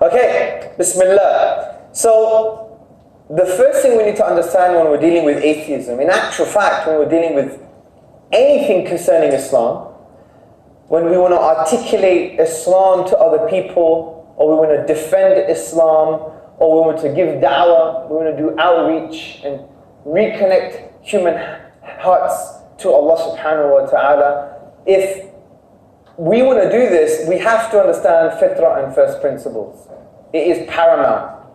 Okay, Bismillah. So, the first thing we need to understand when we're dealing with atheism, in actual fact, when we're dealing with anything concerning Islam, when we want to articulate Islam to other people, or we want to defend Islam, or we want to give da'wah, we want to do outreach and reconnect human hearts to Allah subhanahu wa ta'ala, if we want to do this, we have to understand fitrah and first principles. It is paramount.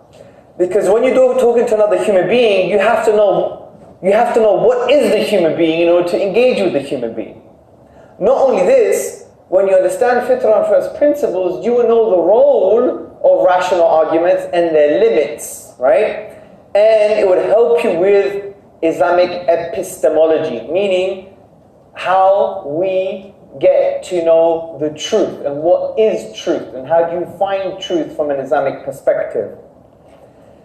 Because when you're talking to another human being, you have to know what is the human being in order to engage with the human being. Not only this, when you understand fitrah and first principles, you will know the role of rational arguments and their limits, right? And it would help you with Islamic epistemology, meaning how we get to know the truth and what is truth and how do you find truth from an Islamic perspective.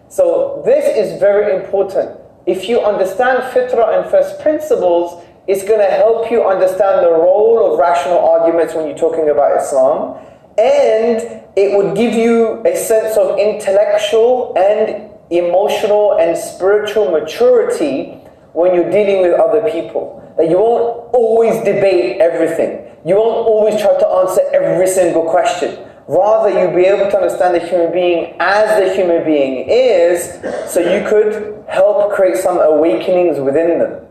So this is very important. If you understand fitrah and first principles, it's going to help you understand the role of rational arguments when you're talking about Islam, and it would give you a sense of intellectual and emotional and spiritual maturity when you're dealing with other people. That you won't always debate everything. You won't always try to answer every single question. Rather, you'll be able to understand the human being as the human being is, so you could help create some awakenings within them.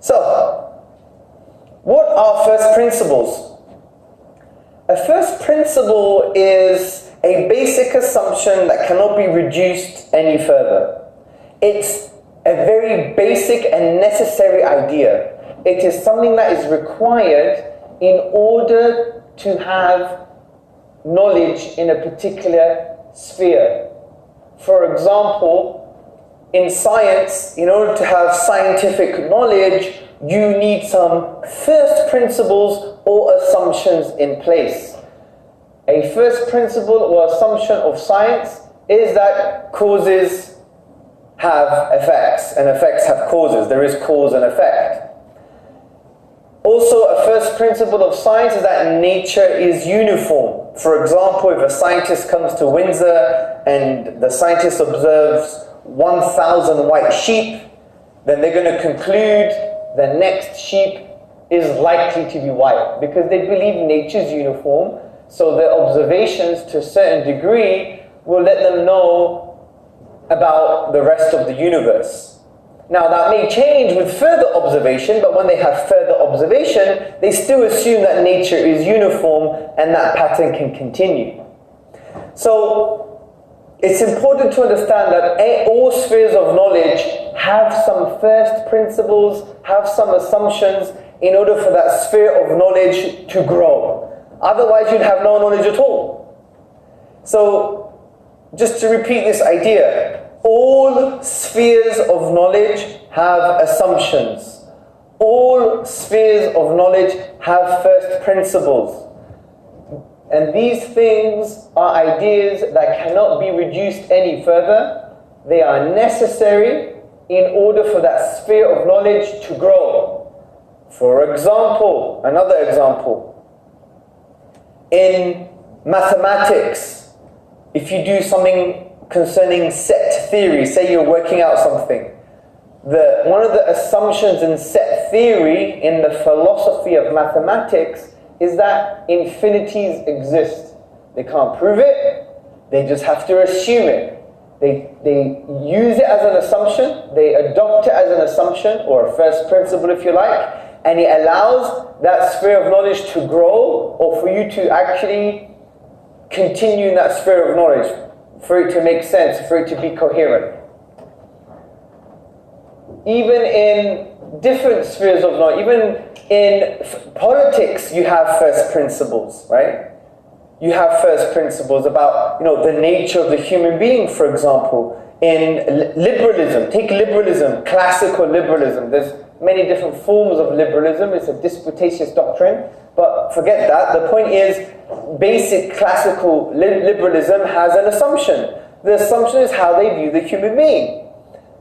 So, what are first principles? A first principle is a basic assumption that cannot be reduced any further. It's a very basic and necessary idea. It is something that is required in order to have knowledge in a particular sphere. For example, in science, in order to have scientific knowledge, you need some first principles or assumptions in place. A first principle or assumption of science is that causes have effects, and effects have causes. There is cause and effect. Also, a first principle of science is that nature is uniform. For example, if a scientist comes to Windsor and the scientist observes 1,000 white sheep, then they're going to conclude the next sheep is likely to be white, because they believe nature is uniform, so their observations to a certain degree will let them know about the rest of the universe. Now that may change with further observation, but when they have further observation, they still assume that nature is uniform and that pattern can continue. So it's important to understand that all spheres of knowledge have some first principles, have some assumptions in order for that sphere of knowledge to grow. Otherwise you'd have no knowledge at all. So just to repeat this idea, all spheres of knowledge have assumptions. All spheres of knowledge have first principles. And these things are ideas that cannot be reduced any further. They are necessary in order for that sphere of knowledge to grow. For example, another example. In mathematics, if you do something concerning set theory, say you're working out something, one of the assumptions in set theory in the philosophy of mathematics is that infinities exist. They can't prove it, they just have to assume it. They use it as an assumption, they adopt it as an assumption, or a first principle if you like, and it allows that sphere of knowledge to grow, or for you to actually continue in that sphere of knowledge, for it to make sense, for it to be coherent. Even in different spheres of knowledge, even in politics, you have first principles, right? You have first principles about, the nature of the human being, for example. In liberalism, take liberalism, classical liberalism. There's many different forms of liberalism. It's a disputatious doctrine, but forget that. The point is, basic classical liberalism has an assumption. The assumption is how they view the human being.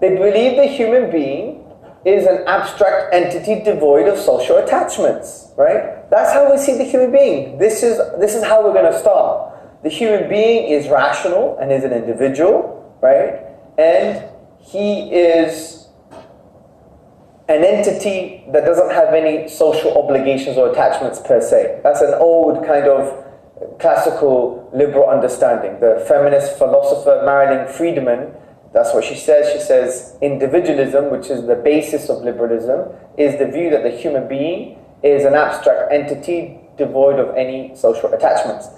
They believe the human being is an abstract entity devoid of social attachments, right? That's how we see the human being. This is how we're going to start. the human being is rational and is an individual, right? And he is an entity that doesn't have any social obligations or attachments per se. That's an old kind of classical liberal understanding. The feminist philosopher Marilyn Friedman, that's what she says. She says individualism, which is the basis of liberalism, is the view that the human being is an abstract entity devoid of any social attachments.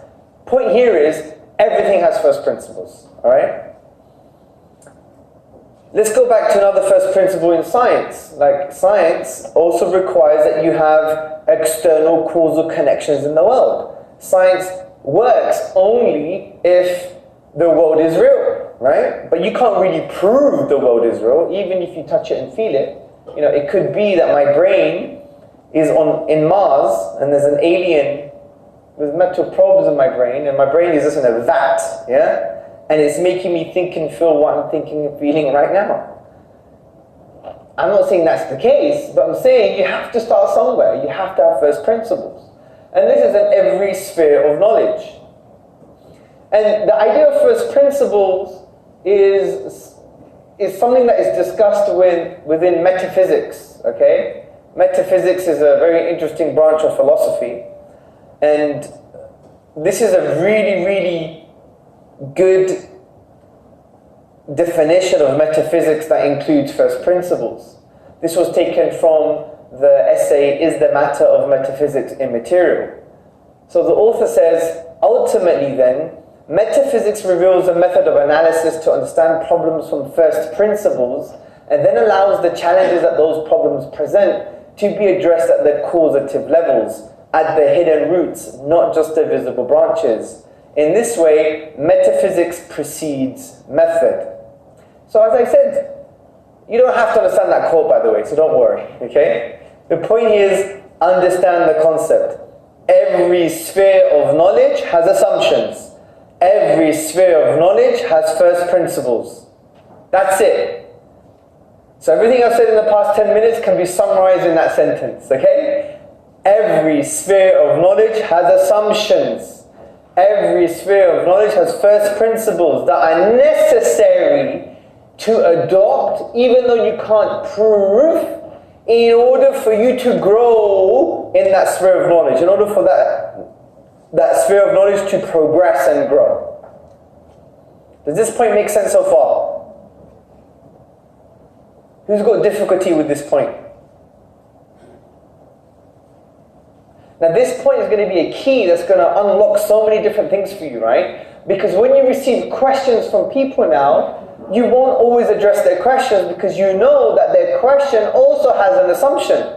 Point here is everything has first principles, all right? Let's go back to another first principle in science. Like, science also requires that you have external causal connections in the world. Science works only if the world is real, right? But you can't really prove the world is real, even if you touch it and feel it. You know, it could be that my brain is in Mars, and there's an alien with metal probes in my brain, and my brain is just in a vat, yeah? And it's making me think and feel what I'm thinking and feeling right now. I'm not saying that's the case, but I'm saying you have to start somewhere. You have to have first principles. And this is in every sphere of knowledge. And the idea of first principles is something that is discussed within metaphysics, okay? Metaphysics is a very interesting branch of philosophy. And this is a really, really good definition of metaphysics that includes first principles. This was taken from the essay, Is the Matter of Metaphysics Immaterial? So the author says, ultimately then, metaphysics reveals a method of analysis to understand problems from first principles, and then allows the challenges that those problems present to be addressed at their causative levels, at the hidden roots, not just the visible branches. In this way, metaphysics precedes method. So as I said, you don't have to understand that quote, by the way, so don't worry, okay? The point here is, understand the concept. Every sphere of knowledge has assumptions. Every sphere of knowledge has first principles. That's it. So everything I've said in the past 10 minutes can be summarized in that sentence, okay? Every sphere of knowledge has assumptions. Every sphere of knowledge has first principles that are necessary to adopt, even though you can't prove, in order for you to grow in that sphere of knowledge, in order for that sphere of knowledge to progress and grow. Does this point make sense so far? Who's got difficulty with this point? Now this point is going to be a key that's going to unlock so many different things for you, right? Because when you receive questions from people now, you won't always address their questions because you know that their question also has an assumption.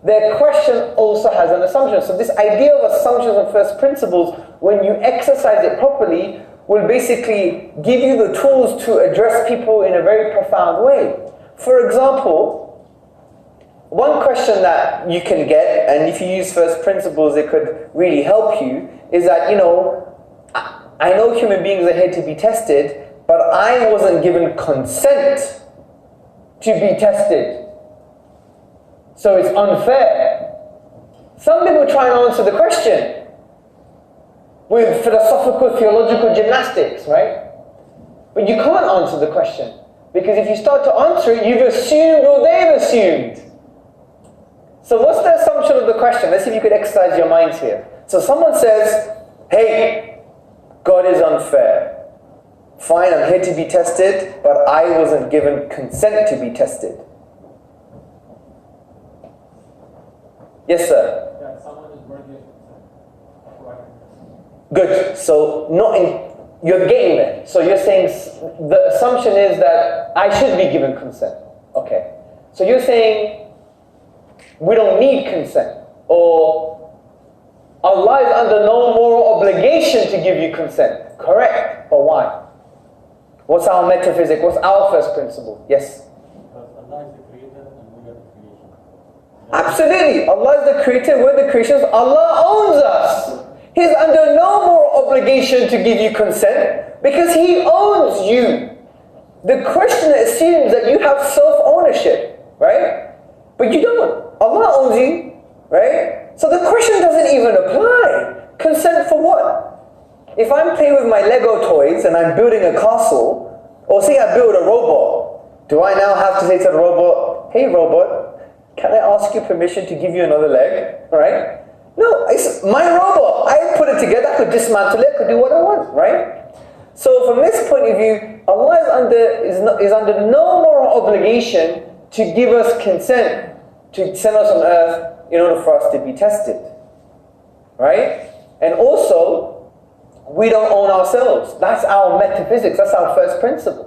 Their question also has an assumption. So this idea of assumptions and first principles, when you exercise it properly, will basically give you the tools to address people in a very profound way. For example, one question that you can get, and if you use first principles it could really help you, is that, you know, I know human beings are here to be tested, but I wasn't given consent to be tested. So it's unfair. Some people try and answer the question with philosophical, theological gymnastics, right? But you can't answer the question, because if you start to answer it, you've assumed or they've assumed. So what's the assumption of the question? Let's see if you could exercise your minds here. So someone says, hey, God is unfair. Fine, I'm here to be tested, but I wasn't given consent to be tested. Yes, sir? Yeah, someone is worthy of consent. Good. So you're getting there. So you're saying the assumption is that I should be given consent. Okay. So you're saying we don't need consent, or Allah is under no moral obligation to give you consent. Correct. But why? What's our metaphysic? What's our first principle? Yes? Because Allah is the creator and we are the creation. Absolutely. Allah is the creator, we're the creations. Allah owns us. He's under no moral obligation to give you consent because He owns you. The question assumes that you have self-ownership, right? But you don't. Allah owns you, right? So the question doesn't even apply. Consent for what? if I'm playing with my Lego toys and I'm building a castle, or say I build a robot, do I now have to say to the robot, hey robot, can I ask you permission to give you another leg, right? No, it's my robot. I put it together, I could dismantle it, I could do what I want, right? So from this point of view, Allah is under no moral obligation to give us consent to send us on earth in order for us to be tested, right? And also, we don't own ourselves. That's our metaphysics, that's our first principle.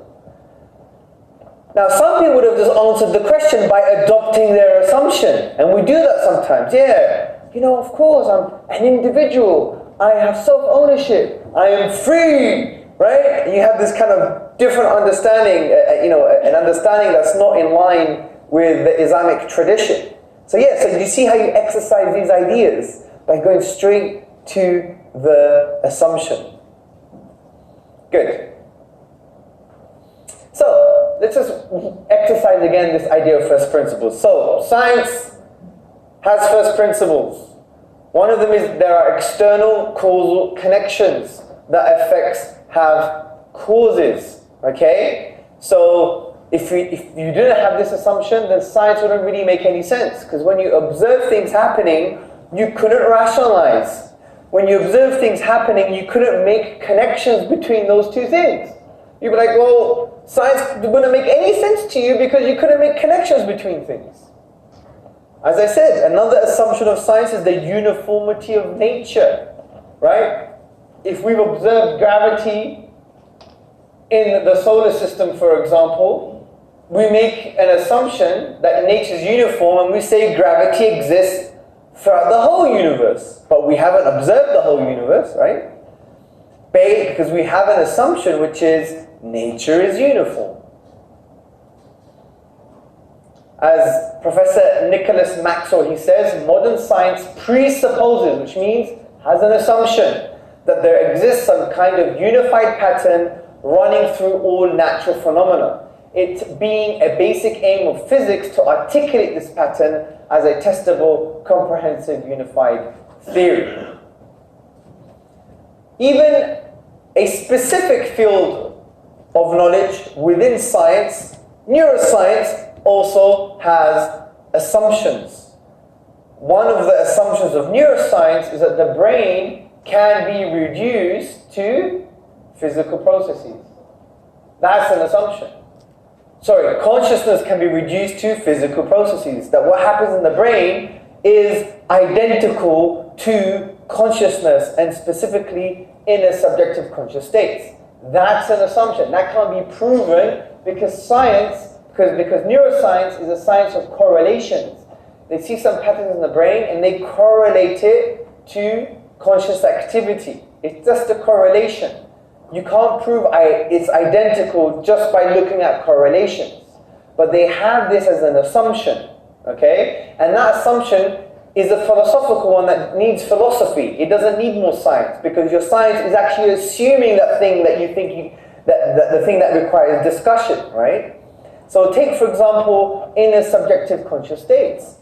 Now some people would have just answered the question by adopting their assumption, and we do that sometimes. Yeah, of course, I'm an individual, I have self-ownership, I am free, right? And you have this kind of different understanding, an understanding that's not in line with the Islamic tradition. So you see how you exercise these ideas by going straight to the assumption. Good. So, let's just exercise again this idea of first principles. So, science has first principles. One of them is there are external causal connections that effects have causes. Okay? So, if you didn't have this assumption, then science wouldn't really make any sense. Because when you observe things happening, you couldn't rationalize. When you observe things happening, you couldn't make connections between those two things. You'd be like, well, science wouldn't make any sense to you because you couldn't make connections between things. As I said, another assumption of science is the uniformity of nature, right? If we've observed gravity in the solar system, for example, we make an assumption that nature is uniform and we say gravity exists throughout the whole universe. But we haven't observed the whole universe, right? Because we have an assumption which is nature is uniform. As Professor Nicholas Maxwell, he says, modern science presupposes, which means has an assumption, that there exists some kind of unified pattern running through all natural phenomena. It being a basic aim of physics to articulate this pattern as a testable, comprehensive, unified theory. Even a specific field of knowledge within science, neuroscience, also has assumptions. One of the assumptions of neuroscience is that the brain can be reduced to physical processes. That's an assumption. Sorry, consciousness can be reduced to physical processes. That what happens in the brain is identical to consciousness, and specifically in a subjective conscious state. That's an assumption. That can't be proven because because neuroscience is a science of correlations. They see some patterns in the brain and they correlate it to conscious activity. It's just a correlation. You can't prove it's identical just by looking at correlations. But they have this as an assumption, okay? And that assumption is a philosophical one that needs philosophy. It doesn't need more science, because your science is actually assuming that thing that you think the thing that requires discussion, right? So take, for example, inner subjective conscious states.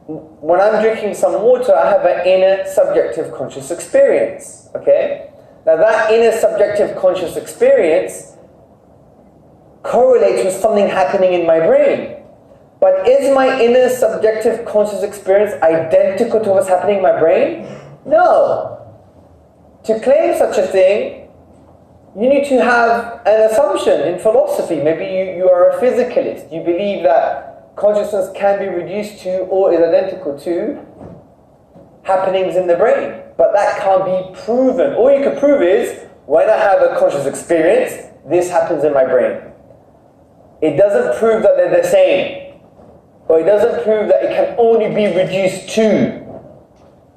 When I'm drinking some water, I have an inner subjective conscious experience, okay? Now that inner subjective conscious experience correlates with something happening in my brain. But is my inner subjective conscious experience identical to what's happening in my brain? No. To claim such a thing, you need to have an assumption in philosophy. Maybe you are a physicalist. You believe that consciousness can be reduced to or is identical to happenings in the brain. But that can't be proven. All you can prove is, when I have a conscious experience, this happens in my brain. It doesn't prove that they're the same. Or it doesn't prove that it can only be reduced to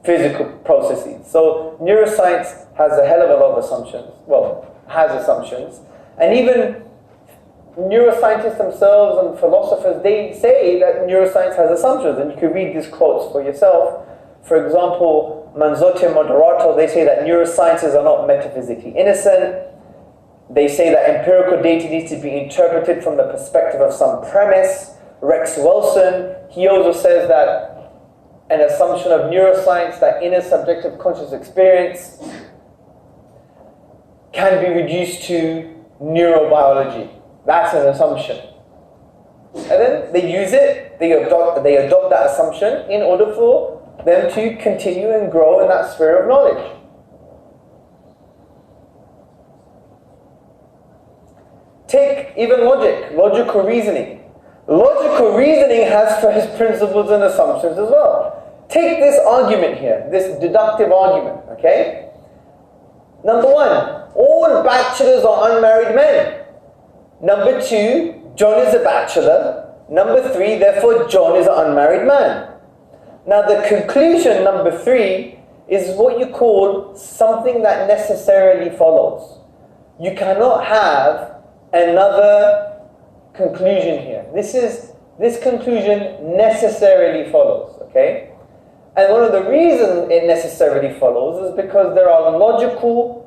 physical processes. So neuroscience has a hell of a lot of assumptions. Well, has assumptions. And even neuroscientists themselves and philosophers, they say that neuroscience has assumptions. And you can read these quotes for yourself. For example, Manzotti and Moderato, they say that neurosciences are not metaphysically innocent. They say that empirical data needs to be interpreted from the perspective of some premise. Rex Wilson, he also says that an assumption of neuroscience, that inner subjective conscious experience, can be reduced to neurobiology. That's an assumption. And then they use it, they adopt that assumption in order for them to continue and grow in that sphere of knowledge. Take even logical reasoning. Logical reasoning has first principles and assumptions as well. Take this argument here, this deductive argument, okay? Number one, all bachelors are unmarried men. Number two, John is a bachelor. Number three, therefore John is an unmarried man. Now the conclusion, number three, is what you call something that necessarily follows. You cannot have another conclusion here. This conclusion necessarily follows, okay? And one of the reasons it necessarily follows is because there are logical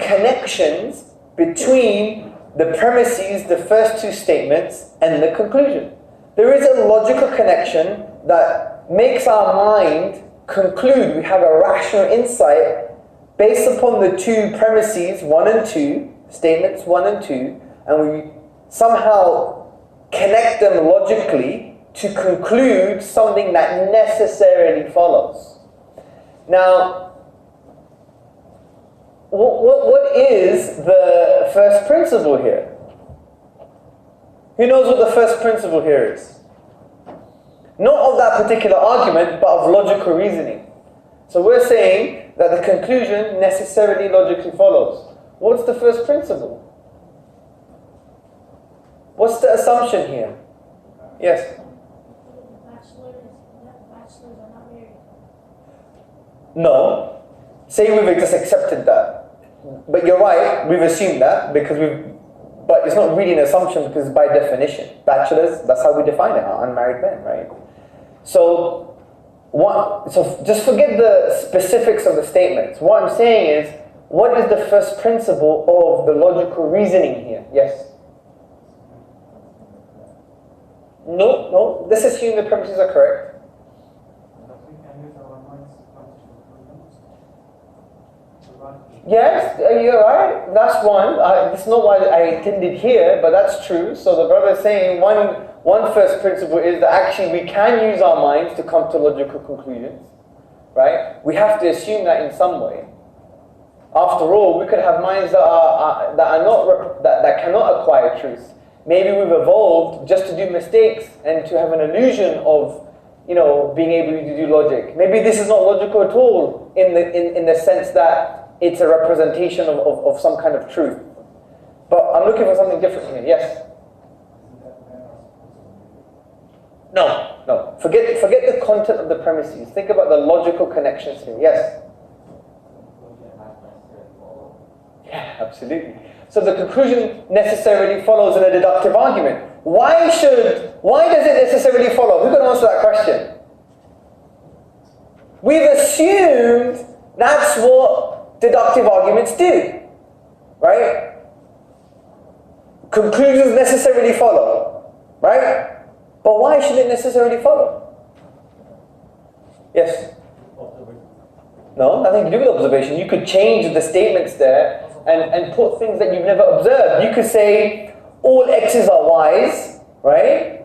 connections between the premises, the first two statements, and the conclusion. There is a logical connection that makes our mind conclude. We have a rational insight based upon the two premises, 1 and 2, statements 1 and 2, and we somehow connect them logically to conclude something that necessarily follows. Now, what is the first principle here? Who knows what the first principle here is? Not of that particular argument, but of logical reasoning. So we're saying that the conclusion necessarily logically follows. What's the first principle? What's the assumption here? Yes? Bachelors are not married. No. Say we've just accepted that. But you're right, we've assumed that but it's not really an assumption because by definition, bachelors, that's how we define it, are unmarried men, right? So just forget the specifics of the statements. What I'm saying is, what is the first principle of the logical reasoning here? Yes? No, let's assume the premises are correct. Yes, you're right. That's one. That's not what I intended here, but that's true. So the brother is saying one first principle is that actually we can use our minds to come to logical conclusions, right? We have to assume that in some way. After all, we could have minds that cannot acquire truth. Maybe we've evolved just to do mistakes and to have an illusion of, being able to do logic. Maybe this is not logical at all in the sense that it's a representation of some kind of truth. But I'm looking for something different here. Yes? No. Forget the content of the premises. Think about the logical connections here. Yes? Yeah, absolutely. So the conclusion necessarily follows in a deductive argument. Why does it necessarily follow? Who can answer that question? We've assumed that's what deductive arguments do, right? Conclusions necessarily follow, right? But why should it necessarily follow? Yes? No, nothing to do with observation. You could change the statements there and put things that you've never observed. You could say, all x's are y's, right?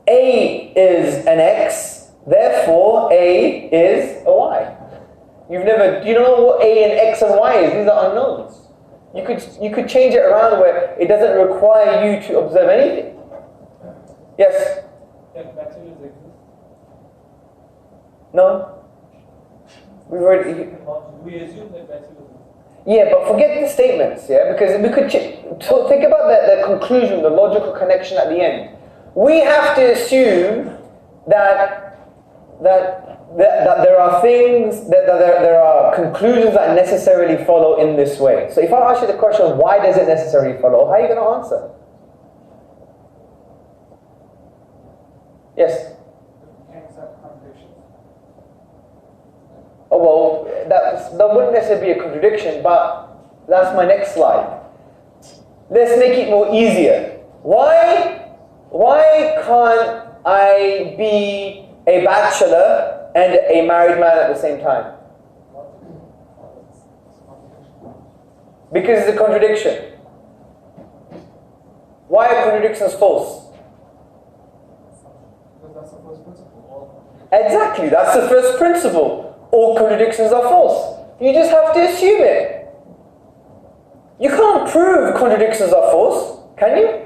A is an x, therefore A is a y. You don't know what A and x and y is. These are unknowns. You could change it around where it doesn't require you to observe anything. Yes? If bachelors exist, No? We've already... we assume that bachelors exist. Yeah, but forget the statements, yeah? Because we could think about the conclusion, the logical connection at the end. We have to assume that there are things, that there are conclusions that necessarily follow in this way. So if I ask you the question, why does it necessarily follow? How are you going to answer? Yes? Can't accept contradictions. Oh, well, that wouldn't necessarily be a contradiction, but that's my next slide. Let's make it more easier. Why can't I be a bachelor and a married man at the same time? Because it's a contradiction. Why are contradictions false? Because that's the first principle. Exactly, that's the first principle. All contradictions are false. You just have to assume it. You can't prove contradictions are false, can you?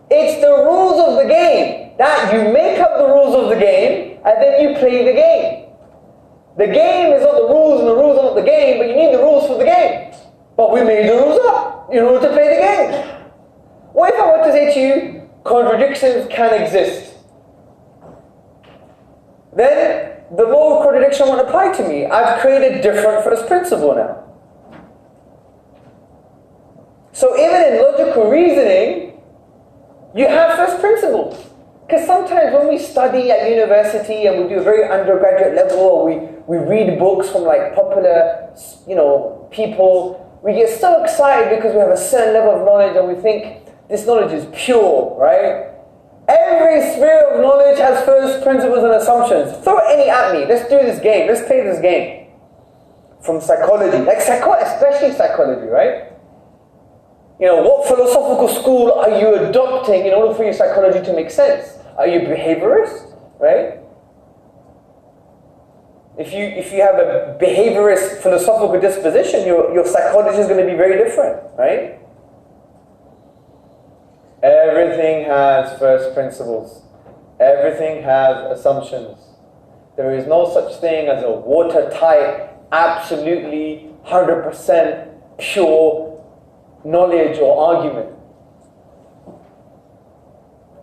It's the rules of the game. That you make up the rules of the game and then you play the game. The game is not the rules and the rules are not the game, but you need the rules for the game. But we made the rules up in order to play the game. What if I were to say to you, contradictions can exist? Then the law of contradiction won't apply to me. I've created a different first principle now. So even in logical reasoning, you have first principles. Because sometimes when we study at university and we do a very undergraduate level, or we read books from like popular, people, we get so excited because we have a certain level of knowledge and we think this knowledge is pure, right? Every sphere of knowledge has first principles and assumptions. Throw any at me. Let's do this game. Let's play this game. From psychology, especially psychology, right? What philosophical school are you adopting in order for your psychology to make sense? Are you a behaviorist, right? If you have a behaviorist philosophical disposition, your psychology is going to be very different, right? Everything has first principles. Everything has assumptions. There is no such thing as a watertight, absolutely 100% pure knowledge or argument.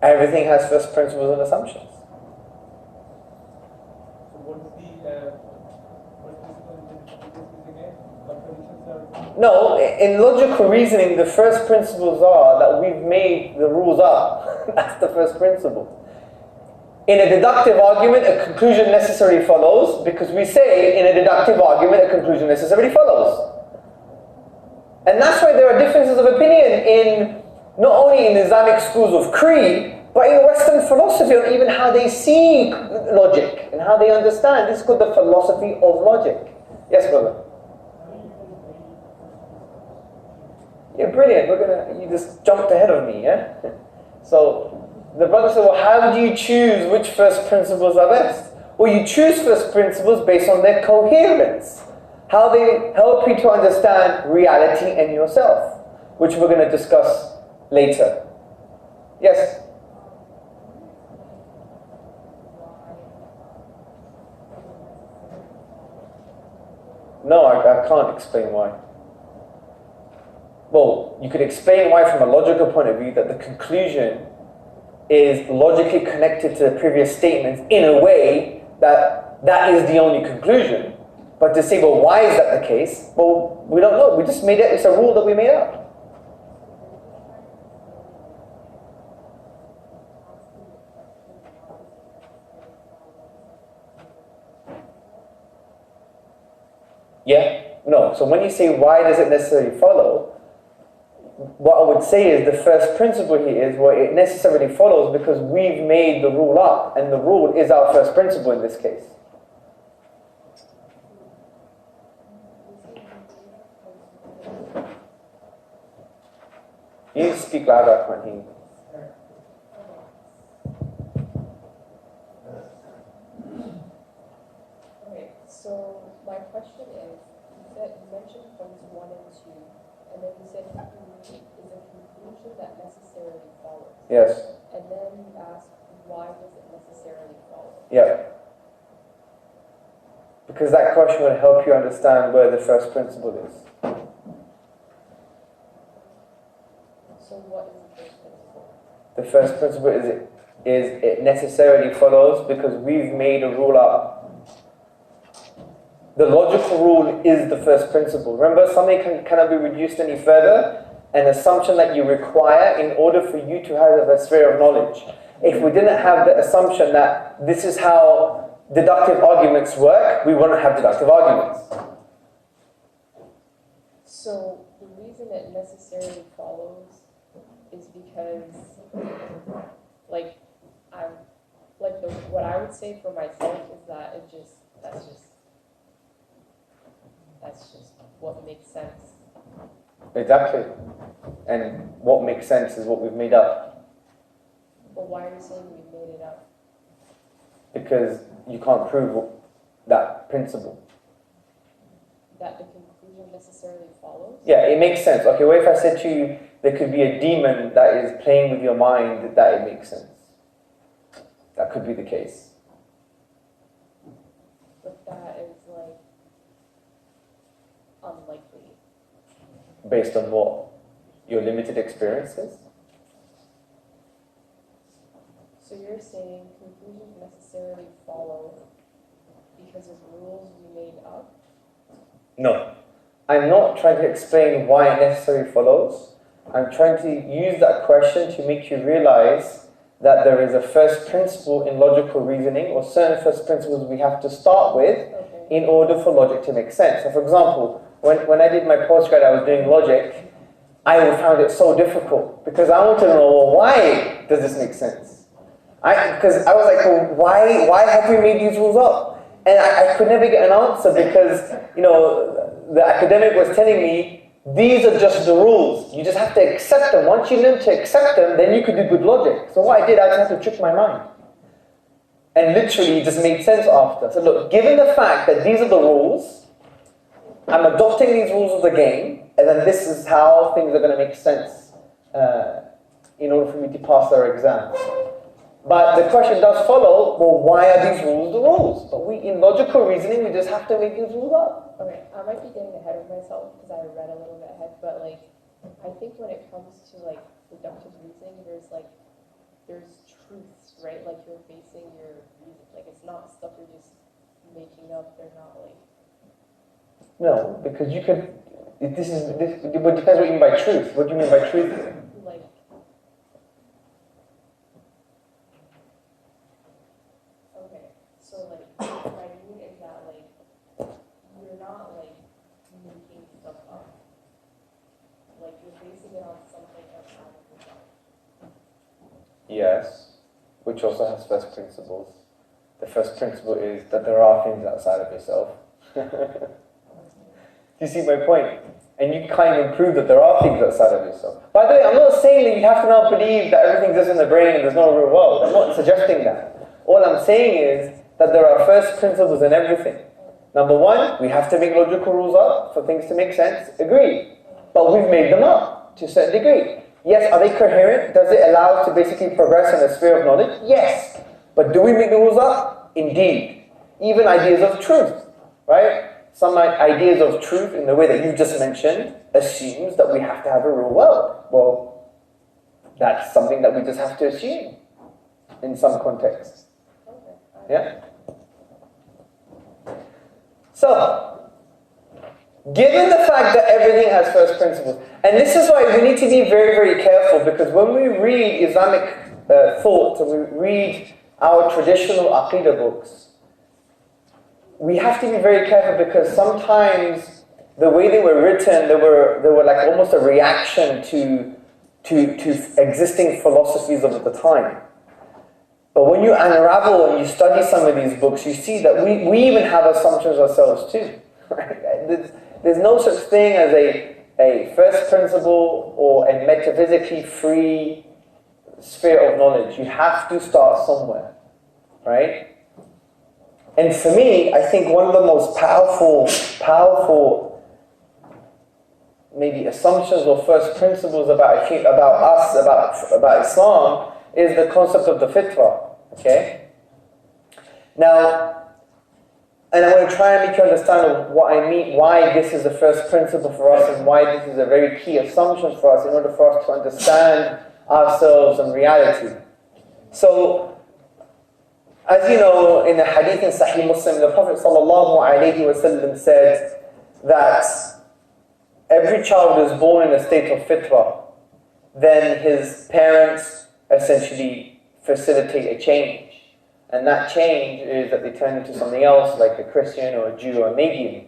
Everything has first principles and assumptions. So what is the again? Contradictions are... No, in logical reasoning, the first principles are that we've made the rules up. That's the first principle. In a deductive argument, a conclusion necessarily follows, because we say in a deductive argument, a conclusion necessarily follows. And that's why there are differences of opinion in not only in Islamic schools of creed, but in Western philosophy on even how they see logic and how they understand. This is called the philosophy of logic. Yes, brother? You're brilliant. You just jumped ahead of me, yeah? So the brother said, well, how do you choose which first principles are best? Well, you choose first principles based on their coherence. How they help you to understand reality and yourself, which we're going to discuss later. Yes? No, I can't explain why. Well, you could explain why from a logical point of view, that the conclusion is logically connected to the previous statements in a way that that is the only conclusion. But to say, well, why is that the case? Well, we don't know. We just made it. It's a rule that we made up. Yeah? No. So when you say, why does it necessarily follow? What I would say is the first principle here is, well, it necessarily follows because we've made the rule up, and the rule is our first principle in this case. You need to speak louder, I can't hear you. Okay, so my question is, you mentioned points 1 and 2, and then you said is a conclusion that necessarily follows. Yes. And then you asked, why does it necessarily follow? Yeah. Because that question will help you understand where the first principle is. So what is the first principle? The first principle is it necessarily follows because we've made a rule up. The logical rule is the first principle. Remember, something cannot be reduced any further. An assumption that you require in order for you to have a sphere of knowledge. If we didn't have the assumption that this is how deductive arguments work, we wouldn't have deductive arguments. So the reason it necessarily follows is because, what I would say for myself is that that's just what makes sense. Exactly. And what makes sense is what we've made up. But why are you saying we made it up? Because you can't prove that principle. That the conclusion necessarily follows? Yeah, it makes sense. Okay, what if I said to you, there could be a demon that is playing with your mind, that it makes sense? That could be the case. But that is like unlikely. Based on what? Your limited experiences? So you're saying conclusions necessarily follow because of rules we made up? No. I'm not trying to explain why it necessarily follows. I'm trying to use that question to make you realize that there is a first principle in logical reasoning, or certain first principles we have to start with in order for logic to make sense. So for example, when I did my postgrad, I was doing logic. I found it so difficult because I wanted to know, well, why does this make sense? Because I was like, well, why have we made these rules up? And I could never get an answer because, the academic was telling me, these are just the rules. You just have to accept them. Once you learn to accept them, then you could do good logic. So what I did, I just had to trick my mind. And literally, it just made sense after. So look, given the fact that these are the rules, I'm adopting these rules of the game, and then this is how things are going to make sense in order for me to pass their exam. But the question does follow, well, why are these rules the rules? But in logical reasoning, we just have to make these rules up. Okay, I might be getting ahead of myself because I read a little bit ahead, but I think when it comes to deductive reasoning, there's truths, right? Like you're basing your reason, it's not stuff you're just making up. They're not No, because you could. It depends what you mean by truth. What do you mean by truth? Okay, so what I mean is that you're not making stuff up. You're basing it on something outside of yourself. Yes, which also has first principles. The first principle is that there are things outside of yourself. Do you see my point? And you can't even prove that there are things outside of yourself. By the way, I'm not saying that you have to now believe that everything exists in the brain and there's no real world. I'm not suggesting that. All I'm saying is that there are first principles in everything. Number one, we have to make logical rules up for things to make sense. Agreed. But we've made them up to a certain degree. Yes, are they coherent? Does it allow us to basically progress in the sphere of knowledge? Yes. But do we make the rules up? Indeed. Even ideas of truth, right? Some ideas of truth in the way that you just mentioned assumes that we have to have a real world. Well, that's something that we just have to assume in some context. Yeah? So, given the fact that everything has first principles, and this is why we need to be very, very careful, because when we read Islamic thought, and we read our traditional Aqidah books, we have to be very careful because sometimes the way they were written, they were like almost a reaction to existing philosophies of the time. But when you unravel and you study some of these books, you see that we even have assumptions ourselves too. Right? There's no such thing as a first principle or a metaphysically free sphere of knowledge. You have to start somewhere, right? And for me, I think one of the most powerful maybe assumptions or first principles about us, about Islam, is the concept of the fitrah. Okay? Now, and I want to try and make you understand what I mean, why this is the first principle for us and why this is a very key assumption for us in order for us to understand ourselves and reality. So, as you know, in the hadith in Sahih Muslim, the Prophet ﷺ said that every child is born in a state of fitrah. Then his parents essentially facilitate a change. And that change is that they turn into something else, like a Christian or a Jew or a Magian.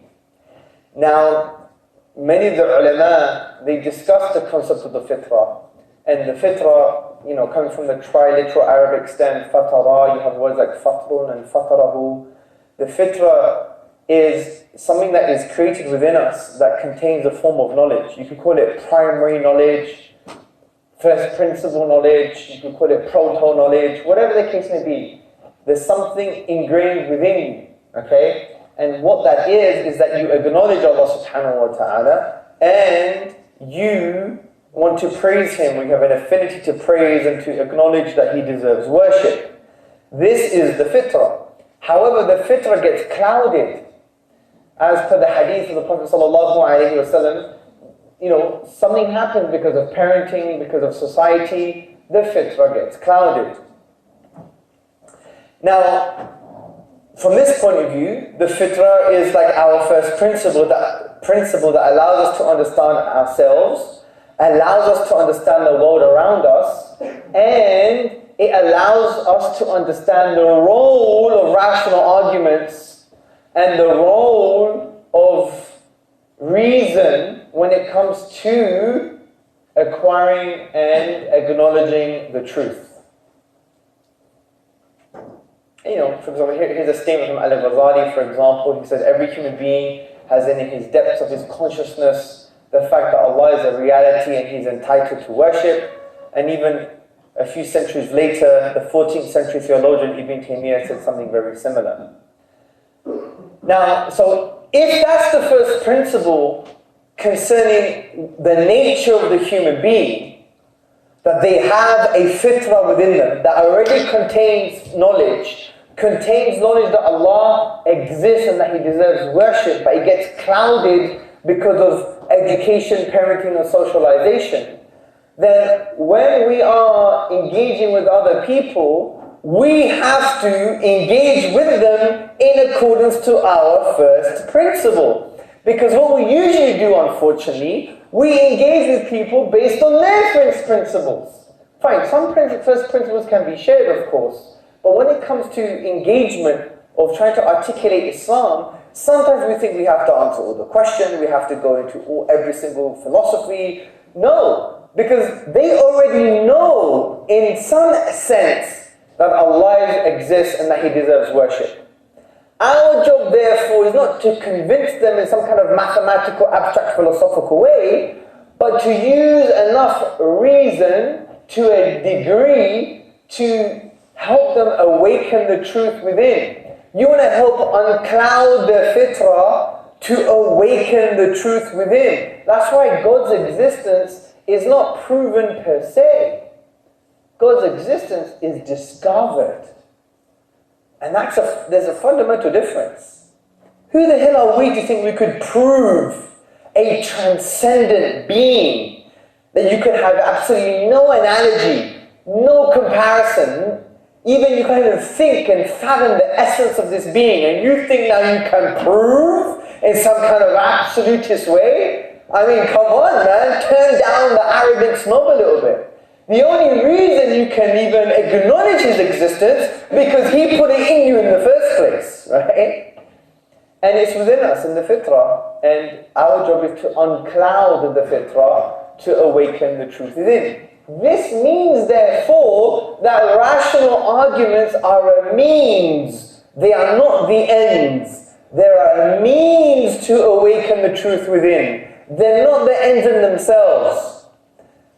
Now, many of the ulama, they discuss the concept of the fitrah. And the fitrah, coming from the triliteral Arabic stem, fatara, you have words like fatrun and fatarahu. The fitrah is something that is created within us that contains a form of knowledge. You could call it primary knowledge, first principle knowledge, you could call it proto knowledge, whatever the case may be. There's something ingrained within you, okay? And what that is that you acknowledge Allah subhanahu wa ta'ala and you want to praise Him. We have an affinity to praise and to acknowledge that He deserves worship. This is the fitrah. However, the fitrah gets clouded. As per the hadith of the Prophet sallallahu alaihi wasallam, something happens because of parenting, because of society, the fitrah gets clouded. Now, from this point of view, the fitrah is like our first principle that allows us to understand ourselves, allows us to understand the world around us, and it allows us to understand the role of rational arguments and the role of reason when it comes to acquiring and acknowledging the truth. For example, here's a statement from Al-Ghazali, for example. He says, every human being has in his depths of his consciousness the fact that Allah is a reality and He's entitled to worship. And even a few centuries later, the 14th century theologian Ibn Taymiyyah said something very similar. Now, so if that's the first principle concerning the nature of the human being, that they have a fitrah within them that already contains knowledge that Allah exists and that He deserves worship, but it gets clouded because of education, parenting, and socialization, then when we are engaging with other people, we have to engage with them in accordance to our first principle. Because what we usually do, unfortunately, we engage with people based on their first principles. Fine, some first principles can be shared, of course, but when it comes to engagement of trying to articulate Islam, sometimes we think we have to answer all the questions, we have to go into every single philosophy. No, because they already know in some sense that Allah exists and that He deserves worship. Our job, therefore, is not to convince them in some kind of mathematical, abstract, philosophical way, but to use enough reason to a degree to help them awaken the truth within. You want to help uncloud their fitrah to awaken the truth within. That's why God's existence is not proven per se. God's existence is discovered. And there's a fundamental difference. Who the hell are we to think we could prove a transcendent being that you could have absolutely no analogy, no comparison, even you can't even think and fathom the essence of this being, and you think now you can prove in some kind of absolutist way? I mean, come on, man, turn down the arrogant snob a little bit. The only reason you can even acknowledge His existence because He put it in you in the first place, right? And it's within us, in the fitrah, and our job is to uncloud the fitrah to awaken the truth within. This means, therefore, that rational arguments are a means. They are not the ends. They are a means to awaken the truth within. They're not the ends in themselves.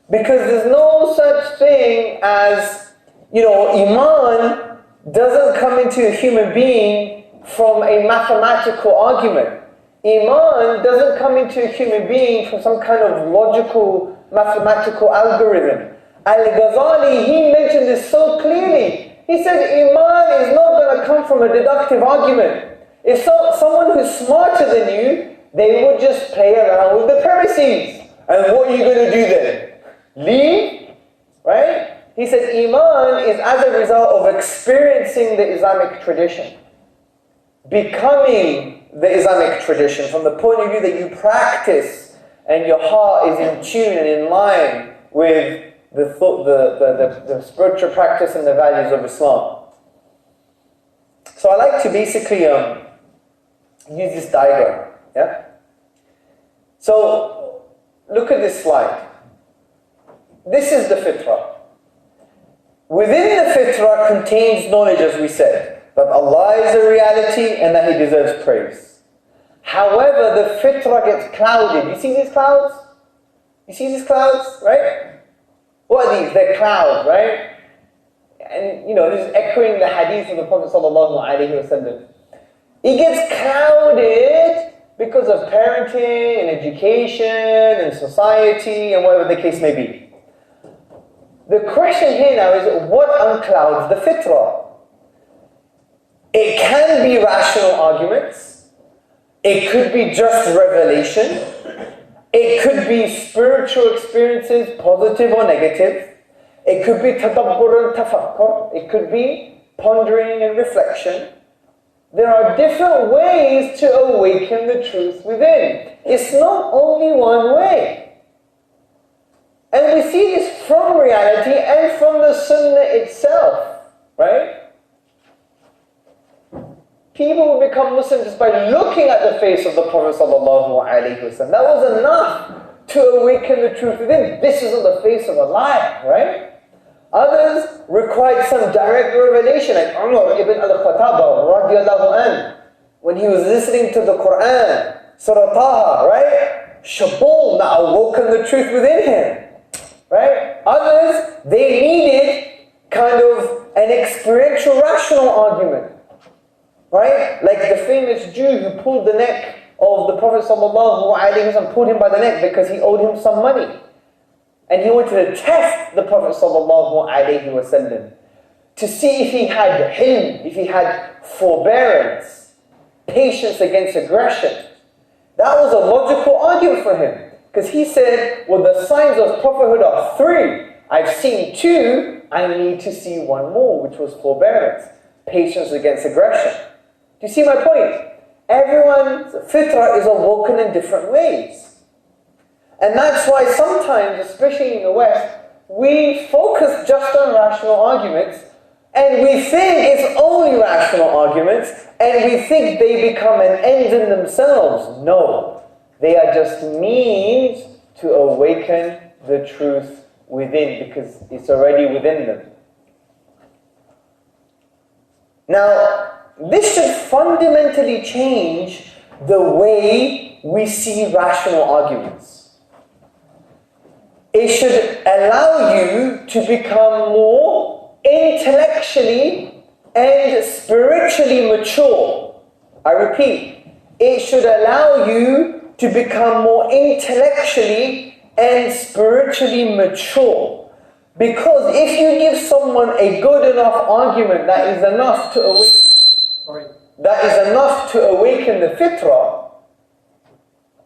Because there's no such thing as, Iman doesn't come into a human being from a mathematical argument. Iman doesn't come into a human being from some kind of logical, mathematical algorithm. Al-Ghazali, he mentioned this so clearly. He said Iman is not going to come from a deductive argument. If someone who's smarter than you, they would just play around with the premises. And what are you going to do then? Leave? Right? He said Iman is as a result of experiencing the Islamic tradition. Becoming the Islamic tradition from the point of view that you practice and your heart is in tune and in line with the spiritual practice and the values of Islam. So I like to basically use this diagram. Yeah. So look at this slide. This is the fitrah. Within the fitrah contains knowledge, as we said, that Allah is a reality and that He deserves praise. However, the fitrah gets clouded. You see these clouds? You see these clouds, right? What are these? They're clouds, right? And this is echoing the hadith of the Prophet ﷺ. It gets clouded because of parenting and education and society and whatever the case may be. The question here now is, what unclouds the fitrah? It can be rational arguments. It could be just revelation. It could be spiritual experiences, positive or negative. It could be tadabbur and tafakkur. It could be pondering and reflection. There are different ways to awaken the truth within. It's not only one way. And we see this from reality and from the sunnah itself, right? People will become Muslim just by looking at the face of the Prophet ﷺ. That was enough to awaken the truth within. This is on the face of a lion, right? Others required some direct revelation, like Umar ibn al-Khattab radiallahu anh, when he was listening to the Quran, Surah Taha, right? Shaboom, that awoken the truth within him, right? Others, they needed kind of an experiential, rational argument. Right? Like the famous Jew who pulled the neck of the Prophet ﷺ, pulled him by the neck because he owed him some money. And he wanted to test the Prophet ﷺ to see if he had hilm, if he had forbearance, patience against aggression. That was a logical argument for him. Because he said, well, the signs of prophethood are 3. I've seen 2, I need to see 1 more, which was forbearance, patience against aggression. Do you see my point? Everyone's fitrah is awoken in different ways. And that's why sometimes, especially in the West, we focus just on rational arguments, and we think it's only rational arguments, and we think they become an end in themselves. No, they are just means to awaken the truth within, because it's already within them. Now, this should fundamentally change the way we see rational arguments. It should allow you to become more intellectually and spiritually mature. I repeat, it should allow you to become more intellectually and spiritually mature. Because if you give someone a good enough argument that is enough to awaken the fitrah,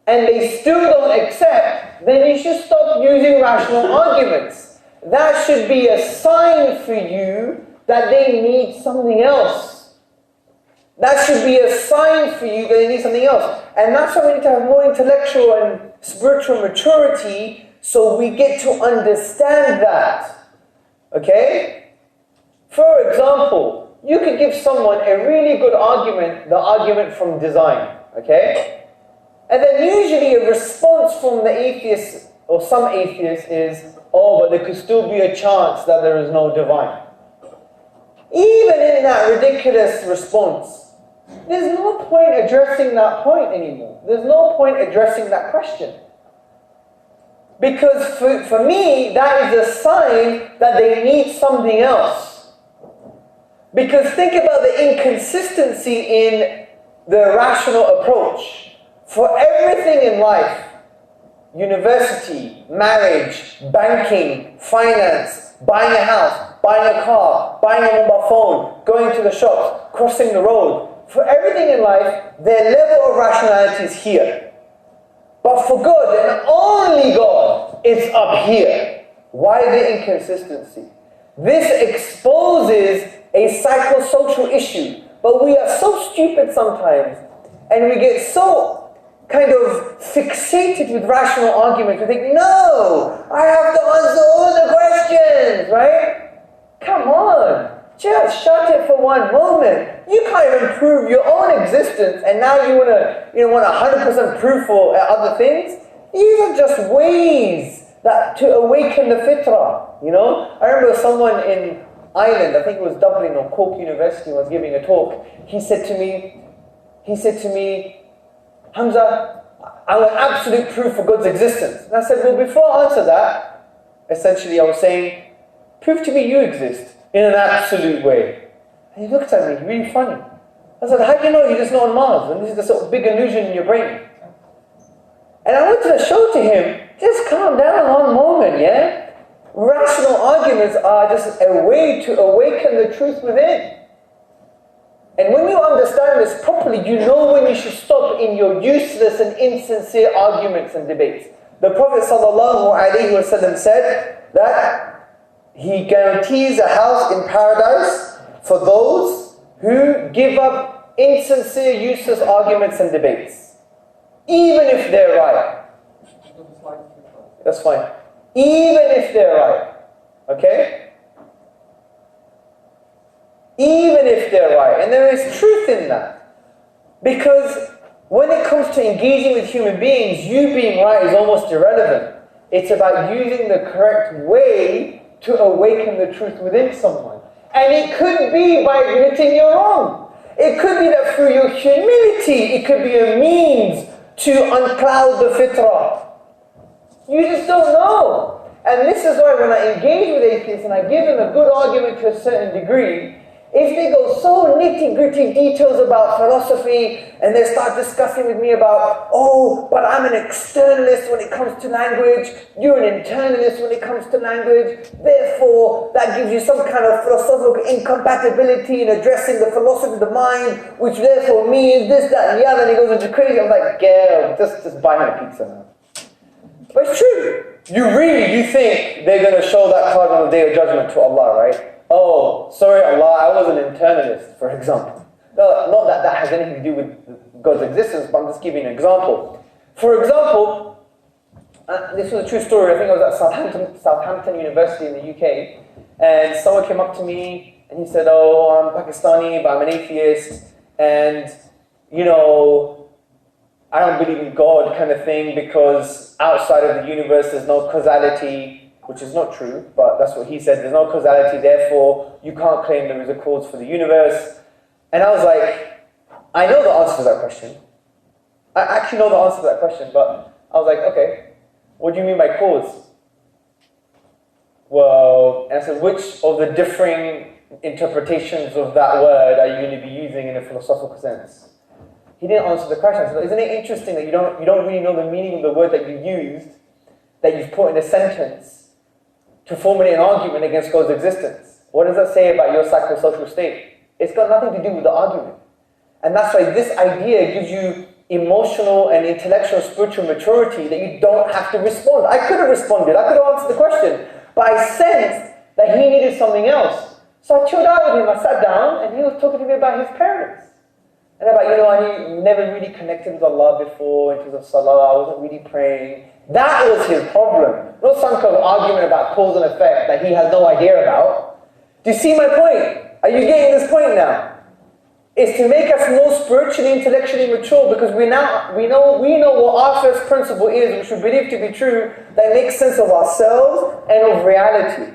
and they still don't accept, then you should stop using rational arguments. That should be a sign for you that they need something else. That should be a sign for you that they need something else. And that's why we need to have more intellectual and spiritual maturity, so we get to understand that. Okay? For example, you could give someone a really good argument, the argument from design, okay? And then usually a response from the atheist, or some atheists, is, oh, but there could still be a chance that there is no divine. Even in that ridiculous response, there's no point addressing that point anymore. There's no point addressing that question. Because for me, that is a sign that they need something else. Because think about the inconsistency in the rational approach. For everything in life, university, marriage, banking, finance, buying a house, buying a car, buying a mobile phone, going to the shops, crossing the road, for everything in life, their level of rationality is here. But for God, and only God, it's up here. Why the inconsistency? This exposes a psychosocial issue. But we are so stupid sometimes, and we get so kind of fixated with rational arguments. We think, no, I have to answer all the questions, right? Come on, just shut it for one moment. You can't even prove your own existence, and now you want 100% proof for other things. These are just ways that to awaken the fitrah. I remember someone in Ireland, I think it was Dublin or Cork University, was giving a talk. He said to me, Hamza, I want absolute proof for God's existence. And I said, well, before I answer that, essentially I was saying, prove to me you exist in an absolute way. And he looked at me, really funny. I said, how do you know you're just not on Mars? And this is the sort of big illusion in your brain. And I wanted to show to him, just calm down one moment, yeah? Rational arguments are just a way to awaken the truth within. And when you understand this properly, you know when you should stop in your useless and insincere arguments and debates. The Prophet ﷺ said that he guarantees a house in paradise for those who give up insincere, useless arguments and debates. Even if they're right. That's fine. Even if they're right. Okay? Even if they're right. And there is truth in that. Because when it comes to engaging with human beings, you being right is almost irrelevant. It's about using the correct way to awaken the truth within someone. And it could be by admitting you're wrong. It could be that through your humility, it could be a means to uncloud the fitrah. You just don't know. And this is why when I engage with atheists and I give them a good argument to a certain degree, if they go so nitty-gritty details about philosophy and they start discussing with me about, oh, but I'm an externalist when it comes to language, you're an internalist when it comes to language, therefore that gives you some kind of philosophical incompatibility in addressing the philosophy of the mind, which therefore means this, that, and the other, and he goes into crazy. I'm like, girl, just buy me a pizza now. But it's true. You think they're going to show that card on the Day of Judgment to Allah, right? Oh, sorry Allah, I was an internalist, for example. No, not that that has anything to do with God's existence, but I'm just giving an example. For example, this was a true story. I think I was at Southampton University in the UK, and someone came up to me and he said, oh, I'm Pakistani, but I'm an atheist, and, you know, I don't believe in God kind of thing because outside of the universe there's no causality, which is not true, but that's what he said. There's no causality, therefore you can't claim there is a cause for the universe. And I was like, I know the answer to that question. I actually know the answer to that question, but I was like, okay, what do you mean by cause? Well, and I said, which of the differing interpretations of that word are you going to be using in a philosophical sense? He didn't answer the question. I said, isn't it interesting that you don't really know the meaning of the word that you used, that you've put in a sentence, to formulate an argument against God's existence? What does that say about your psychosocial state? It's got nothing to do with the argument. And that's why this idea gives you emotional and intellectual spiritual maturity that you don't have to respond. I could have responded, I could have answered the question, but I sensed that he needed something else. So I chilled out with him, I sat down, and he was talking to me about his parents. And about, he never really connected with Allah before in terms of salah, I wasn't really praying. That was his problem. Not some kind of argument about cause and effect that he has no idea about. Do you see my point? Are you getting this point now? It's to make us more spiritually, intellectually mature, because we know what our first principle is, which we believe to be true, that makes sense of ourselves and of reality.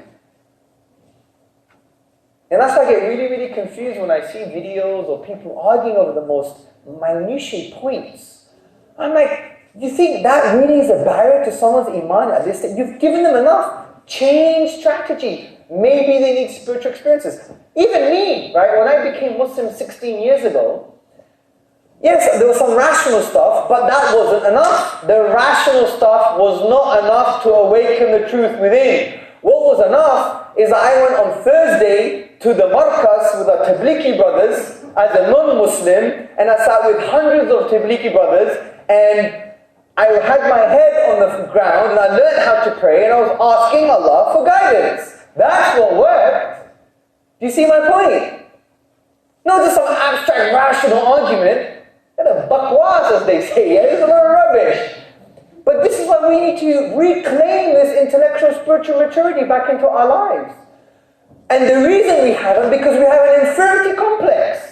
And that's why I get really, really confused when I see videos or people arguing over the most minutiae points. I'm like, do you think that really is a barrier to someone's iman at this stage? You've given them enough. Change strategy. Maybe they need spiritual experiences. Even me, right? When I became Muslim 16 years ago, yes, there was some rational stuff, but that wasn't enough. The rational stuff was not enough to awaken the truth within. What was enough is I went on Thursday to the markas with the Tablighi brothers as a non-Muslim, and I sat with hundreds of Tablighi brothers, and I had my head on the ground and I learned how to pray and I was asking Allah for guidance. That's what worked. Do you see my point? Not just some abstract rational argument. It's a bakwas, as they say. Yeah? It's a lot of rubbish. But this is why we need to reclaim this intellectual spiritual maturity back into our lives. And the reason we haven't, because we have an inferiority complex.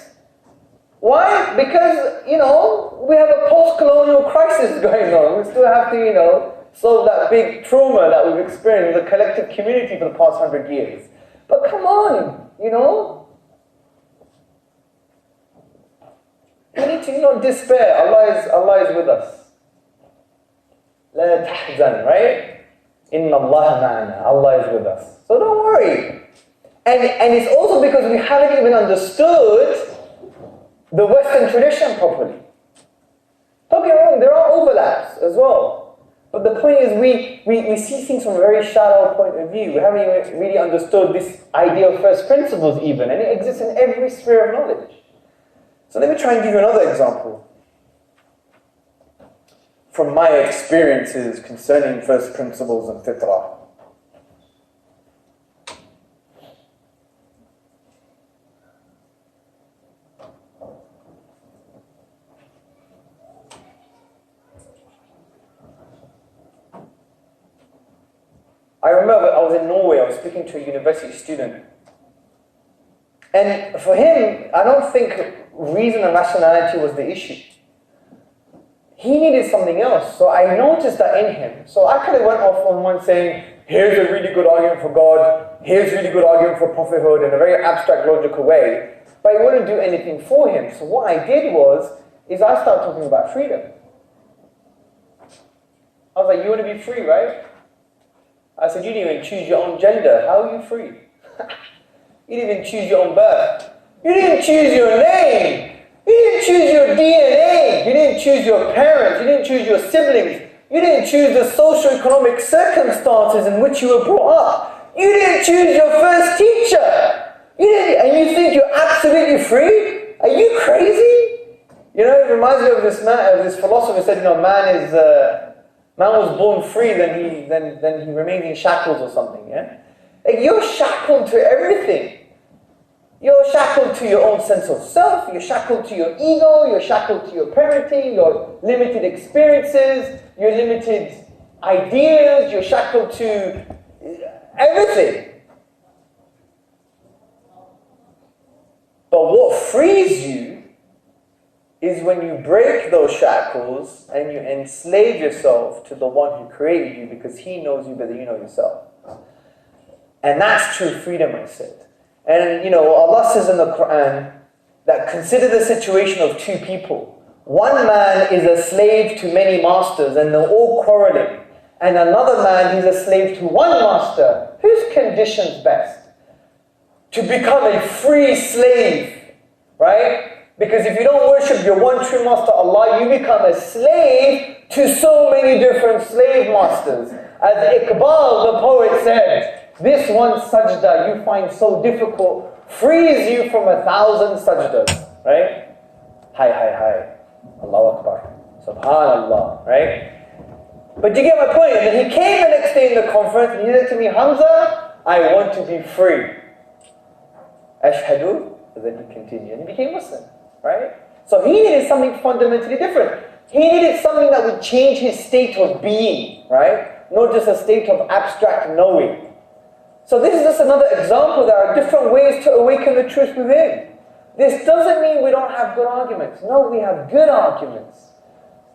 Why? Because, we have a post-colonial crisis going on. We still have to, solve that big trauma that we've experienced as a collective community for the past 100 years. But come on, we need to not despair. Allah is with us. لا تحزن, right? إن الله معنا. Allah is with us. So don't worry. And it's also because we haven't even understood the Western tradition properly. Don't get me wrong, there are overlaps as well. But the point is we see things from a very shallow point of view. We haven't even really understood this idea of first principles even. And it exists in every sphere of knowledge. So let me try and give you another example from my experiences concerning first principles and fitrah. I remember I was in Norway, I was speaking to a university student. And for him, I don't think reason and rationality was the issue. He needed something else, so I noticed that in him. So I kind of went off on one saying, here's a really good argument for God, here's a really good argument for prophethood in a very abstract, logical way. But it wouldn't do anything for him. So what I did is I started talking about freedom. I was like, you want to be free, right? I said, you didn't even choose your own gender. How are you free? You didn't even choose your own birth. You didn't choose your name. You didn't choose your DNA. You didn't choose your parents. You didn't choose your siblings. You didn't choose the socio-economic circumstances in which you were brought up. You didn't choose your first teacher. And you think you're absolutely free? Are you crazy? You know, it reminds me of this philosopher said, man was born free, then he remains in shackles or something, yeah? Like, you're shackled to everything. You're shackled to your own sense of self, you're shackled to your ego, you're shackled to your parenting, your limited experiences, your limited ideas, you're shackled to everything. But what frees you is when you break those shackles and you enslave yourself to the one who created you, because he knows you better than you know yourself. And that's true freedom, I said. And Allah says in the Quran that consider the situation of two people. One man is a slave to many masters and they're all quarreling. And another man is a slave to one master. Whose condition's best? To become a free slave, right? Because if you don't worship your one true master Allah, you become a slave to so many different slave masters. As Iqbal, the poet, said, this one sajda you find so difficult frees you from 1,000 sajdas, right? Hi. Allahu Akbar. Subhanallah, right? But you get my point. And then he came the next day in the conference and he said to me, Hamza, I want to be free. Ashhadu. And then he continued and he became Muslim, right? So he needed something fundamentally different. He needed something that would change his state of being, right? Not just a state of abstract knowing. So this is just another example. There are different ways to awaken the truth within. This doesn't mean we don't have good arguments. No, we have good arguments.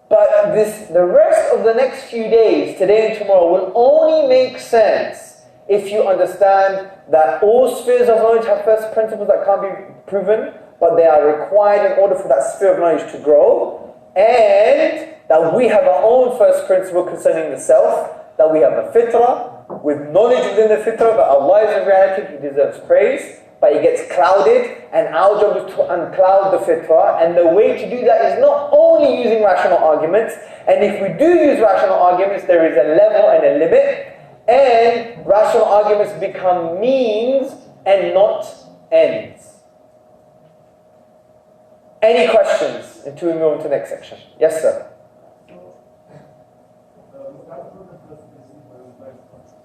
But the rest of the next few days, today and tomorrow, will only make sense if you understand that all spheres of knowledge have first principles that can't be proven, but they are required in order for that sphere of knowledge to grow, and that we have our own first principle concerning the self, that we have a fitrah, with knowledge within the fitrah that Allah is in reality, He deserves praise, but it gets clouded, and our job is to uncloud the fitrah, and the way to do that is not only using rational arguments, and if we do use rational arguments, there is a level and a limit, and rational arguments become means and not ends. Any questions until we move on to the next section? Yes, sir.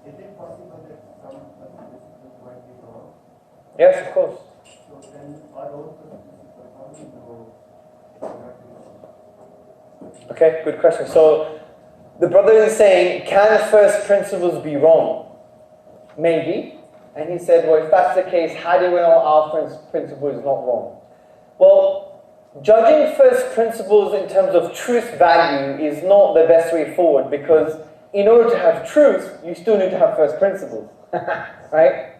Is it possible that some principles might be wrong? Yes, of course. So then are those principles how do you know exactly wrong? Okay, good question. So the brother is saying, can first principles be wrong? Maybe. And he said, well, if that's the case, how do we know our first principle is not wrong? Well, judging first principles in terms of truth value is not the best way forward, because in order to have truth, you still need to have first principles. Right?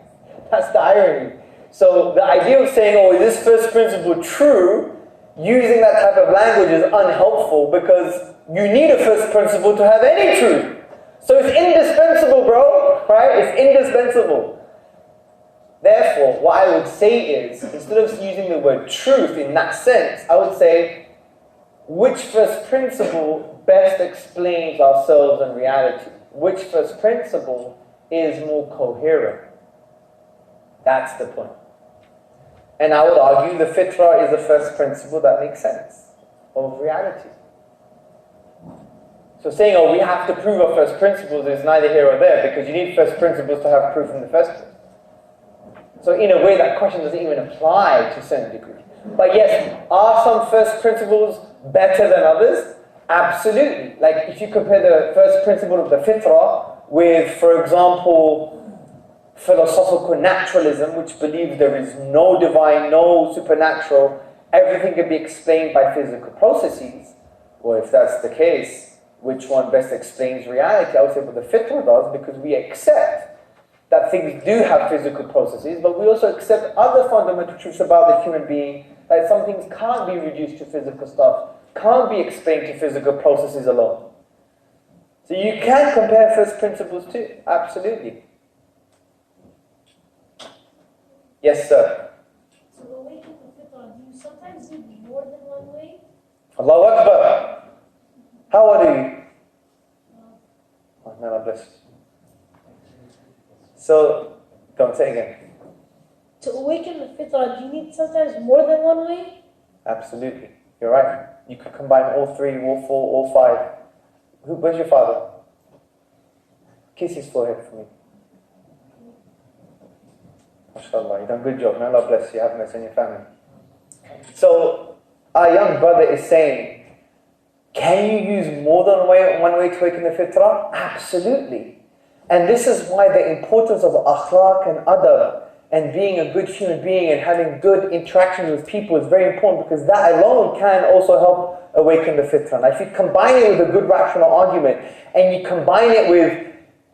That's the irony. So the idea of saying, oh, is this first principle true? using that type of language is unhelpful because you need a first principle to have any truth. So it's indispensable, bro, right? It's indispensable. Therefore, what I would say is, instead of using the word truth in that sense, I would say, which first principle best explains ourselves and reality? Which first principle is more coherent? That's the point. And I would argue the fitrah is the first principle that makes sense of reality. So saying, oh, we have to prove our first principles is neither here or there, because you need first principles to have proof in the first place. So in a way, that question doesn't even apply to a certain degree. But yes, are some first principles better than others? Absolutely. Like if you compare the first principle of the fitrah with, for example, philosophical naturalism, which believes there is no divine, no supernatural, everything can be explained by physical processes. Well, if that's the case, which one best explains reality? I would say, well, the fitrah does, because we accept that things do have physical processes, but we also accept other fundamental truths about the human being, that some things can't be reduced to physical stuff, can't be explained to physical processes alone. So you can compare first principles too, absolutely. Yes, sir. So the way people fit on, do you sometimes do more than one way? Allahu Akbar. How old are you? Oh, no, I'm blessed. So, go on, say it again. To awaken the fitrah, do you need sometimes more than one way? Absolutely. You're right. You could combine all three, all four, all five. Where's your father? Kiss his forehead for me. MashaAllah, you've done a good job. May Allah bless you. Have mercy on your family. So, our young brother is saying, can you use more than one way to awaken the fitrah? Absolutely. And this is why the importance of akhlaq and adab and being a good human being and having good interactions with people is very important, because that alone can also help awaken the fitrah. Now, if you combine it with a good rational argument and you combine it with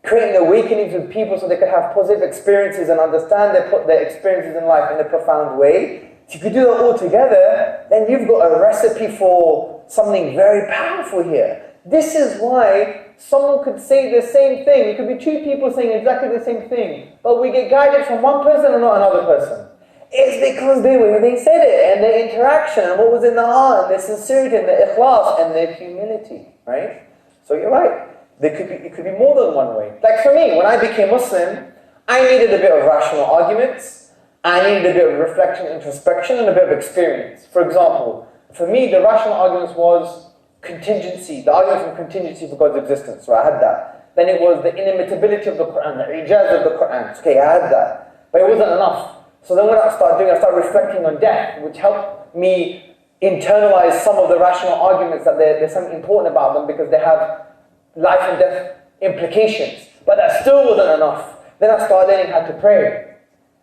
creating awakenings with people so they can have positive experiences and understand their experiences in life in a profound way, if you could do that all together, then you've got a recipe for something very powerful here. This is why someone could say the same thing. It could be two people saying exactly the same thing, but we get guided from one person and not another person. It's because they said it, and their interaction, and what was in the heart, and their sincerity, and their ikhlas, and their humility, right? So you're right. It could be more than one way. Like for me, when I became Muslim, I needed a bit of rational arguments, I needed a bit of reflection, introspection, and a bit of experience. For example, for me, the rational arguments was contingency, the argument from contingency for God's existence. So I had that. Then it was the inimitability of the Quran, the ijaz of the Quran. Okay, I had that. But it wasn't enough. So then what I started reflecting on death, which helped me internalize some of the rational arguments that there's something important about them because they have life and death implications. But that still wasn't enough. Then I started learning how to pray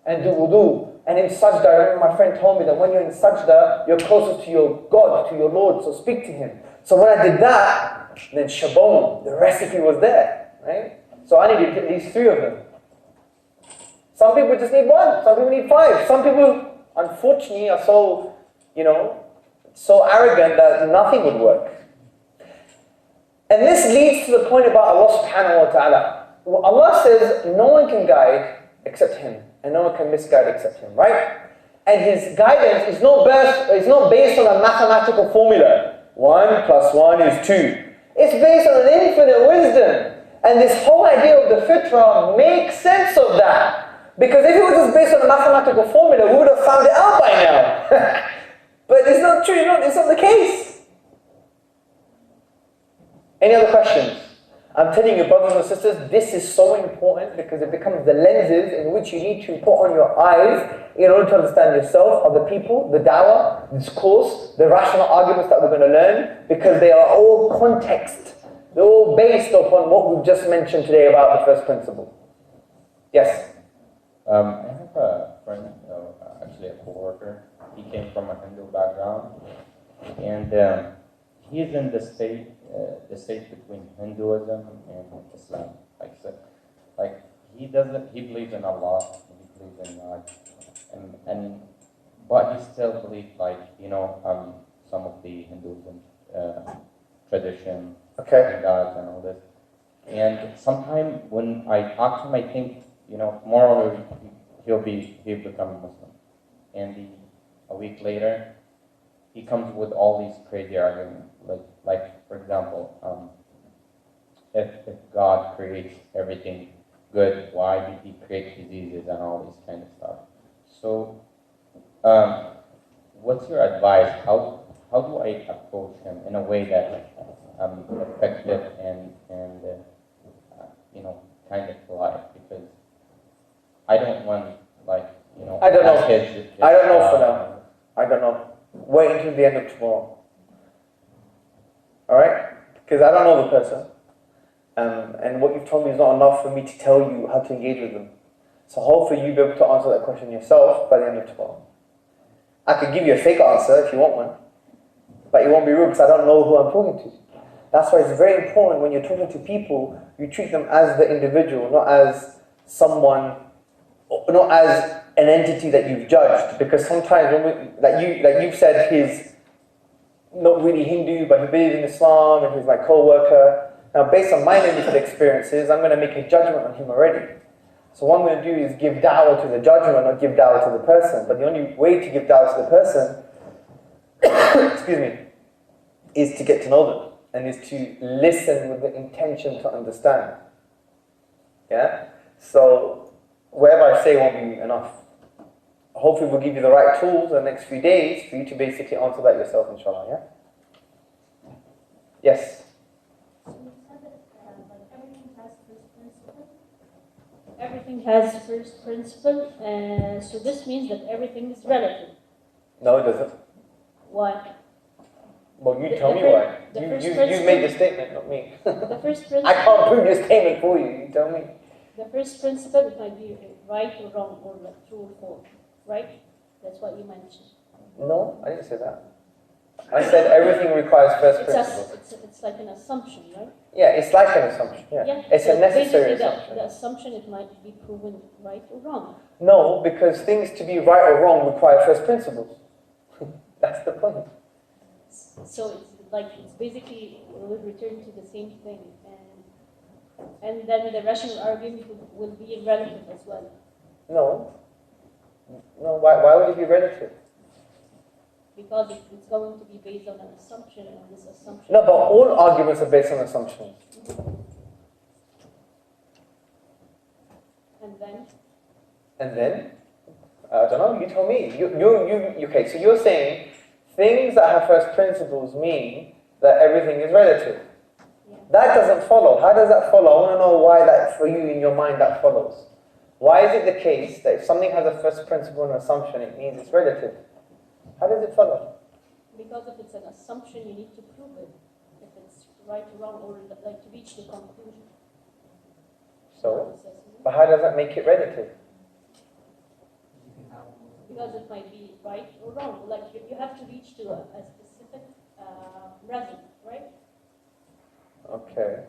and do wudu. And in sajda, I remember my friend told me that when you're in sajda, you're closer to your God, to your Lord, so speak to Him. So when I did that, then shabon, the recipe was there, right? So I needed at least 3 of them. Some people just need 1, some people need 5. Some people, unfortunately, are so, so arrogant that nothing would work. And this leads to the point about Allah subhanahu wa ta'ala. Allah says no one can guide except Him, and no one can misguide except Him, right? And His guidance is not based on a mathematical formula. 1 + 1 is 2. It's based on an infinite wisdom. And this whole idea of the fitrah makes sense of that. Because if it was just based on a mathematical formula, we would have found it out by now. But it's not true, it's not the case. Any other questions? I'm telling you, brothers and sisters, this is so important because it becomes the lenses in which you need to put on your eyes in order to understand yourself, other people, the dawah, this course, the rational arguments that we're going to learn, because they are all context. They're all based upon what we've just mentioned today about the first principle. Yes? I have a friend, actually a co-worker. He came from a Hindu background, and he's in the state between Hinduism and Islam. He believes in Allah, he believes in God, but he still believes some of the Hinduism tradition, Okay. and gods and all this. And sometimes when I talk to him, I think, tomorrow he'll become a Muslim. And a week later, he comes with all these crazy arguments. Like for example, if God creates everything good, why did he create diseases and all this kind of stuff? So, what's your advice? How do I approach him in a way that effective and kind of polite? Because I don't want I don't know. kids I don't know for now. I don't know. Wait until the end of tomorrow. Alright? Because I don't know the person. And what you've told me is not enough for me to tell you how to engage with them. So hopefully you'll be able to answer that question yourself by the end of tomorrow. I could give you a fake answer if you want one. But it won't be rude because I don't know who I'm talking to. That's why it's very important when you're talking to people, you treat them as the individual, not as someone, not as an entity that you've judged. Because sometimes, like you've said, he's not really Hindu, but he believes in Islam and he's my co-worker. Now, based on my limited experiences, I'm going to make a judgment on him already. So what I'm going to do is give da'wah to the judgment, not give da'wah to the person. But the only way to give da'wah to the person, excuse me, is to get to know them and is to listen with the intention to understand. Yeah? So whatever I say won't be enough. Hopefully we'll give you the right tools in the next few days for you to basically answer that yourself, inshallah. Yeah? Yes? Everything has first principle, so this means that everything is relative. No, it doesn't. Why? Well, you tell me why. You made the statement, not me. The first principle. I can't prove your statement for you. You tell me. The first principle might be right or wrong or like true or false, right? That's what you mentioned. No, I didn't say that. I said everything requires first principle. It's like an assumption, right? Yeah, it's like an assumption. Yeah, it's so a necessary basically assumption. The assumption, it might be proven right or wrong. No, because things to be right or wrong require first principles. That's the point. So it's basically will return to the same thing, and then the rational argument will be relative as well. No. Why would it be relative? Because it's going to be based on an assumption, and this assumption. No, but all arguments are based on assumptions. And then? I don't know, you tell me. Okay, so you're saying things that have first principles mean that everything is relative. Yeah. That doesn't follow. How does that follow? I want to know why that, for you in your mind, that follows. Why is it the case that if something has a first principle and assumption, it means it's relative? How does it follow? Because if it's an assumption, you need to prove it. If it's right or wrong, or like to reach the conclusion. So, but how does that make it relative? Because it might be right or wrong. Like you have to reach to a specific result, right? Okay.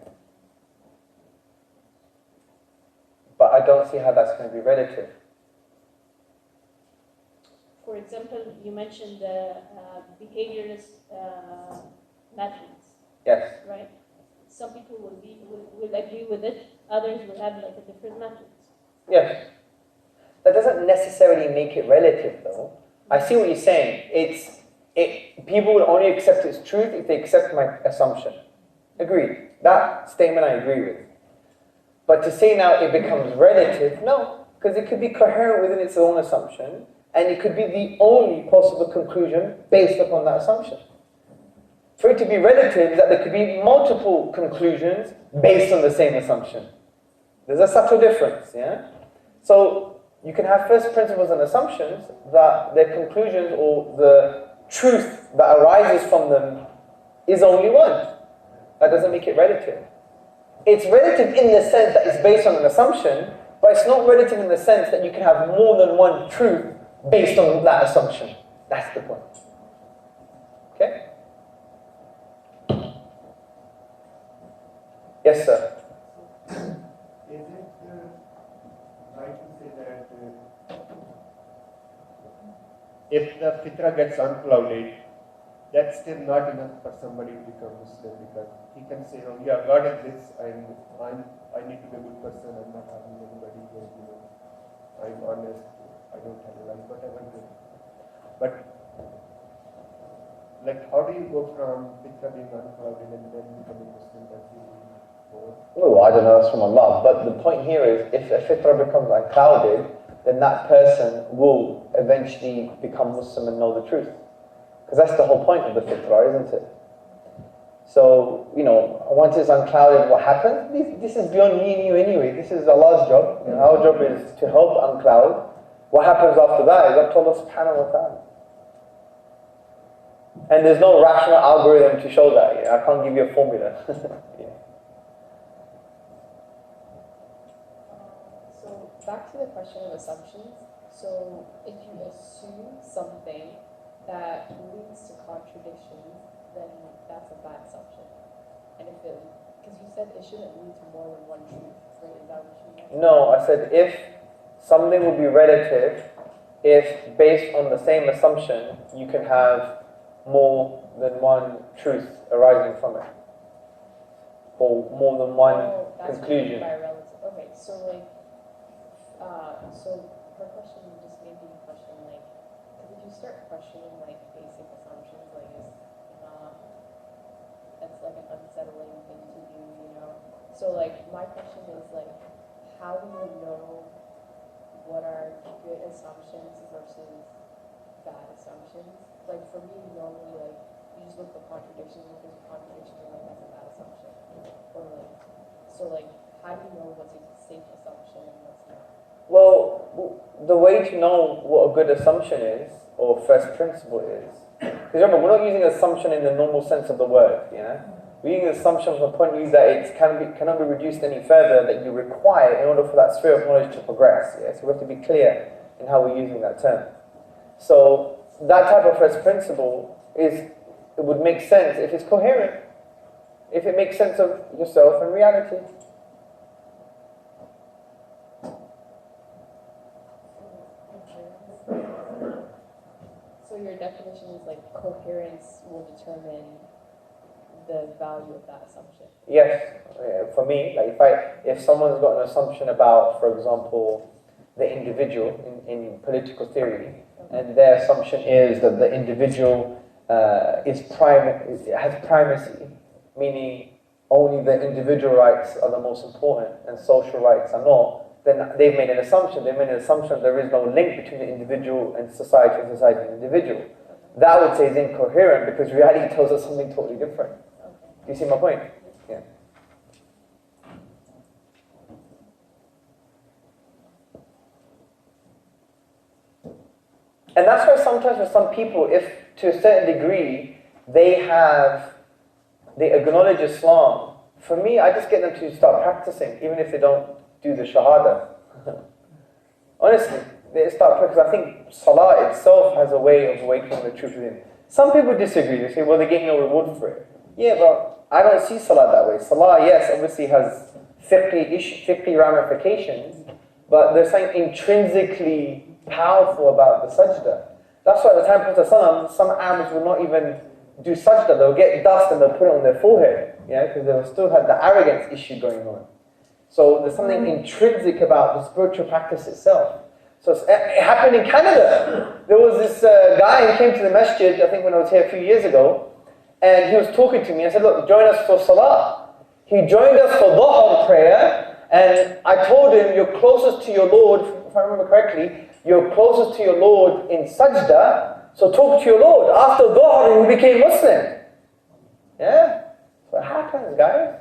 But I don't see how that's going to be relative. For example, you mentioned behaviorist methods. Yes. Right? Some people will agree with it, others will have like a different method. Yes. That doesn't necessarily make it relative, though. I see what you're saying. People will only accept its truth if they accept my assumption. Agreed. That statement I agree with. But to say now it becomes relative, no. Because it could be coherent within its own assumption, and it could be the only possible conclusion based upon that assumption. For it to be relative is that there could be multiple conclusions based on the same assumption. There's a subtle difference, yeah? So you can have first principles and assumptions that their conclusions or the truth that arises from them is only one. That doesn't make it relative. It's relative in the sense that it's based on an assumption, but it's not relative in the sense that you can have more than one truth based on that assumption. That's the point. Okay? Yes, sir. Is it right to say that if the fitra gets unclouded, that's still not enough for somebody to become Muslim, because he can say, oh yeah, God is this, I need to be a good person, I'm not harming anybody, I'm honest, I don't have a lie, whatever it is. But like, how do you go from fitra being unclouded and then becoming Muslim? That's really more. Oh, I don't know, that's from Allah. But the point here is, if a fitra becomes unclouded, then that person will eventually become Muslim and know the truth. Because that's the whole point of the fitra, isn't it? So, once it's unclouded, what happens? This is beyond me and you anyway. This is Allah's job. Our job is to help uncloud. What happens after that is up to Allah subhanahu wa ta'ala. And there's no rational algorithm to show that. I can't give you a formula. Yeah. So back to the question of assumptions. So if you assume something that leads to contradictions, then that's a bad assumption. And if it, because you said it shouldn't lead to more than one truth, right? Is that what you meant? No, I said if something will be relative, if based on the same assumption, you can have more than one truth arising from it, or more than one conclusion. By relative. Okay, so so her question just made me question, because if you start questioning basic assumptions, that's an unsettling thing to do, So my question is how do you know what are good assumptions versus bad assumptions? For me, normally, you just look for contradictions. If there's a contradiction, that's a bad assumption. Or so how do you know what's a safe assumption and what's not? Well, the way to know what a good assumption is, or first principle is, because remember, we're not using assumption in the normal sense of the word, We're using assumption from the point of view that it cannot be reduced any further, that you require in order for that sphere of knowledge to progress, So we have to be clear in how we're using that term. So that type of first principle it would make sense if it's coherent, if it makes sense of yourself and reality. So your definition is coherence will determine the value of that assumption. Yes, for me, if someone's got an assumption about, for example, the individual in political theory, and their assumption is that the individual has primacy, meaning only the individual rights are the most important and social rights are not, then they've made an assumption. They've made an assumption there is no link between the individual and society and the individual. That I would say is incoherent, because reality tells us something totally different. Do you see my point? Yeah. And that's why sometimes for some people, if to a certain degree they acknowledge Islam, for me, I just get them to start practicing, even if they don't do the Shahada. Honestly, they start practicing, because I think Salah itself has a way of awakening the truth within. Some people disagree. They say, well, they're getting no reward for it. Yeah, but I don't see Salah that way. Salah, yes, obviously has 50 ramifications, but there's something intrinsically powerful about the sajda. That's why at the time of Prophet ﷺ, some Arabs would not even do sajda. They'll get dust and they'll put it on their forehead, because they still had the arrogance issue going on. So there's something intrinsic about the spiritual practice itself. So it happened in Canada. There was this guy who came to the masjid, I think when I was here a few years ago, and he was talking to me. I said, look, join us for Salah. He joined us for Dhuhr prayer, and I told him, you're closest to your Lord, if I remember correctly, you're closest to your Lord in sajda, so talk to your Lord. After Dhuhr, he became Muslim. Yeah? So it happens, guys.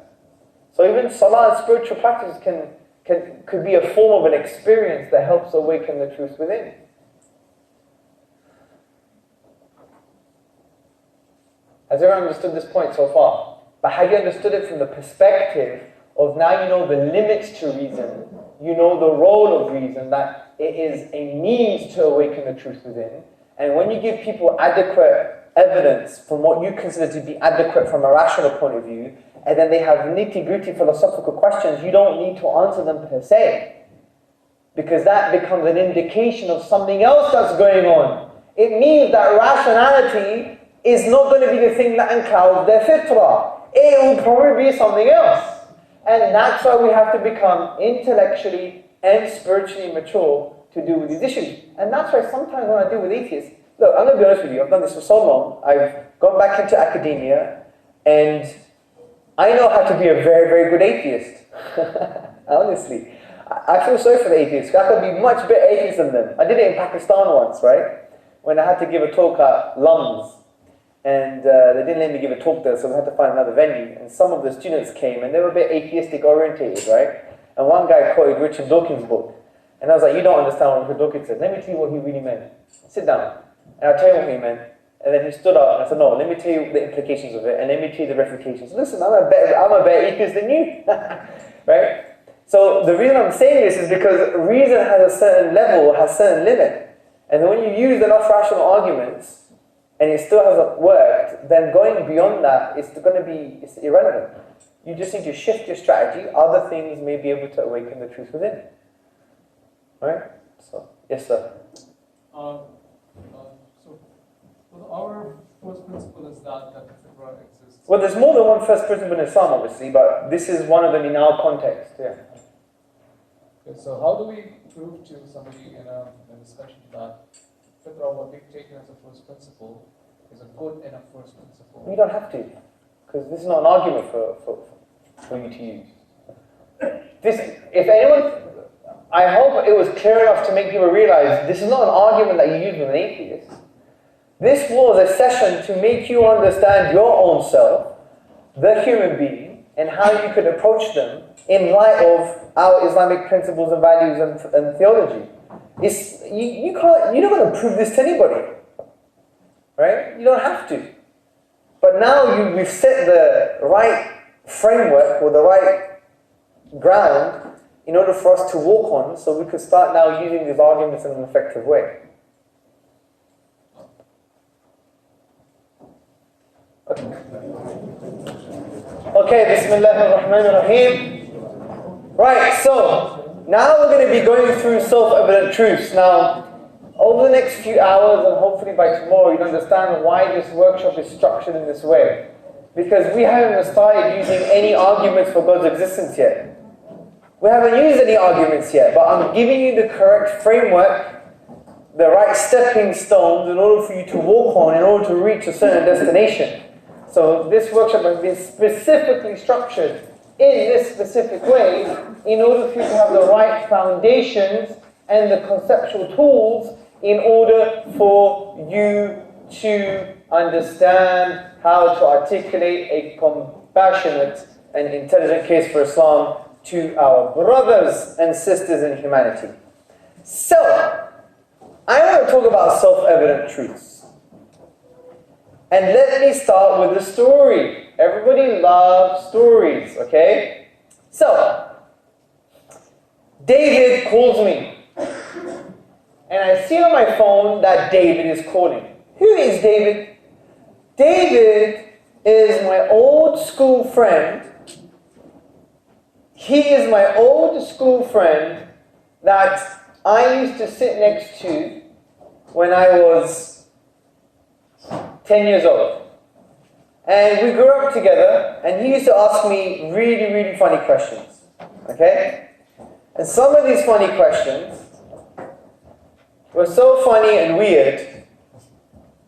So even Salah and spiritual practice could be a form of an experience that helps awaken the truth within. Has everyone understood this point so far? But have you understood it from the perspective of now you know the limits to reason, you know the role of reason, that it is a means to awaken the truth within, and when you give people adequate evidence from what you consider to be adequate from a rational point of view, and then they have nitty-gritty philosophical questions, you don't need to answer them per se, because that becomes an indication of something else that's going on. It means that rationality is not going to be the thing that unclouds their fitrah. It will probably be something else. And that's why we have to become intellectually and spiritually mature to deal with these issues. And that's why sometimes when I deal with atheists, look, I'm going to be honest with you, I've done this for so long, I've gone back into academia, and I know how to be a very, very good atheist. Honestly. I feel sorry for the atheists. I could be much better atheist than them. I did it in Pakistan once, right? When I had to give a talk at Lums. And they didn't let me give a talk there, so we had to find another venue. And some of the students came, and they were a bit atheistic orientated, right? And one guy quoted Richard Dawkins' book. And I was like, you don't understand what Richard Dawkins said. Let me tell you what he really meant. Sit down. And I'll tell you what he meant. And then he stood up and I said, no, let me tell you the implications of it, and let me tell you the refutations. Listen, I'm a better atheist than you. Right? So the reason I'm saying this is because reason has a certain level, has a certain limit. And when you use enough rational arguments, and it still hasn't worked, then going beyond that is going to be irrelevant. You just need to shift your strategy. Other things may be able to awaken the truth within. Right? So, yes, sir. So our first principle is that the fitrah exists. Well, there's more than one first principle in Islam, obviously, but this is one of them in our context. Yeah. Okay, so how do we prove to somebody in a discussion that fitrah, what we've taken as a first principle, is a good enough first principle? You don't have to, because this is not an argument for you to use. If anyone, I hope it was clear enough to make people realize this is not an argument that you use with an atheist. This was a session to make you understand your own self, the human being, and how you could approach them in light of our Islamic principles and values and theology. You're not going to prove this to anybody, right? You don't have to. But now we've set the right framework or the right ground in order for us to walk on, so we could start now using these arguments in an effective way. Okay, Bismillah ar-Rahman ar-Rahim. Right, so now we're going to be going through self-evident truths. Now, over the next few hours and hopefully by tomorrow, you'll understand why this workshop is structured in this way. Because we haven't started using any arguments for God's existence yet. We haven't used any arguments yet, but I'm giving you the correct framework, the right stepping stones in order for you to walk on, in order to reach a certain destination. So this workshop has been specifically structured in this specific way in order for you to have the right foundations and the conceptual tools in order for you to understand how to articulate a compassionate and intelligent case for Islam to our brothers and sisters in humanity. So, I want to talk about self-evident truths. And let me start with a story. Everybody loves stories, okay? So, David calls me. And I see on my phone that David is calling. Who is David? David is my old school friend. He is my old school friend that I used to sit next to when I was 10 years old. And we grew up together, and he used to ask me really, really funny questions. Okay? And some of these funny questions were so funny and weird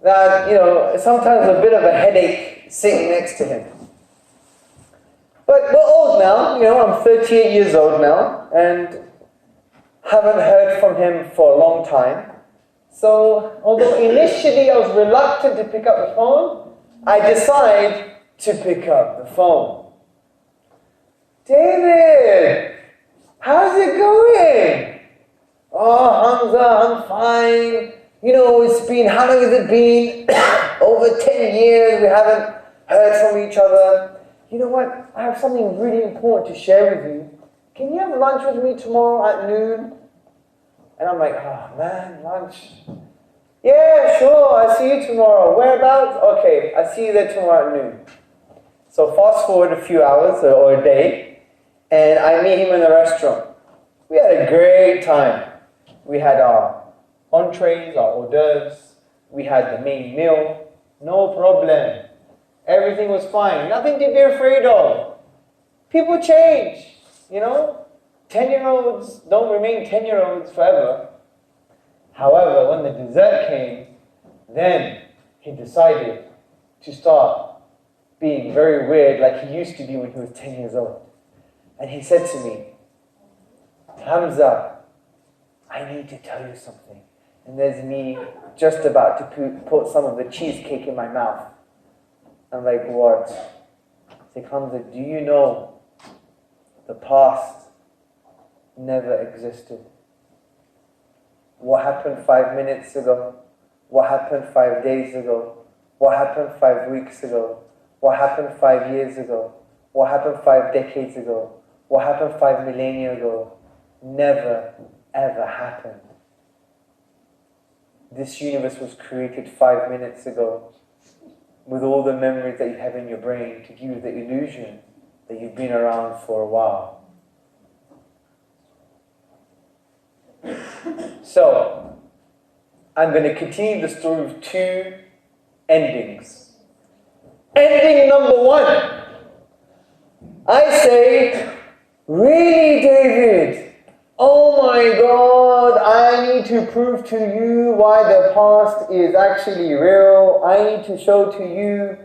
that, sometimes a bit of a headache sitting next to him. But we're old now, I'm 38 years old now, and haven't heard from him for a long time. So, although initially I was reluctant to pick up the phone, I decide to pick up the phone. David, how's it going? Oh, Hamza, I'm fine. How long has it been? Over 10 years, we haven't heard from each other. You know what? I have something really important to share with you. Can you have lunch with me tomorrow at noon? And I'm like, oh man, lunch. Yeah, sure, I'll see you tomorrow. Whereabouts? Okay, I'll see you there tomorrow at noon. So fast forward a few hours or a day, and I meet him in the restaurant. We had a great time. We had our entrees, our hors d'oeuvres. We had the main meal. No problem. Everything was fine. Nothing to be afraid of. People change, 10-year-olds don't remain 10-year-olds forever. However, when the dessert came, then he decided to start being very weird like he used to be when he was 10 years old. And he said to me, Hamza, I need to tell you something. And there's me just about to put some of the cheesecake in my mouth. I'm like, what? He's like, Hamza, do you know the past never existed? What happened 5 minutes ago? What happened 5 days ago? What happened 5 weeks ago? What happened 5 years ago? What happened 5 decades ago? What happened 5 millennia ago? Never, ever happened. This universe was created 5 minutes ago with all the memories that you have in your brain to give you the illusion that you've been around for a while. So, I'm going to continue the story with 2 endings. Ending number 1. I say, really, David? Oh my God, I need to prove to you why the past is actually real. I need to show to you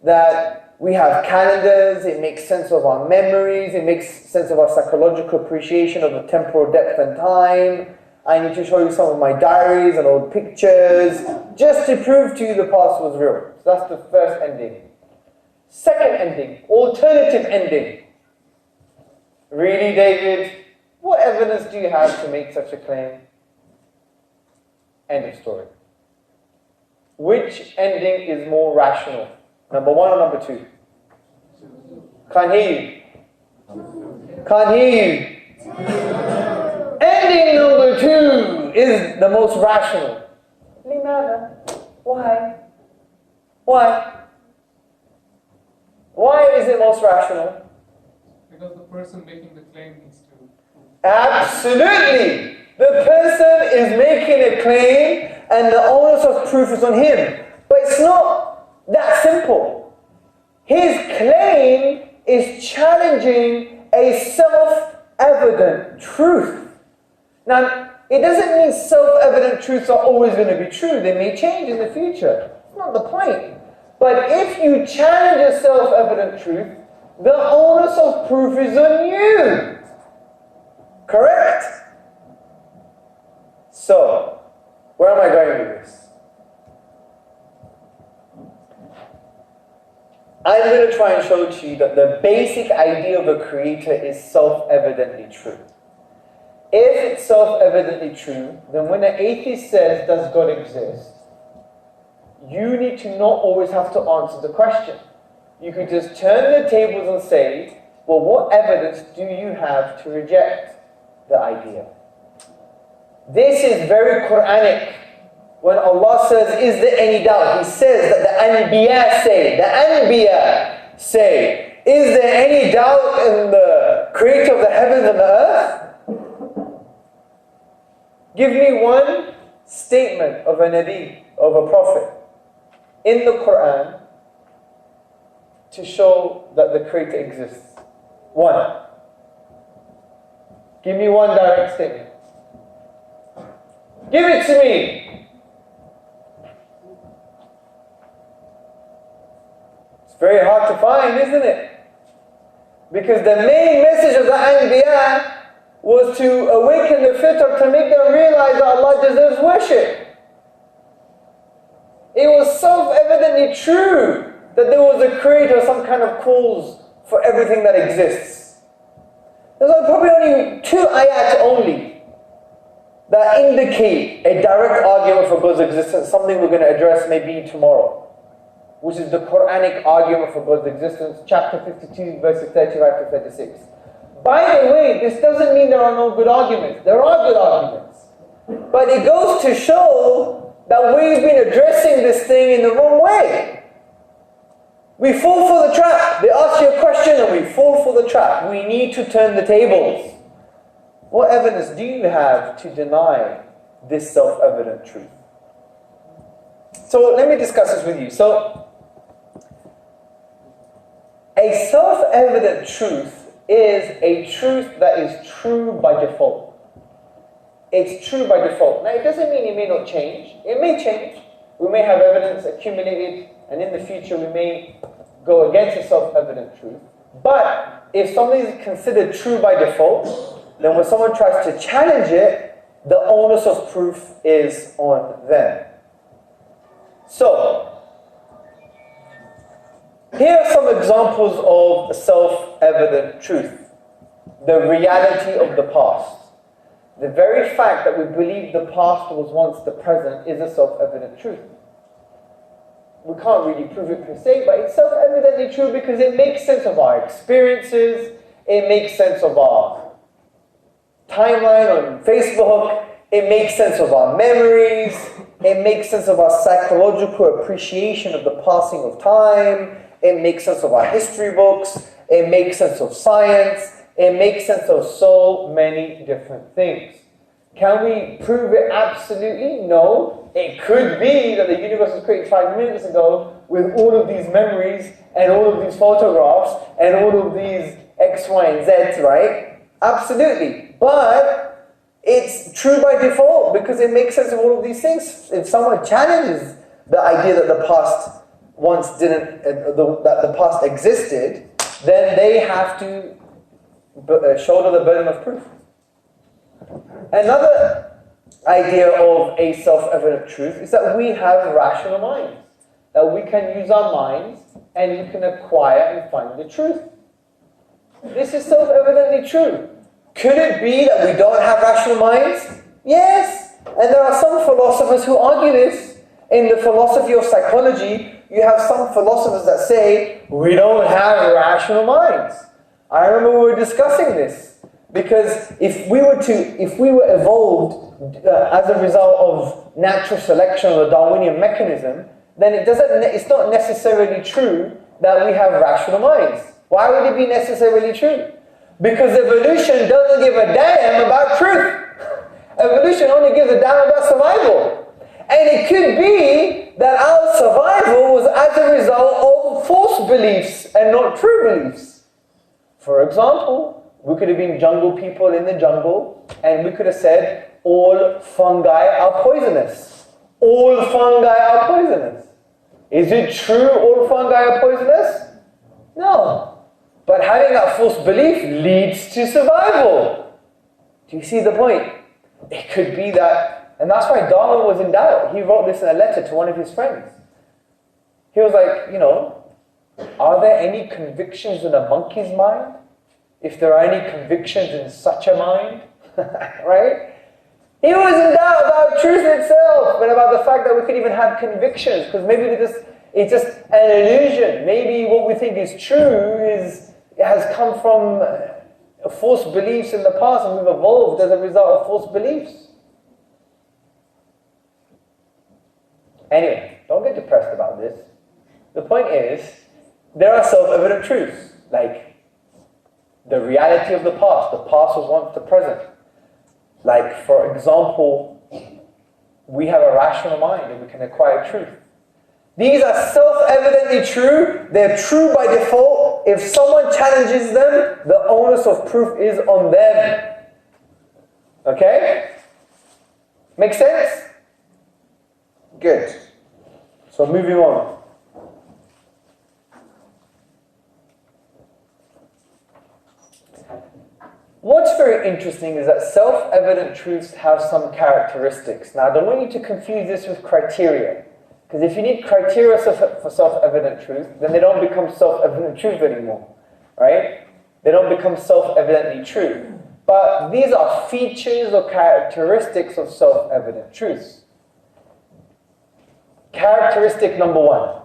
that we have calendars, it makes sense of our memories, it makes sense of our psychological appreciation of the temporal depth and time. I need to show you some of my diaries and old pictures, just to prove to you the past was real. So that's the first ending. Second ending, alternative ending. Really, David? What evidence do you have to make such a claim? End of story. Which ending is more rational? Number 1 or number 2? Can't hear you. Can't hear you. Ending number 2 is the most rational. Limada? Why? Why? Why is it most rational? Because the person making the claim needs to. Absolutely! The person is making a claim and the onus of proof is on him. But it's not that simple. His claim is challenging a self-evident truth. Now, it doesn't mean self-evident truths are always going to be true. They may change in the future. That's not the point. But if you challenge a self-evident truth, the onus of proof is on you. Correct? So, where am I going with this? I'm going to try and show to you that the basic idea of a creator is self-evidently true. If it's self-evidently true, then when an atheist says, does God exist? You need to not always have to answer the question. You could just turn the tables and say, well, what evidence do you have to reject the idea? This is very Quranic. When Allah says, is there any doubt? He says that the Anbiya say, is there any doubt in the creator of the heavens and the earth? Give me one statement of a Nabi, of a prophet, in the Quran to show that the creator exists. One. Give me one direct statement. Give it to me. It's very hard to find, isn't it? Because the main message of the Anbiya was to awaken the fitr, to make them realize that Allah deserves worship. It was self-evidently true that there was a creator, some kind of cause for everything that exists. There's probably only 2 ayat only that indicate a direct argument for God's existence, something we're going to address maybe tomorrow, which is the Quranic argument for God's existence, chapter 52, verses 35 to 36. By the way, this doesn't mean there are no good arguments. There are good arguments. But it goes to show that we've been addressing this thing in the wrong way. We fall for the trap. They ask you a question and we fall for the trap. We need to turn the tables. What evidence do you have to deny this self-evident truth? So let me discuss this with you. So a self-evident truth is a truth that is true by default. It's true by default. Now, it doesn't mean it may not change. It may change. We may have evidence accumulated, and in the future we may go against a self-evident truth. But if something is considered true by default, then when someone tries to challenge it, the onus of proof is on them. So, here are some examples of self-evident truth. The reality of the past. The very fact that we believe the past was once the present is a self-evident truth. We can't really prove it per se, but it's self-evidently true because it makes sense of our experiences, it makes sense of our timeline on Facebook, it makes sense of our memories, it makes sense of our psychological appreciation of the passing of time, it makes sense of our history books, it makes sense of science, it makes sense of so many different things. Can we prove it absolutely? No. It could be that the universe was created 5 minutes ago with all of these memories and all of these photographs and all of these X, Y, and Z, right? Absolutely. But it's true by default because it makes sense of all of these things. If someone challenges the idea that the past once didn't, that the past existed, then they have to shoulder the burden of proof. Another idea of a self-evident truth is that we have rational minds. That we can use our minds and we can acquire and find the truth. This is self-evidently true. Could it be that we don't have rational minds? Yes. And there are some philosophers who argue this. In the philosophy of psychology, you have some philosophers that say, we don't have rational minds. I remember we were discussing this. Because if we were evolved as a result of natural selection or the Darwinian mechanism, then it's not necessarily true that we have rational minds. Why would it be necessarily true? Because evolution doesn't give a damn about truth. Evolution only gives a damn about survival. And it could be that our survival was as a result of false beliefs and not true beliefs. For example, we could have been jungle people in the jungle, and we could have said, all fungi are poisonous. All fungi are poisonous. Is it true all fungi are poisonous? No. But having that false belief leads to survival. Do you see the point? It could be that, and that's why Darwin was in doubt. He wrote this in a letter to one of his friends. He was like, are there any convictions in a monkey's mind? If there are any convictions in such a mind, right? He was in doubt about truth itself and about the fact that we could even have convictions, because maybe it's just an illusion. Maybe what we think is true has come from false beliefs in the past, and we've evolved as a result of false beliefs. Anyway, don't get depressed about this. The point is, there are self-evident truths, like the reality of the past. The past was once the present. Like, for example, we have a rational mind and we can acquire truth. These are self-evidently true. They're true by default. If someone challenges them, the onus of proof is on them. Okay? Make sense? Good. So moving on. What's very interesting is that self-evident truths have some characteristics. Now, I don't want you to confuse this with criteria. Because if you need criteria for self-evident truth, then they don't become self-evident truth anymore. Right? They don't become self-evidently true. But these are features or characteristics of self-evident truths. Characteristic number one.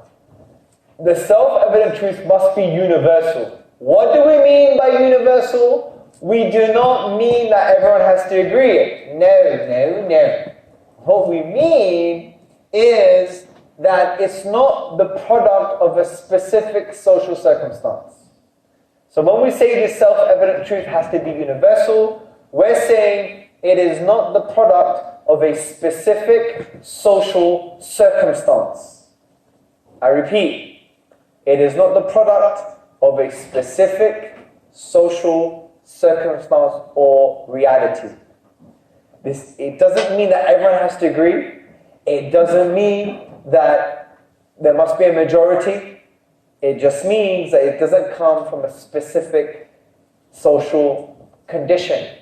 The self-evident truth must be universal. What do we mean by universal? We do not mean that everyone has to agree. No. What we mean is that it's not the product of a specific social circumstance. So when we say this self-evident truth has to be universal, we're saying it is not the product of a specific social circumstance. I repeat, it is not the product of a specific social circumstance or reality. It doesn't mean that everyone has to agree. It doesn't mean that there must be a majority. It just means that it doesn't come from a specific social condition.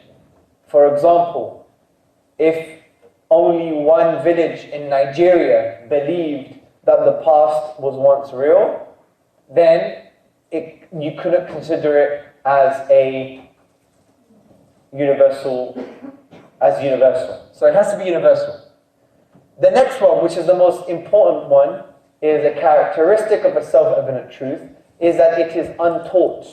For example, if only one village in Nigeria believed that the past was once real, then you couldn't consider it as universal. So it has to be universal. The next one, which is the most important one, is a characteristic of a self-evident truth, is that it is untaught.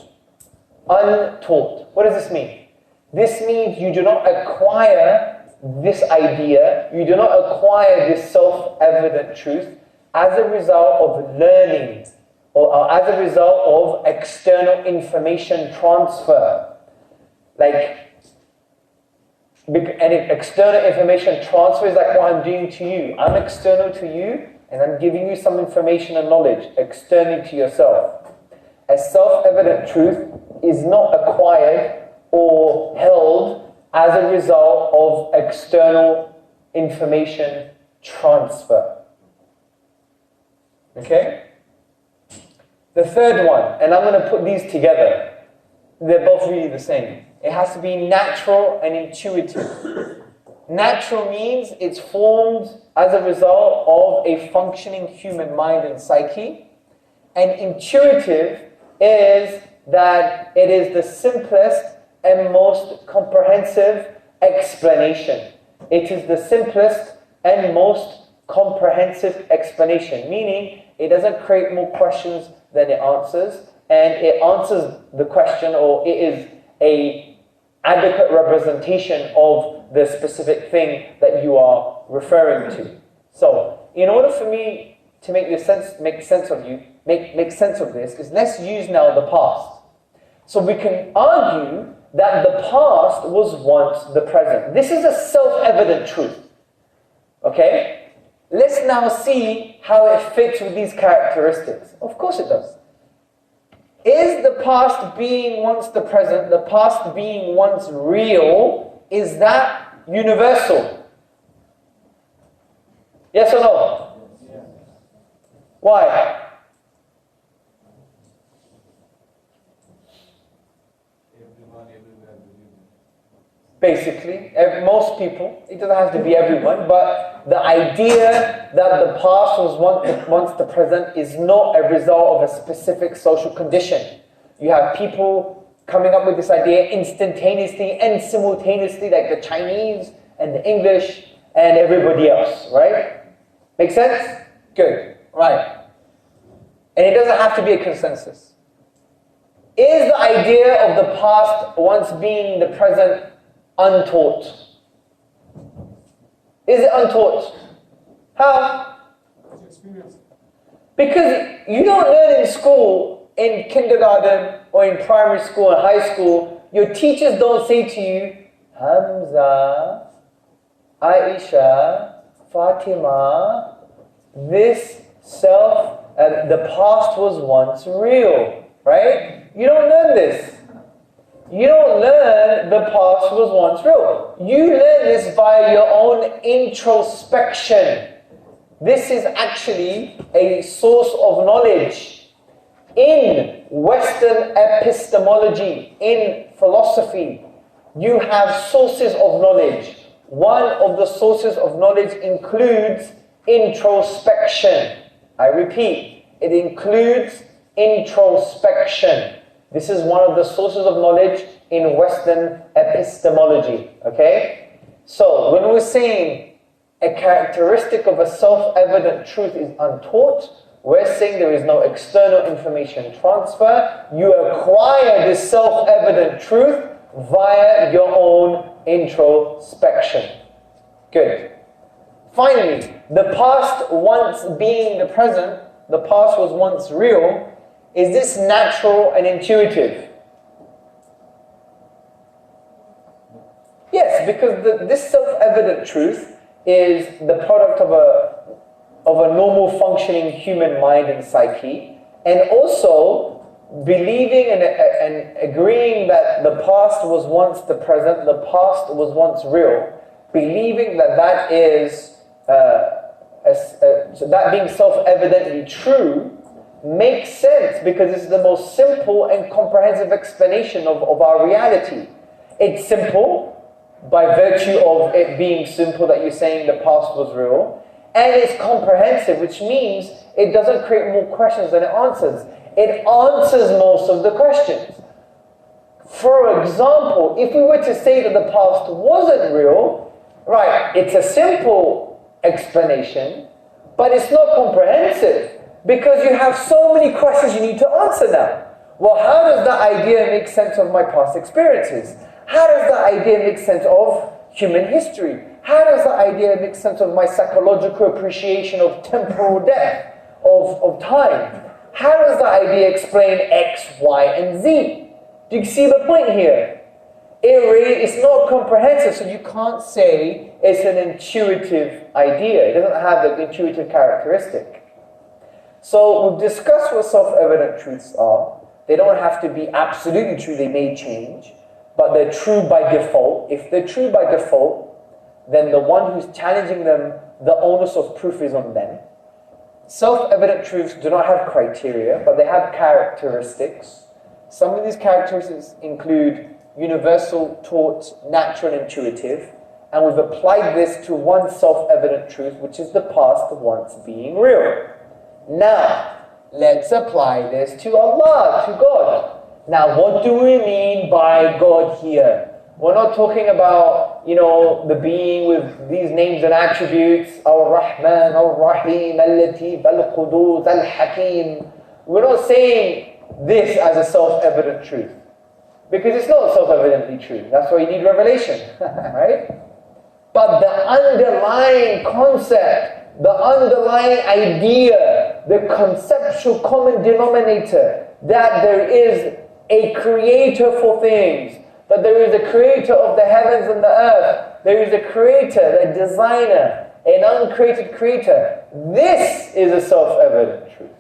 Untaught. What does this mean? This means you do not acquire this idea, you do not acquire this self-evident truth as a result of learning or as a result of external information transfer. And external information transfer is like what I'm doing to you. I'm external to you, and I'm giving you some information and knowledge externally to yourself. A self-evident truth is not acquired or held as a result of external information transfer. Okay? The third one, and I'm going to put these together. They're both really the same. It has to be natural and intuitive. Natural means it's formed as a result of a functioning human mind and psyche. And intuitive is that it is the simplest and most comprehensive explanation. It is the simplest and most comprehensive explanation, meaning it doesn't create more questions than it answers, and it answers the question, or it is an adequate representation of the specific thing that you are referring to. So, in order for me to make sense of this, is let's use now the past. So we can argue that the past was once the present. This is a self-evident truth. Okay? Let's now see how it fits with these characteristics. Of course it does. Is the past being once the present, the past being once real, is that universal? Yes or no? Yes. Why? Basically, most people, it doesn't have to be everyone, but the idea that the past was once the present is not a result of a specific social condition. You have people coming up with this idea instantaneously and simultaneously, like the Chinese and the English and everybody else, right? Make sense? Good. Right. And it doesn't have to be a consensus. Is the idea of the past once being the present untaught? Is it untaught? How? Because you don't learn in school, in kindergarten, or in primary school and high school, your teachers don't say to you, Hamza, Aisha, Fatima, the past was once real, right? You don't learn this. You don't learn the past was once real. You learn this via your own introspection. This is actually a source of knowledge. In Western epistemology, in philosophy, you have sources of knowledge. One of the sources of knowledge includes introspection. I repeat, it includes introspection. This is one of the sources of knowledge in Western epistemology, okay? So, when we're saying a characteristic of a self-evident truth is untaught, we're saying there is no external information transfer. You acquire this self-evident truth via your own introspection. Good. Finally, the past once being the present, the past was once real. Is this natural and intuitive? Yes, because this self-evident truth is the product of a normal functioning human mind and psyche, and also believing and agreeing that the past was once the present, the past was once real, believing that is so that being self-evidently true makes sense because it's the most simple and comprehensive explanation of our reality. It's simple by virtue of it being simple that you're saying the past was real, and it's comprehensive, which means it doesn't create more questions than it answers. It answers most of the questions. For example, if we were to say that the past wasn't real, right, it's a simple explanation, but it's not comprehensive because you have so many questions you need to answer now. Well, how does that idea make sense of my past experiences? How does that idea make sense of human history? How does that idea make sense of my psychological appreciation of temporal depth, of time? How does that idea explain X, Y, and Z? Do you see the point here? It's not comprehensive, so you can't say it's an intuitive idea. It doesn't have the intuitive characteristic. So we've discussed what self-evident truths are. They don't have to be absolutely true, they may change, but they're true by default. If they're true by default, then the one who's challenging them, the onus of proof is on them. Self-evident truths do not have criteria, but they have characteristics. Some of these characteristics include universal, taught, natural, and intuitive, and we've applied this to one self-evident truth, which is the past once being real. Now, let's apply this to Allah, to God. Now, what do we mean by God here? We're not talking about, the being with these names and attributes, Ar-Rahman, Ar-Rahim, Al-Latif, Al-Qudus, Al-Hakim. We're not saying this as a self-evident truth, because it's not self-evidently true. That's why you need revelation, right? But the underlying concept, the underlying idea, the conceptual common denominator, that there is a creator for things, that there is a creator of the heavens and the earth, there is a creator, a designer, an uncreated creator. This is a self-evident truth.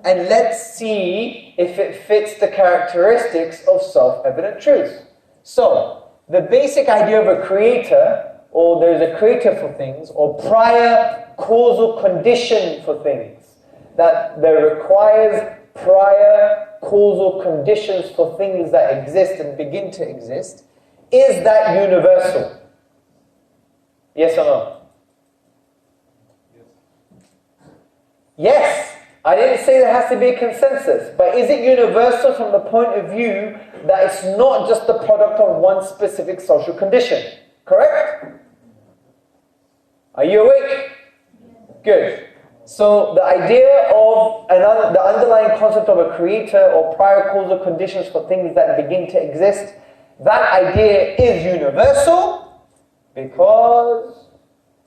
And let's see if it fits the characteristics of self-evident truth. So, the basic idea of a creator, or there is a creator for things, or prior causal condition for things, that there requires prior causal conditions for things that exist and begin to exist, is that universal? Yes or no? Yes. I didn't say there has to be a consensus, but is it universal from the point of view that it's not just the product of one specific social condition? Correct? Are you awake? Good. So the idea of the underlying concept of a creator or prior causal conditions for things that begin to exist, that idea is universal because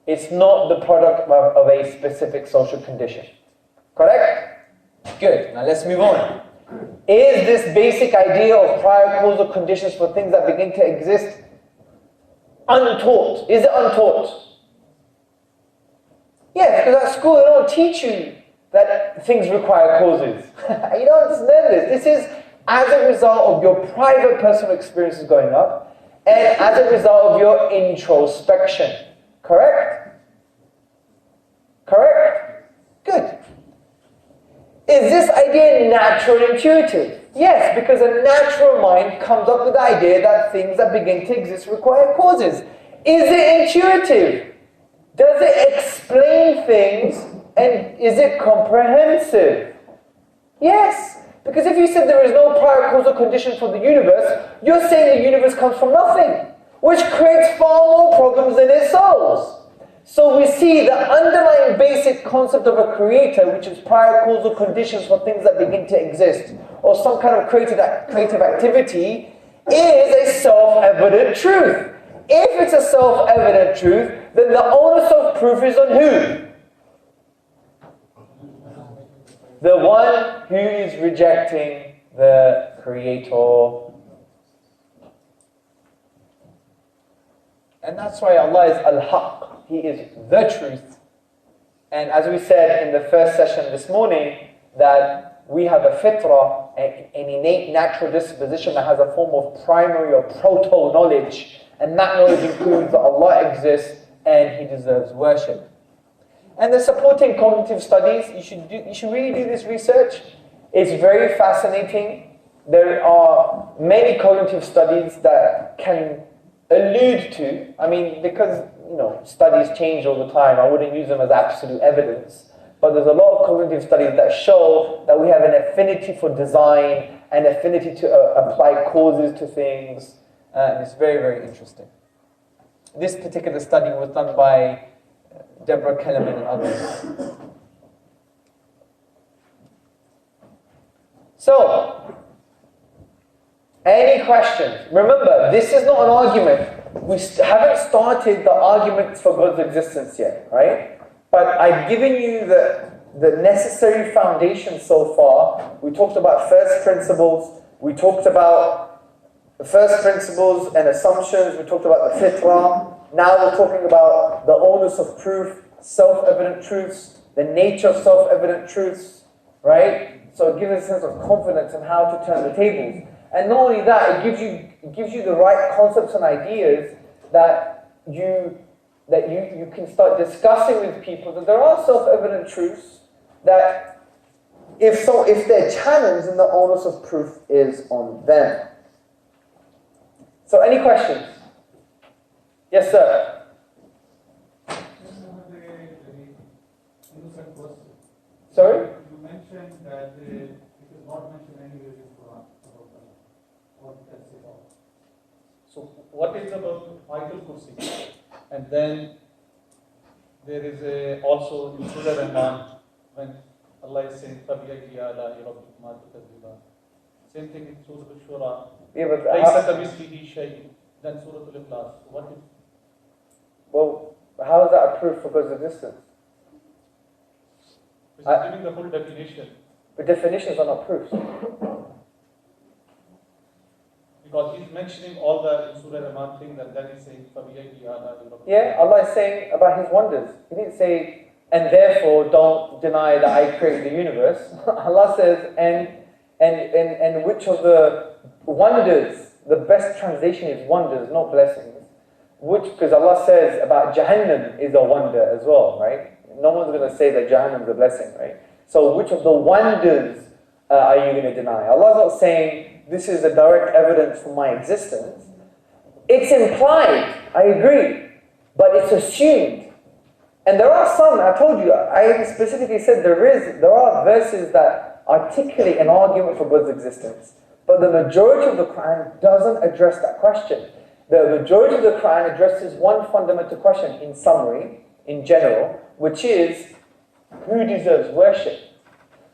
it's not the product of a specific social condition. Correct? Good. Now let's move on. Is this basic idea of prior causal conditions for things that begin to exist untaught? Is it untaught? Yes, because at school they don't teach you that things require causes. You don't understand this. This is as a result of your private personal experiences growing up and as a result of your introspection. Correct? Correct? Good. Is this idea natural and intuitive? Yes, because a natural mind comes up with the idea that things that begin to exist require causes. Is it intuitive? Does it explain things, and is it comprehensive? Yes, because if you said there is no prior causal condition for the universe, you're saying the universe comes from nothing, which creates far more problems than it solves. So we see the underlying basic concept of a creator, which is prior causal conditions for things that begin to exist, or some kind of creative activity, is a self-evident truth. If it's a self-evident truth, then the onus of proof is on who? The one who is rejecting the creator. And that's why Allah is Al-Haq. He is the truth. And as we said in the first session this morning, that we have a fitrah, an innate natural disposition that has a form of primary or proto-knowledge. And that knowledge includes that Allah exists and He deserves worship. And the supporting cognitive studies, you should really do this research. It's very fascinating. There are many cognitive studies that can allude to, because studies change all the time, I wouldn't use them as absolute evidence, but there's a lot of cognitive studies that show that we have an affinity for design, an affinity to apply causes to things, and it's very, very interesting. This particular study was done by Deborah Kellerman and others. So, any questions? Remember, this is not an argument. We haven't started the arguments for God's existence yet, right? But I've given you the necessary foundation so far. We talked about first principles. We talked about the first principles and assumptions. We talked about the fitrah. Now we're talking about the onus of proof, self-evident truths, the nature of self-evident truths, right? So it gives us a sense of confidence in how to turn the tables. And not only that, it gives you the right concepts and ideas that you can start discussing with people, that there are self-evident truths that if they're challenged, then the onus of proof is on them. So any questions? Yes, sir. Sorry? You mentioned that it is not mentioned anywhere in Quran about Allah. What does it all? So what is about Ayatul Kursi? And then there is also in Surah Rahman when Allah is saying فَبِيَيِّ آلَاءِ رَبِّكُمَا تُكَذِّبَانِ. Same thing in Surah Al-Shura. لَيْسَ كَمِثْلِهِ شَيْءٌ. Then Surah Al-Ikhlas. What is? Well, how is that a proof for God's existence? Which is giving the whole definition. But definitions are not proofs. Because he's mentioning all the Surah Rahman thing, and then he's saying, Yeah, Allah is saying about His wonders. He didn't say, and therefore don't deny that I created the universe. Allah says, and which of the wonders, the best translation is wonders, not blessings. Because Allah says about Jahannam is a wonder as well, right? No one's going to say that Jahannam is a blessing, right? So which of the wonders are you going to deny? Allah's not saying this is a direct evidence for my existence. It's implied, I agree, but it's assumed. And there are some, I told you, I specifically said there are verses that articulate an argument for God's existence. But the majority of the Quran doesn't address that question. The majority of the Quran addresses one fundamental question in summary, in general, which is, who deserves worship?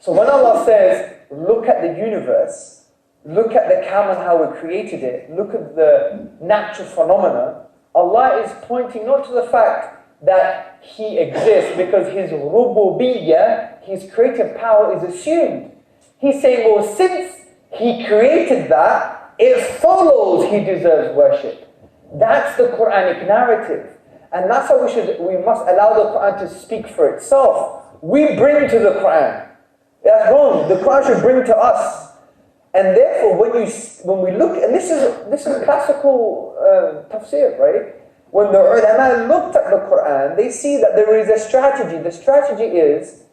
So when Allah says, look at the universe, look at the camel, how we created it, look at the natural phenomena, Allah is pointing not to the fact that He exists because His rububiyyah, His creative power is assumed. He's saying, well, since He created that, it follows He deserves worship. That's the Quranic narrative. And that's how we must allow the Quran to speak for itself. We bring to the Quran. That's wrong. The Quran should bring to us. And therefore, when we look, and this is classical tafsir, right? When the ulama looked at the Quran, they see that there is a strategy. The strategy is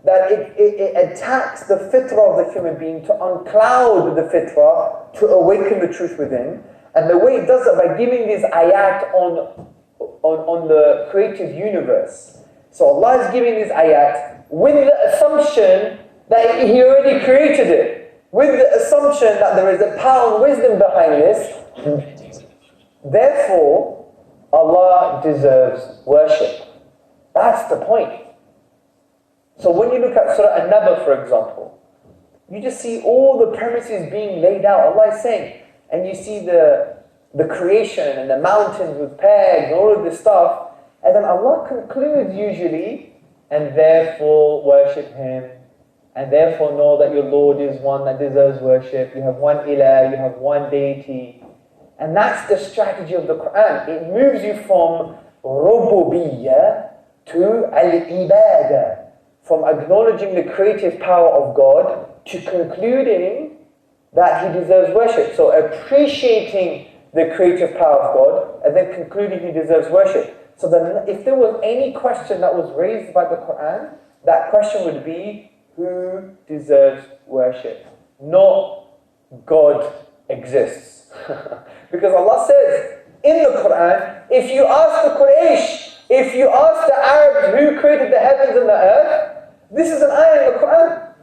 that it attacks the fitrah of the human being to uncloud the fitrah, to awaken the truth within. And the way it does it by giving these ayat on the creative universe. So Allah is giving these ayat with the assumption that He already created it, with the assumption that there is a power and wisdom behind this. Therefore, Allah deserves worship. That's the point. So when you look at Surah An-Naba, for example, you just see all the premises being laid out. Allah is saying, and you see the creation and the mountains with pegs and all of this stuff, and then Allah concludes usually, and therefore worship Him, and therefore know that your Lord is one that deserves worship. You have one ilah, you have one deity, And that's the strategy of the Quran. It moves you from rububiyyah to al-ibadah, from acknowledging the creative power of God to concluding that He deserves worship. So appreciating the creative power of God and then concluding He deserves worship. So then if there was any question that was raised by the Quran, that question would be, who deserves worship? Not God exists. Because Allah says in the Quran, if you ask the Quraysh, if you ask the Arabs who created the heavens and the earth, this is an ayah in the Quran.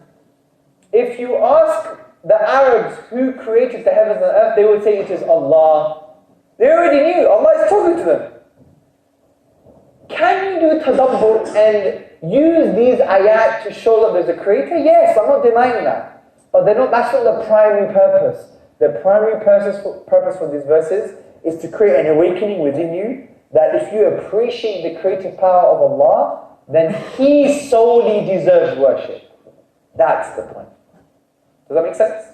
If you ask the Arabs who created the heavens and the earth, they would say it is Allah. They already knew. Allah is talking to them. Can you do tadabbur and use these ayat to show that there's a creator? Yes, I'm not denying that. But that's not the primary purpose. The primary purpose for these verses is to create an awakening within you that if you appreciate the creative power of Allah, then He solely deserves worship. That's the point. Does that make sense?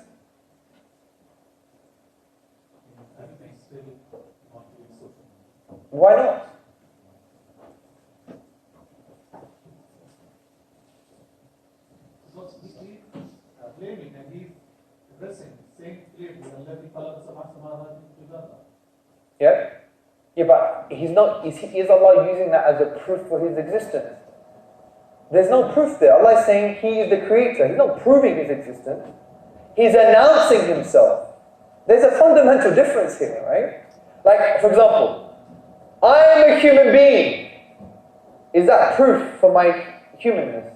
Why not? Blaming and he's addressing, saying clearly, Yeah? Yeah, but is Allah using that as a proof for His existence? There's no proof there. Allah is saying He is the creator. He's not proving His existence. He's announcing Himself. There's a fundamental difference here, right? Like, for example, I am a human being. Is that proof for my humanness?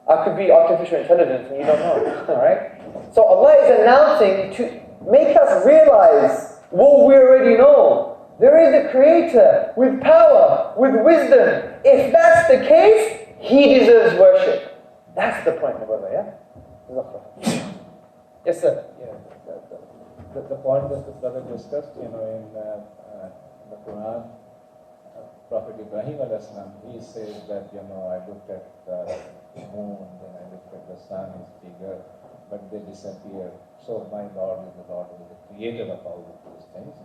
I could be artificial intelligence and you don't know, alright? So Allah is announcing to make us realize what we already know. There is a creator with power, with wisdom. If that's the case, He deserves worship. That's the point, my brother, yeah? Yes, sir. Yeah, the point that the brother discussed, in the Quran, Prophet Ibrahim alayhi salam, he says that, I looked at the moon, then I looked at the sun, is bigger, but they disappear. So my Lord is the Lord who is the creator of all of those things,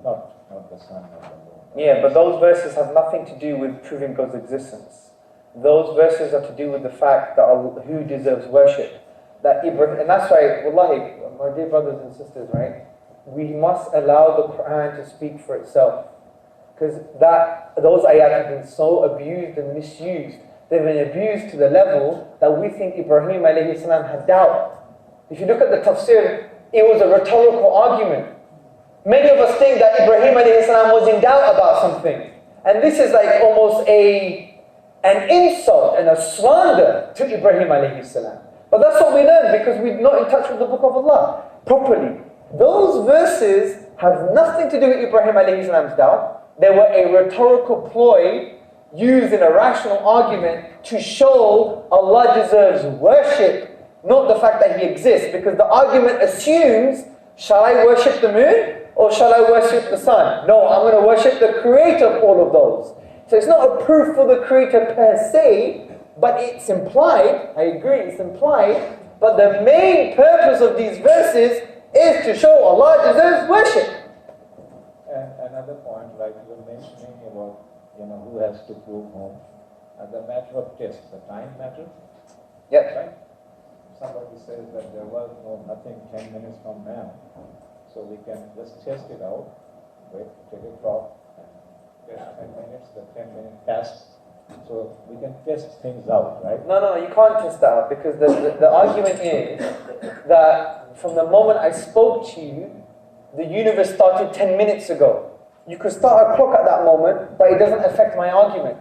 not the sun or the moon. Yeah, but those verses have nothing to do with proving God's existence. Those verses are to do with the fact that who deserves worship. That Ibrahim, and that's why, wallahi, my dear brothers and sisters, right? We must allow the Quran to speak for itself. Because those ayat have been so abused and misused. They've been abused to the level that we think Ibrahim alayhi salam had doubt. If you look at the tafsir, it was a rhetorical argument. Many of us think that Ibrahim alayhi salam was in doubt about something. And this is like almost an insult and a slander to Ibrahim alayhi salam. But that's what we learn because we're not in touch with the book of Allah properly. Those verses have nothing to do with Ibrahim alayhi salam's doubt. They were a rhetorical ploy used in a rational argument to show Allah deserves worship, not the fact that He exists. Because the argument assumes, shall I worship the moon or shall I worship the sun? No, I'm going to worship the creator of all of those. So it's not a proof for the creator per se, but it's implied. I agree, it's implied. But the main purpose of these verses is to show Allah deserves worship. And another point, like you were mentioning about, who has to prove whom, the matter of test, the time matter. Yep. Right? Somebody says that there was nothing 10 minutes from now, so we can just test it out, wait, take a clock, and 10 minutes, the 10 minutes passed, so we can test things out, right? No, you can't test that out because the argument is that from the moment I spoke to you, the universe started 10 minutes ago. You could start a clock at that moment, but it doesn't affect my argument.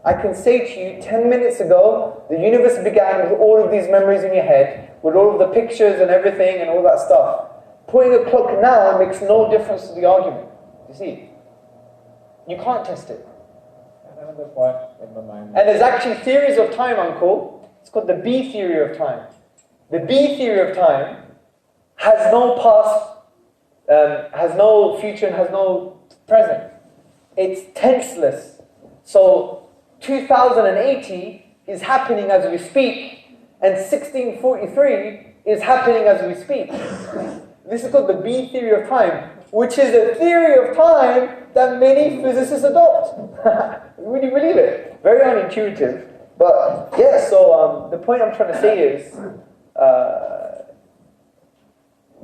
I can say to you, 10 minutes ago, the universe began with all of these memories in your head, with all of the pictures and everything and all that stuff. Putting a clock now makes no difference to the argument. You see? You can't test it. Another point in my mind. And there's actually theories of time, Uncle. It's called the B theory of time. The B theory of time has no past, has no future, and has no present. It's tenseless. So 2080 is happening as we speak, and 1643 is happening as we speak. This is called the B theory of time, which is a theory of time that many physicists adopt. Would you believe it? Very unintuitive. But yeah, so the point I'm trying to say is,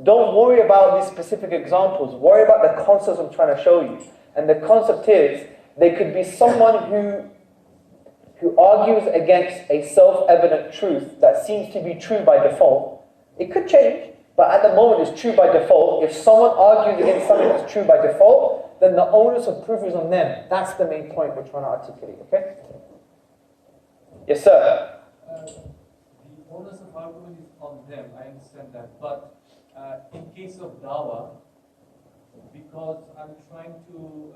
don't worry about these specific examples. Worry about the concepts I'm trying to show you. And the concept is, there could be someone who argues against a self-evident truth that seems to be true by default. It could change, but at the moment it's true by default. If someone argues against something that's true by default, then the onus of proof is on them. That's the main point we're trying to articulate, okay? Yes, sir? The onus of argument is on them, I understand that. But in case of Dawa, because I'm trying to,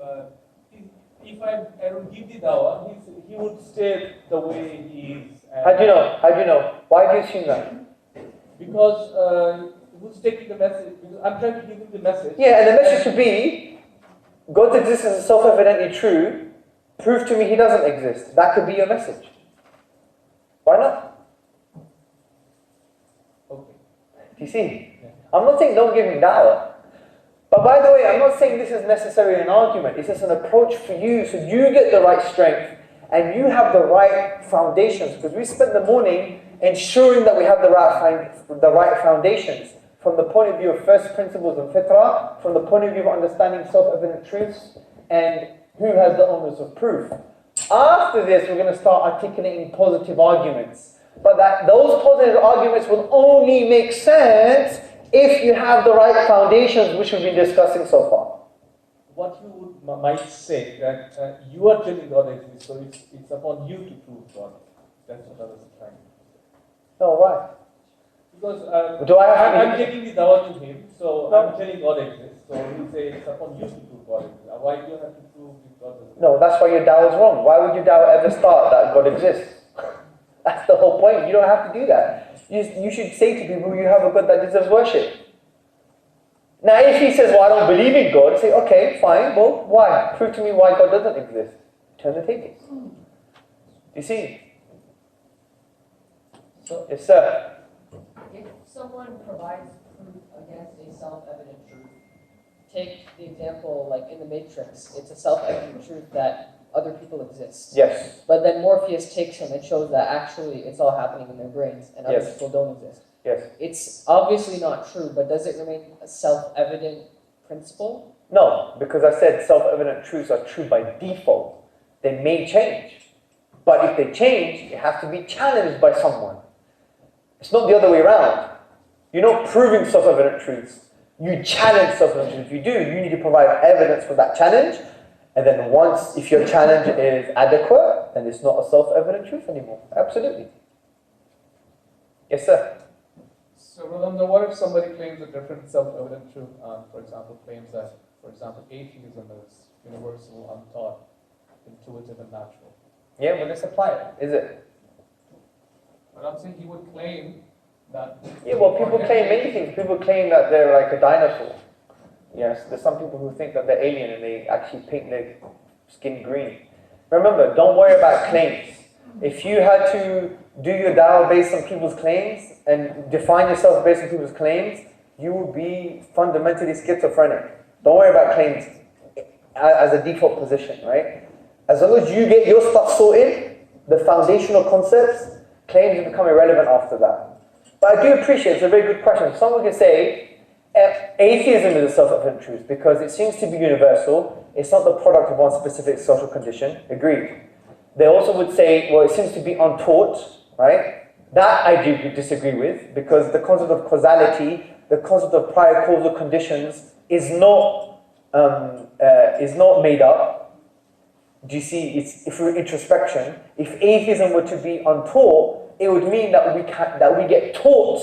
if I don't give the Dawa, he would stay the way he is. How do you know? How do you know? Why do you assume that? Because who's taking the message? Because I'm trying to give him the message. Yeah, and the message should be, God's existence is self-evidently true. Prove to me he doesn't exist. That could be your message. Why not? Okay. Do you see? I'm not saying don't give him dawah. But by the way, I'm not saying this is necessarily an argument. It's just an approach for you so you get the right strength and you have the right foundations. Because we spent the morning ensuring that we have the right foundations from the point of view of first principles and fitrah, from the point of view of understanding self-evident truths, and who has the onus of proof. After this, we're going to start articulating positive arguments. But those positive arguments will only make sense if you have the right foundations, which we've been discussing so far. What you might say that you are telling God exists, so it's upon you to prove God. That's what I was trying to say. No, why? Because I'm taking the dawah to him, so no. I'm telling God exists. So he says it's upon you to prove God exists. Why do you have to prove if God exists? No, that's why your dawah is wrong. Why would your dawah ever start that God exists? That's the whole point. You don't have to do that. You should say to people, you have a God that deserves worship. Now, if he says, well, I don't believe in God, say, okay, fine, well, why? Prove to me why God doesn't exist. Turn the tables. You see? So, yes, sir. If someone provides proof against a self-evident truth, take the example like in the Matrix, it's a self-evident truth that other people exist. Yes. But then Morpheus takes him and shows that actually it's all happening in their brains and other people don't exist. Yes. It's obviously not true, but does it remain a self-evident principle? No, because I said self-evident truths are true by default. They may change. But if they change, it has to be challenged by someone. It's not the other way around. You're not proving self-evident truths. You challenge self-evident truths. If you do, you need to provide evidence for that challenge. And then once, if your challenge is adequate, then it's not a self-evident truth anymore. Absolutely. Yes, sir? So, Rolanda, what if somebody claims a different self-evident truth? For example, claims that, for example, atheism is universal, untaught, intuitive, and natural. Yeah, well, let's apply it. Is it? But I'm saying he would claim that... Yeah, well, people claim many things. People claim that they're like a dinosaur. Yes, there's some people who think that they're alien and they actually paint their skin green. Remember, don't worry about claims. If you had to do your dawah based on people's claims and define yourself based on people's claims, you would be fundamentally schizophrenic. Don't worry about claims as a default position, right? As long as you get your stuff sorted, the foundational concepts, claims become irrelevant after that. But I do appreciate, it's a very good question. Someone can say, atheism is a self-evident truth because it seems to be universal. It's not the product of one specific social condition. Agreed. They also would say, well, it seems to be untaught, right? That I do disagree with because the concept of causality, the concept of prior causal conditions is not made up. Do you see? It's through introspection. If atheism were to be untaught, it would mean that we get taught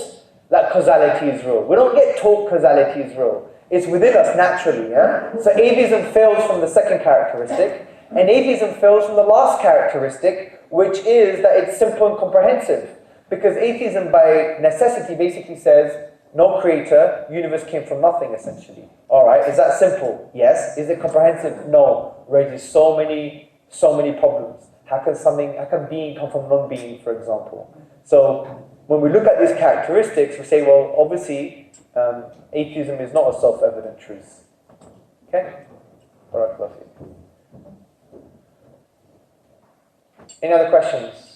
that causality is real. We don't get taught causality is real. It's within us naturally, yeah? So atheism fails from the second characteristic, and atheism fails from the last characteristic, which is that it's simple and comprehensive. Because atheism by necessity basically says, no creator, universe came from nothing essentially. Alright, is that simple? Yes. Is it comprehensive? No. Raises so many problems. How can being come from non-being, for example? So, when we look at these characteristics, we say, well, obviously, Atheism is not a self-evident truth. Okay? Barakallahu feek. Any other questions?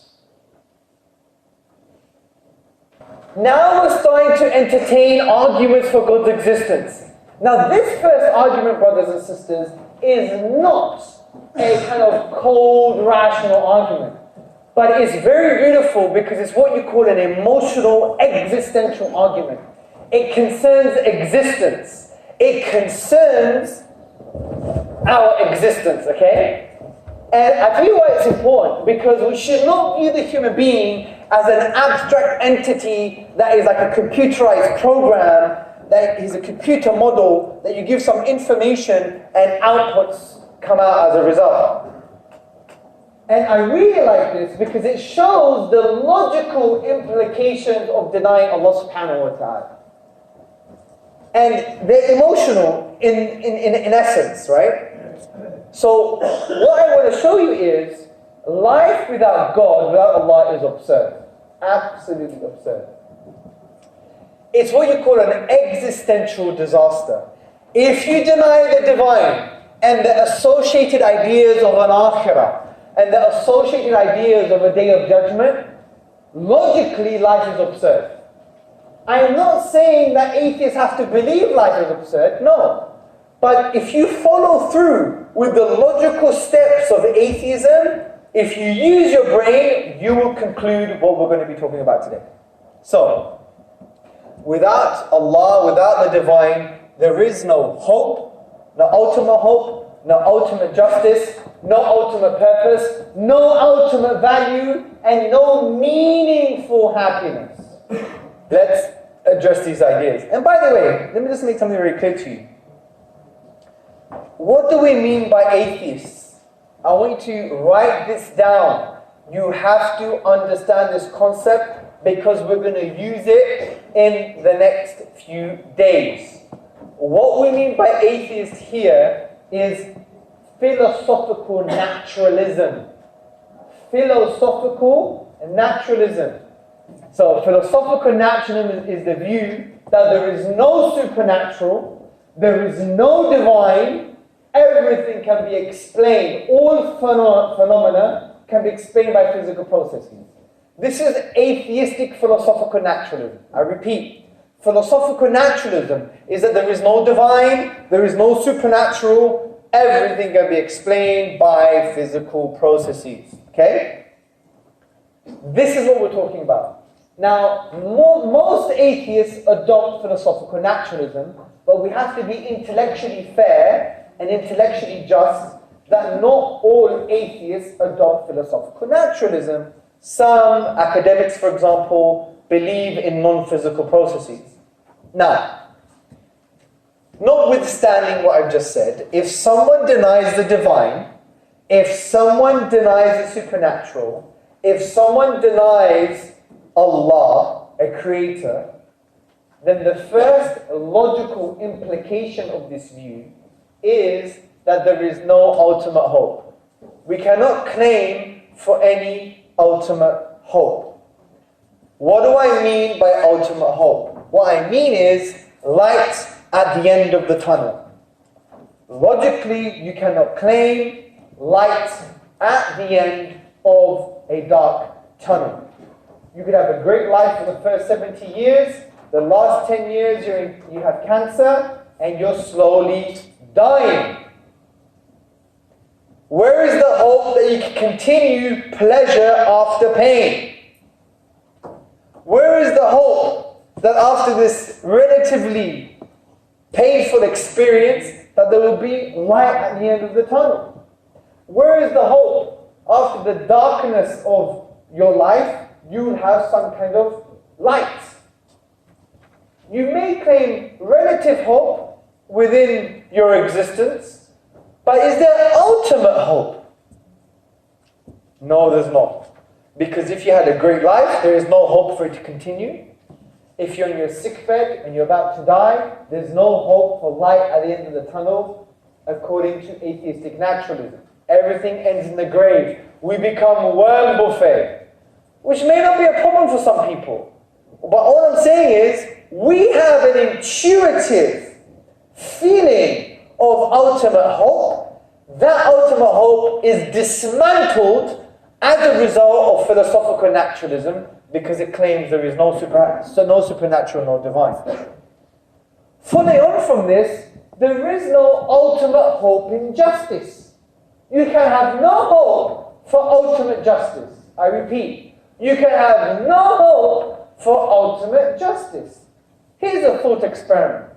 Now we're starting to entertain arguments for God's existence. Now this first argument, brothers and sisters, is not a kind of cold, rational argument. But it's very beautiful because it's what you call an emotional, existential argument. It concerns existence. It concerns our existence, okay? And I tell you why it's important, because we should not view the human being as an abstract entity that is like a computerized program, that is a computer model that you give some information and outputs come out as a result. And I really like this because it shows the logical implications of denying Allah subhanahu wa ta'ala. And they're emotional in essence, right? So what I want to show you is life without God, without Allah, is absurd. Absolutely absurd. It's what you call an existential disaster. If you deny the divine and the associated ideas of an akhirah and the associated ideas of a day of judgment, logically life is absurd. I am not saying that atheists have to believe life is absurd, no. But if you follow through with the logical steps of atheism, if you use your brain, you will conclude what we're going to be talking about today. So, without Allah, without the divine, there is no hope, no ultimate justice, no ultimate purpose, no ultimate value, and no meaningful happiness. Let's address these ideas. And by the way, let me just make something very clear to you. What do we mean by atheists? I want you to write this down. You have to understand this concept because we're going to use it in the next few days. What we mean by atheist here is philosophical naturalism. Philosophical naturalism. So philosophical naturalism is the view that there is no supernatural, there is no divine, everything can be explained, all phenomena can be explained by physical processes. This is atheistic philosophical naturalism. I repeat, philosophical naturalism is that there is no divine, there is no supernatural, everything can be explained by physical processes. Okay? This is what we're talking about. Now, most atheists adopt philosophical naturalism, but we have to be intellectually fair and intellectually just that not all atheists adopt philosophical naturalism. Some academics, for example, believe in non-physical processes. Now, notwithstanding what I've just said, if someone denies the divine, if someone denies the supernatural, if someone denies Allah, a creator, then the first logical implication of this view is that there is no ultimate hope. We cannot claim for any ultimate hope. What do I mean by ultimate hope? What I mean is light at the end of the tunnel. Logically, you cannot claim light at the end of a dark tunnel. You could have a great life for the first 70 years, the last 10 years you have cancer, and you're slowly dying. Where is the hope that you can continue pleasure after pain? Where is the hope that after this relatively painful experience that there will be light at the end of the tunnel? Where is the hope after the darkness of your life you will have some kind of light? You may claim relative hope within your existence, but is there ultimate hope? No, there's not. Because if you had a great life, there is no hope for it to continue. If you're in your sickbed and you're about to die, there's no hope for light at the end of the tunnel, according to atheistic naturalism. Everything ends in the grave. We become worm buffet, which may not be a problem for some people. But all I'm saying is, we have an intuitive feeling of ultimate hope, that ultimate hope is dismantled as a result of philosophical naturalism because it claims there is no supernatural, no divine. Following on from this, there is no ultimate hope in justice. You can have no hope for ultimate justice. I repeat, you can have no hope for ultimate justice. Here's a thought experiment.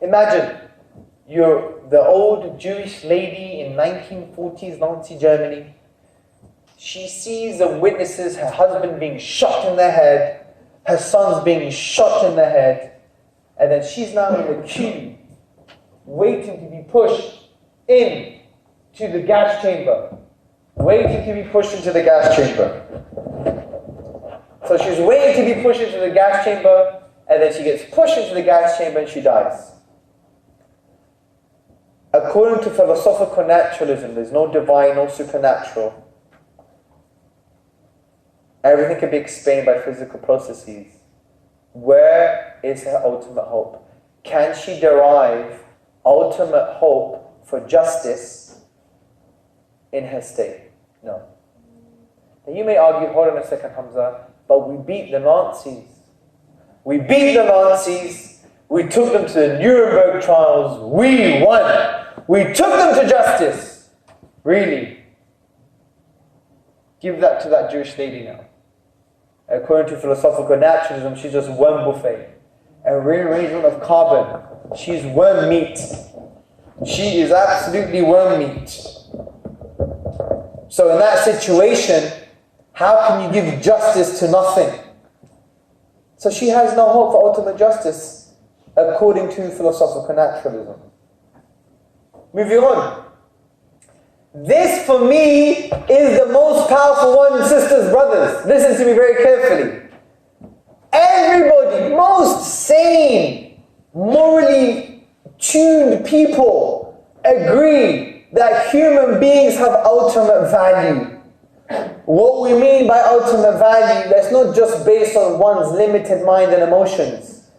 Imagine you're the old Jewish lady in 1940s Nazi Germany. She sees and witnesses her husband being shot in the head, her sons being shot in the head, and then she's now in the queue, waiting to be pushed in to the gas chamber. Waiting to be pushed into the gas chamber. So she's waiting to be pushed into the gas chamber, and then she gets pushed into the gas chamber and she dies. According to philosophical naturalism, there's no divine, no supernatural. Everything can be explained by physical processes. Where is her ultimate hope? Can she derive ultimate hope for justice in her state? No. Now you may argue, hold on a second, Hamza, but we beat the Nazis. We beat the Nazis. We took them to the Nuremberg trials. We won. We took them to justice. Really? Give that to that Jewish lady now. According to philosophical naturalism, she's just worm buffet. A rearrangement of carbon. She's worm meat. She is absolutely worm meat. So in that situation, how can you give justice to nothing? So she has no hope for ultimate justice, according to philosophical naturalism. Moving on. This, for me, is the most powerful one, sisters, brothers. Listen to me very carefully. Everybody, most sane, morally tuned people agree that human beings have ultimate value. What we mean by ultimate value, that's not just based on one's limited mind and emotions.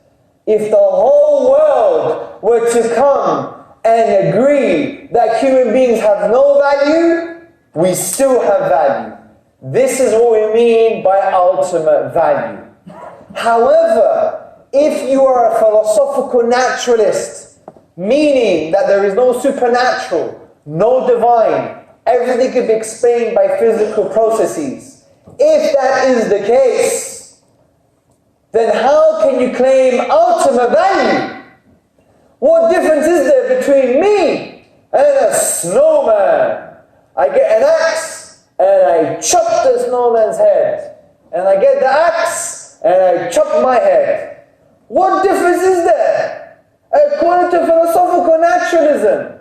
If the whole world were to come and agree that human beings have no value, we still have value. This is what we mean by ultimate value. However, if you are a philosophical naturalist, meaning that there is no supernatural, no divine, everything can be explained by physical processes. If that is the case, then how can you claim ultimate value? What difference is there between me and a snowman? I get an axe and I chop the snowman's head. And I get the axe and I chop my head. What difference is there? According to philosophical naturalism.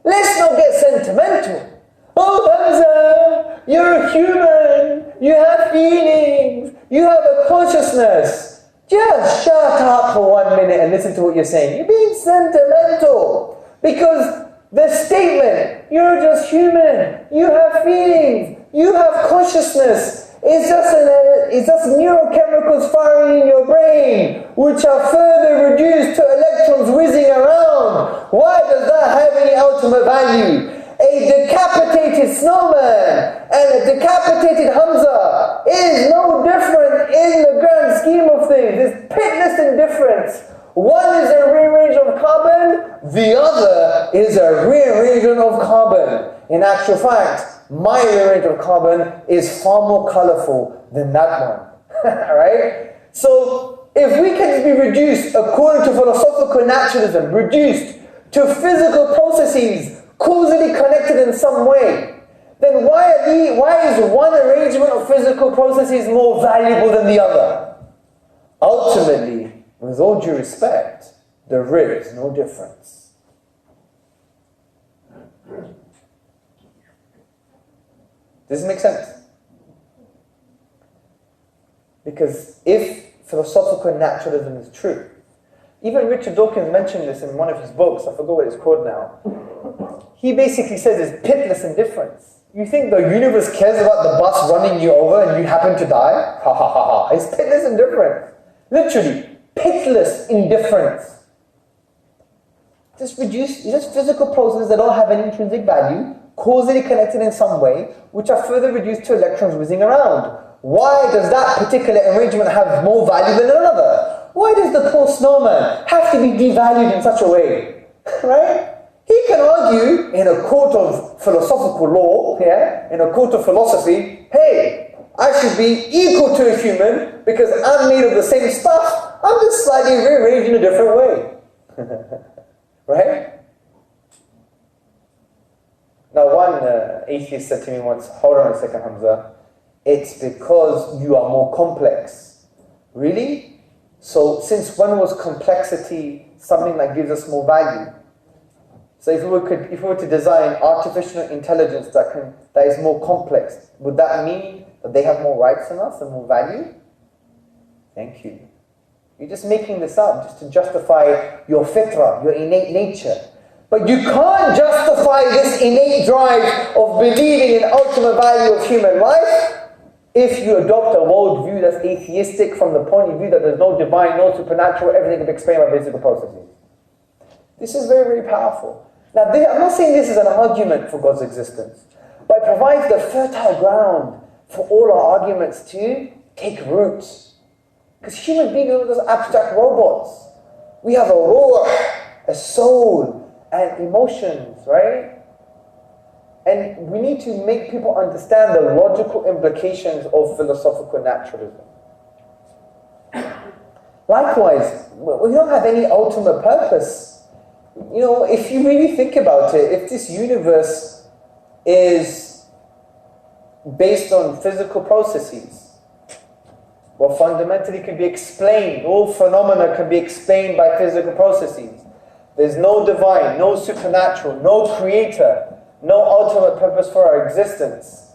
Let's not get sentimental. Oh, Hamza, you're a human. You have feelings. You have a consciousness. Just shut up for 1 minute and listen to what you're saying. You're being sentimental. Because the statement, you're just human, you have feelings, you have consciousness, it's just neurochemicals firing in your brain, which are further reduced to electrons whizzing around. Why does that have any ultimate value? A decapitated snowman and a decapitated Hamza is no different in the grand scheme of things. It's pitless indifference. One is a rearrangement of carbon, the other is a rearrangement of carbon. In actual fact, my rearrangement of carbon is far more colorful than that one. Right? So, if we can be reduced, according to philosophical naturalism, reduced to physical processes, causally connected in some way, then why is one arrangement of physical processes more valuable than the other? Ultimately, with all due respect, there is no difference. Does this make sense? Because if philosophical naturalism is true, even Richard Dawkins mentioned this in one of his books, I forgot what it's called now. He basically says it's pitless indifference. You think the universe cares about the bus running you over and you happen to die? Ha ha ha ha. It's pitless indifference. Literally, pitiless indifference. Just physical processes that don't have any intrinsic value, causally connected in some way, which are further reduced to electrons whizzing around. Why does that particular arrangement have more value than another? Why does the poor snowman have to be devalued in such a way? Right? He can argue in a court of philosophical law, in a court of philosophy, hey, I should be equal to a human because I'm made of the same stuff. I'm just slightly rearranged in a different way. Right? Now one atheist said to me once, hold on a second, Hamza, it's because you are more complex. Really? So since when was complexity something that gives us more value? So if we were to design artificial intelligence that is more complex, would that mean that they have more rights than us and more value? Thank you. You're just making this up just to justify your fitrah, your innate nature. But you can't justify this innate drive of believing in ultimate value of human life if you adopt a worldview that's atheistic from the point of view that there's no divine, no supernatural, everything can be explained by physical processes. This is very, very powerful. Now, I'm not saying this is an argument for God's existence, but it provides the fertile ground for all our arguments to take root. Because human beings are those abstract robots. We have a ruh, a soul, and emotions, right? And we need to make people understand the logical implications of philosophical naturalism. Likewise, we don't have any ultimate purpose. You know, if you really think about it, if this universe is based on physical processes, well, fundamentally can be explained. All phenomena can be explained by physical processes. There's no divine, no supernatural, no creator, no ultimate purpose for our existence.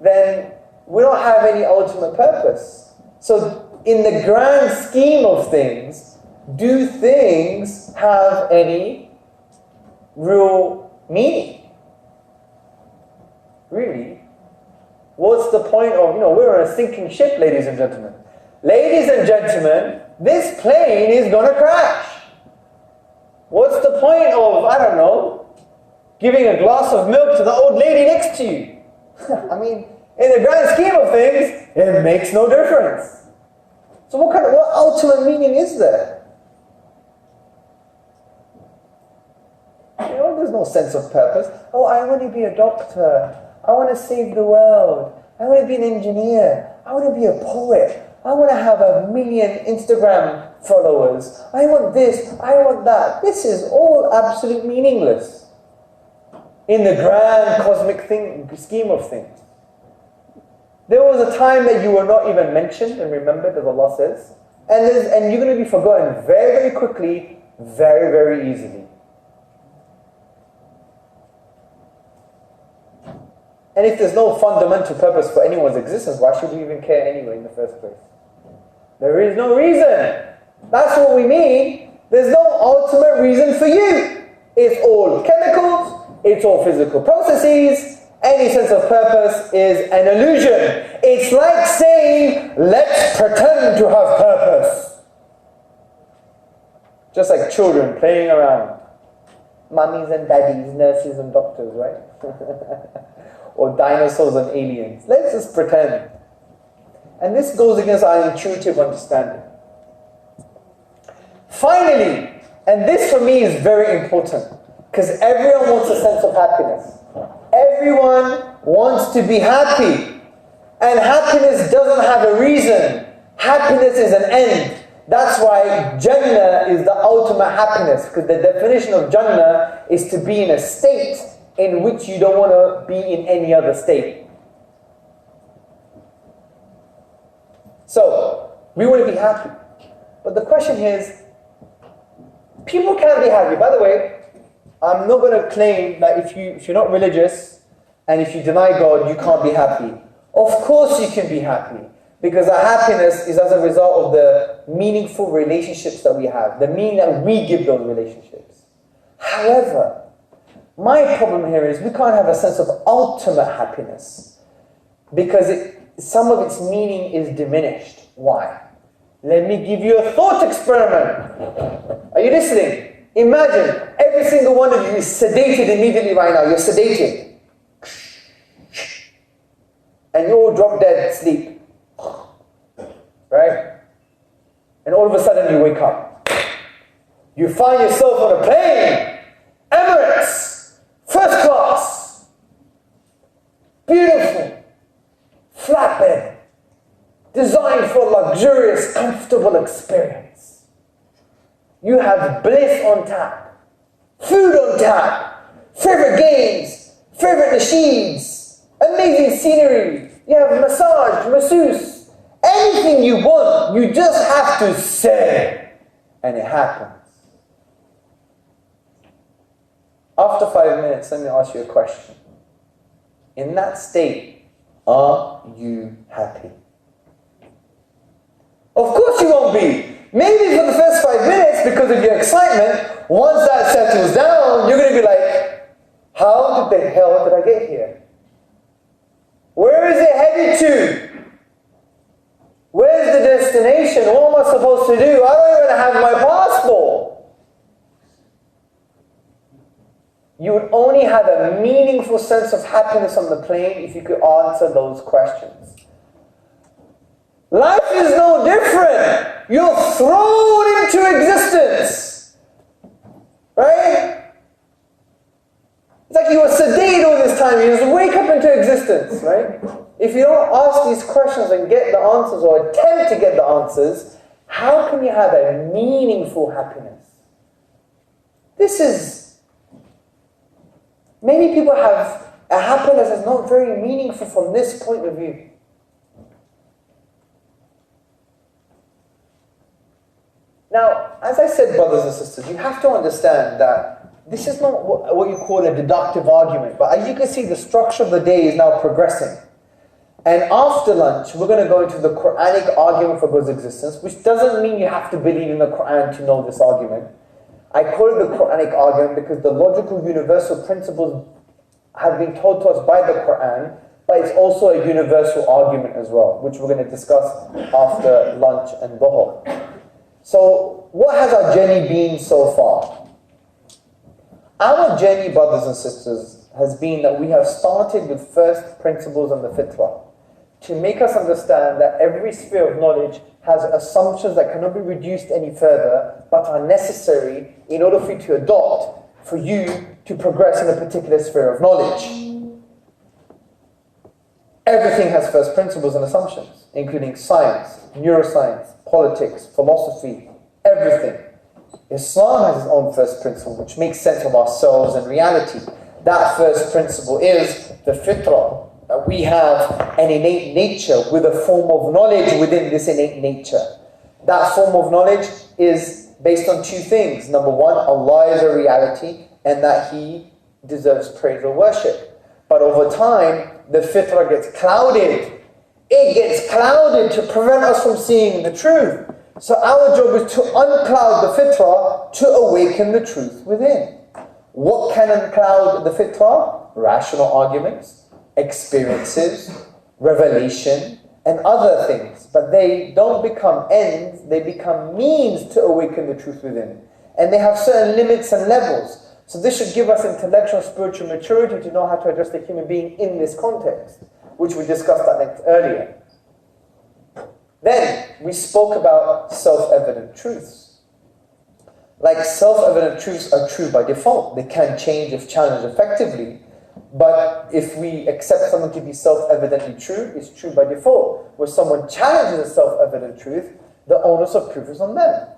Then we don't have any ultimate purpose. So in the grand scheme of things, do things have any real meaning? Really? What's the point of, we're on a sinking ship, ladies and gentlemen. Ladies and gentlemen, this plane is going to crash. What's the point of, I don't know, giving a glass of milk to the old lady next to you? I mean, in the grand scheme of things, it makes no difference. So what ultimate meaning is there? There's no sense of purpose. Oh, I want to be a doctor. I want to save the world. I want to be an engineer. I want to be a poet. I want to have 1 million Instagram followers. I want this. I want that. This is all absolutely meaningless in the grand cosmic scheme of things. There was a time that you were not even mentioned and remembered, as Allah says, and you're going to be forgotten very, very quickly, very, very easily. And if there's no fundamental purpose for anyone's existence, why should we even care anyway in the first place? There is no reason. That's what we mean. There's no ultimate reason for you. It's all chemicals, it's all physical processes. Any sense of purpose is an illusion. It's like saying, let's pretend to have purpose. Just like children playing around. Mummies and daddies, nurses and doctors, right? Or dinosaurs and aliens. Let's just pretend. And this goes against our intuitive understanding. Finally, and this for me is very important, because everyone wants a sense of happiness. Everyone wants to be happy. And happiness doesn't have a reason. Happiness is an end. That's why Jannah is the ultimate happiness, because the definition of Jannah is to be in a state in which you don't want to be in any other state. So, we want to be happy. But the question is, people can't be happy. By the way, I'm not going to claim that if you're not religious and if you deny God, you can't be happy. Of course you can be happy, because our happiness is as a result of the meaningful relationships that we have, the meaning that we give those relationships. However, my problem here is we can't have a sense of ultimate happiness, because some of its meaning is diminished. Why? Let me give you a thought experiment. Are you listening? Imagine every single one of you is sedated immediately right now. You're sedated. And you all drop dead asleep. Right? And all of a sudden you wake up. You find yourself on a plane. Emirates. First class. Beautiful. Flatbed. Designed for a luxurious, comfortable experience. You have bliss on tap. Food on tap. Favorite games. Favorite nasheeds. Amazing scenery. You have massage, masseuse. Anything you want, you just have to say. And it happens. After 5 minutes, let me ask you a question. In that state, are you happy? Of course you won't be. Maybe for the first 5 minutes, because of your excitement, once that settles down, you're going to be like, how the hell did I get here? Where is it headed to? Where's the destination? What am I supposed to do? I don't even have my passport. You would only have a meaningful sense of happiness on the plane if you could answer those questions. Life is no different. You're thrown into existence. Right? It's like you were sedated all this time. You just wake up into existence. Right? If you don't ask these questions and get the answers or attempt to get the answers, how can you have a meaningful happiness? This is... Many people have a happiness that's not very meaningful from this point of view. Now, as I said, brothers and sisters, you have to understand that this is not what you call a deductive argument, but as you can see, the structure of the day is now progressing. And after lunch, we're going to go into the Quranic argument for God's existence, which doesn't mean you have to believe in the Quran to know this argument. I call it the Quranic argument because the logical universal principles have been told to us by the Quran, but it's also a universal argument as well, which we're going to discuss after lunch and Dhuhr. So, what has our journey been so far? Our journey, brothers and sisters, has been that we have started with first principles on the fitrah, to make us understand that every sphere of knowledge has assumptions that cannot be reduced any further, but are necessary in order for you to adopt, for you to progress in a particular sphere of knowledge. Everything has first principles and assumptions, including science, neuroscience, politics, philosophy, everything. Islam has its own first principle, which makes sense of ourselves and reality. That first principle is the fitrah, that we have an innate nature with a form of knowledge within this innate nature. That form of knowledge is based on two things. Number one, Allah is a reality and that He deserves praise or worship. But over time, the fitrah gets clouded. It gets clouded to prevent us from seeing the truth. So our job is to uncloud the fitrah to awaken the truth within. What can uncloud the fitrah? Rational arguments, experiences, revelation, and other things. But they don't become ends, they become means to awaken the truth within. And they have certain limits and levels. So this should give us intellectual and spiritual maturity to know how to address the human being in this context, which we discussed at length earlier. Then we spoke about self-evident truths. Like self-evident truths are true by default. They can change if challenged effectively. But if we accept something to be self-evidently true, it's true by default. Where someone challenges a self-evident truth, the onus of proof is on them.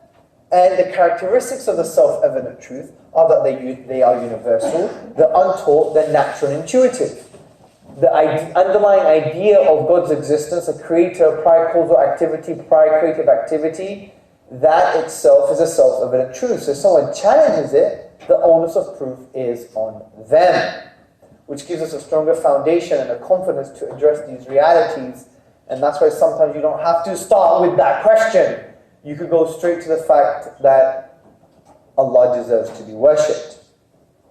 And the characteristics of the self-evident truth are that they are universal, they're untaught, they're natural and intuitive. The underlying idea of God's existence, a creator, prior causal activity, prior creative activity, that itself is a self-evident truth. So if someone challenges it, the onus of proof is on them, which gives us a stronger foundation and a confidence to address these realities. And that's why sometimes you don't have to start with that question. You could go straight to the fact that Allah deserves to be worshipped.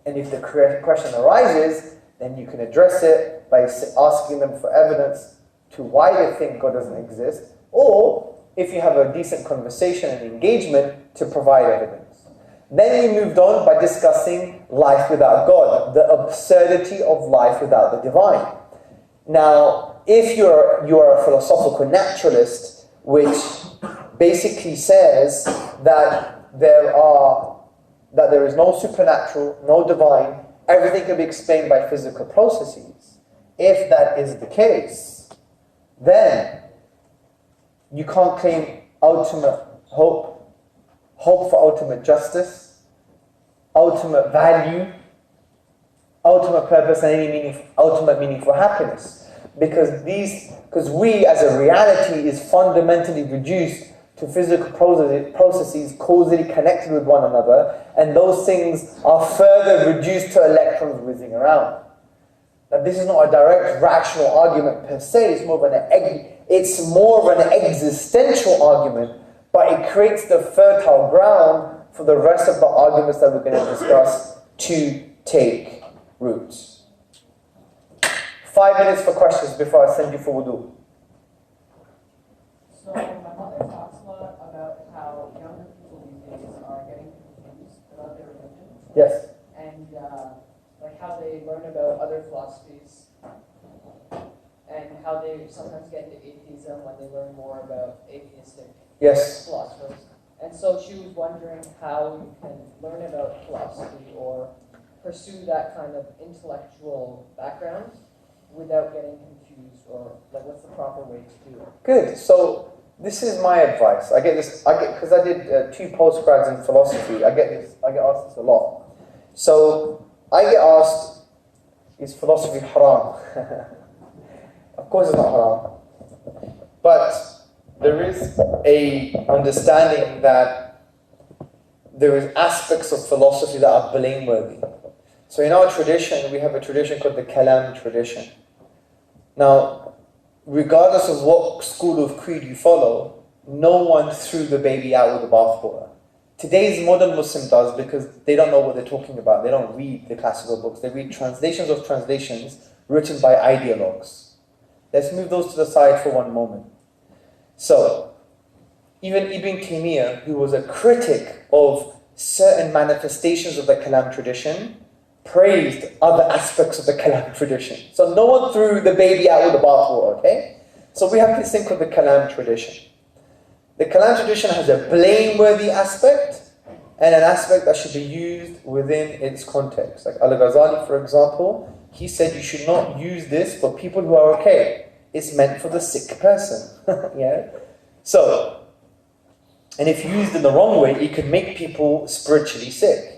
And if the question arises, then you can address it by asking them for evidence to why they think God doesn't exist, or if you have a decent conversation and engagement, to provide evidence. Then we moved on by discussing life without God, the absurdity of life without the divine. Now, if you're a philosophical naturalist, which basically says that there is no supernatural, no divine, everything can be explained by physical processes. If that is the case, then you can't claim ultimate hope for ultimate justice, ultimate value, ultimate purpose, and ultimate meaning for happiness. Because we as a reality is fundamentally reduced to physical processes causally connected with one another, and those things are further reduced to electrons whizzing around. Now, this is not a direct rational argument per se, it's more of an existential argument, but it creates the fertile ground for the rest of the arguments that we're going to discuss to take root. 5 minutes for questions before I send you for wudu. So my mother talks a lot about how younger people these days are getting confused about their religion. Yes. And like how they learn about other philosophies and how they sometimes get into atheism when they learn more about atheistic philosophers. And so she was wondering how you can learn about philosophy or pursue that kind of intellectual background without getting confused, or like what's the proper way to do it? Good. So this is my advice. Because I did 2 postgrads in philosophy. I get asked this a lot. So I get asked, is philosophy haram? Of course it's not haram. But there is a understanding that there is aspects of philosophy that are blameworthy. So in our tradition, we have a tradition called the Kalam tradition. Now, regardless of what school of creed you follow, no one threw the baby out with the bathwater. Today's modern Muslim does, because they don't know what they're talking about. They don't read the classical books. They read translations of translations written by ideologues. Let's move those to the side for one moment. So, even Ibn Taymiyyah, who was a critic of certain manifestations of the Kalam tradition, praised other aspects of the Kalam tradition. So no one threw the baby out with the bathwater, okay? So we have this thing called the Kalam tradition. The Kalam tradition has a blameworthy aspect and an aspect that should be used within its context. Like Al-Ghazali, for example, he said you should not use this for people who are okay. It's meant for the sick person. Yeah? So, and if used in the wrong way, it could make people spiritually sick.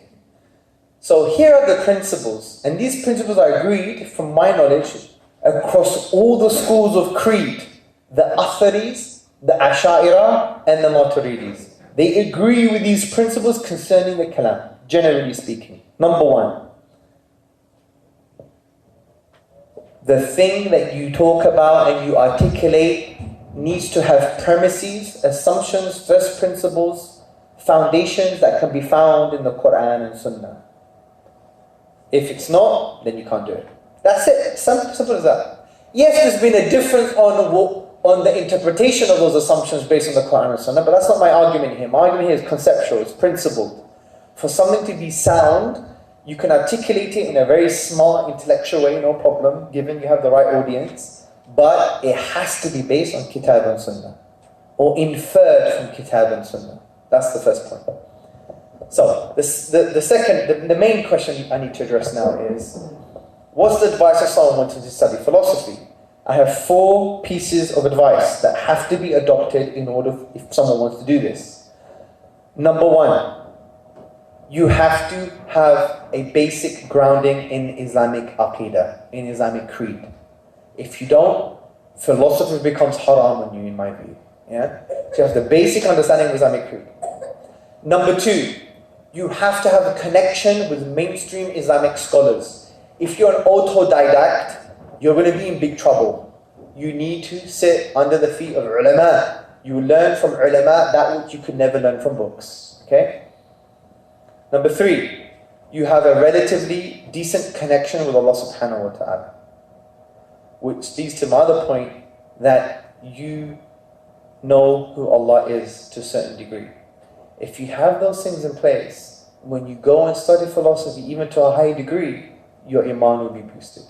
So here are the principles, and these principles are agreed, from my knowledge, across all the schools of creed, the Atharis, the Asha'ira, and the Maturidis. They agree with these principles concerning the Kalam, generally speaking. Number 1, the thing that you talk about and you articulate needs to have premises, assumptions, first principles, foundations that can be found in the Quran and Sunnah. If it's not, then you can't do it. That's it. Simple as that. Yes, there's been a difference on the interpretation of those assumptions based on the Quran and Sunnah, but that's not my argument here. My argument here is conceptual, it's principled. For something to be sound, you can articulate it in a very smart, intellectual way, no problem, given you have the right audience, but it has to be based on Kitab and Sunnah, or inferred from Kitab and Sunnah. That's the first point. So, the main question I need to address now is, what's the advice of someone wanting to study philosophy? I have 4 pieces of advice that have to be adopted in order if someone wants to do this. Number 1, you have to have a basic grounding in Islamic Aqidah, in Islamic creed. If you don't, philosophy becomes haram on you, in my view. Yeah? So you have the basic understanding of Islamic creed. Number 2, you have to have a connection with mainstream Islamic scholars. If you're an autodidact, you're going to be in big trouble. You need to sit under the feet of ulama. You learn from ulama that which you could never learn from books. Okay? Number 3, you have a relatively decent connection with Allah subhanahu wa ta'ala. Which leads to my other point, that you know who Allah is to a certain degree. If you have those things in place, when you go and study philosophy, even to a high degree, your iman will be boosted.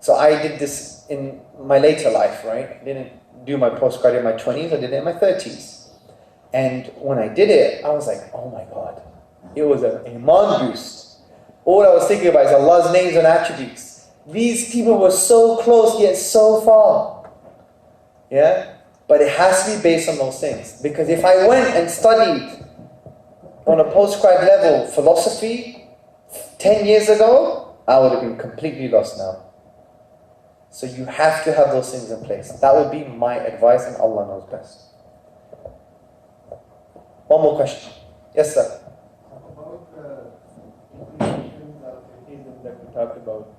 So I did this in my later life, right? I didn't do my postgraduate in my 20s, I did it in my 30s. And when I did it, I was like, oh my God. It was an iman boost. All I was thinking about is Allah's names and attributes. These people were so close yet so far. Yeah? But it has to be based on those things. Because if I went and studied on a postgrad level philosophy 10 years ago, I would have been completely lost now. So you have to have those things in place. That would be my advice, and Allah knows best. One more question. Yes, sir. About the implications of atheism that we talked about,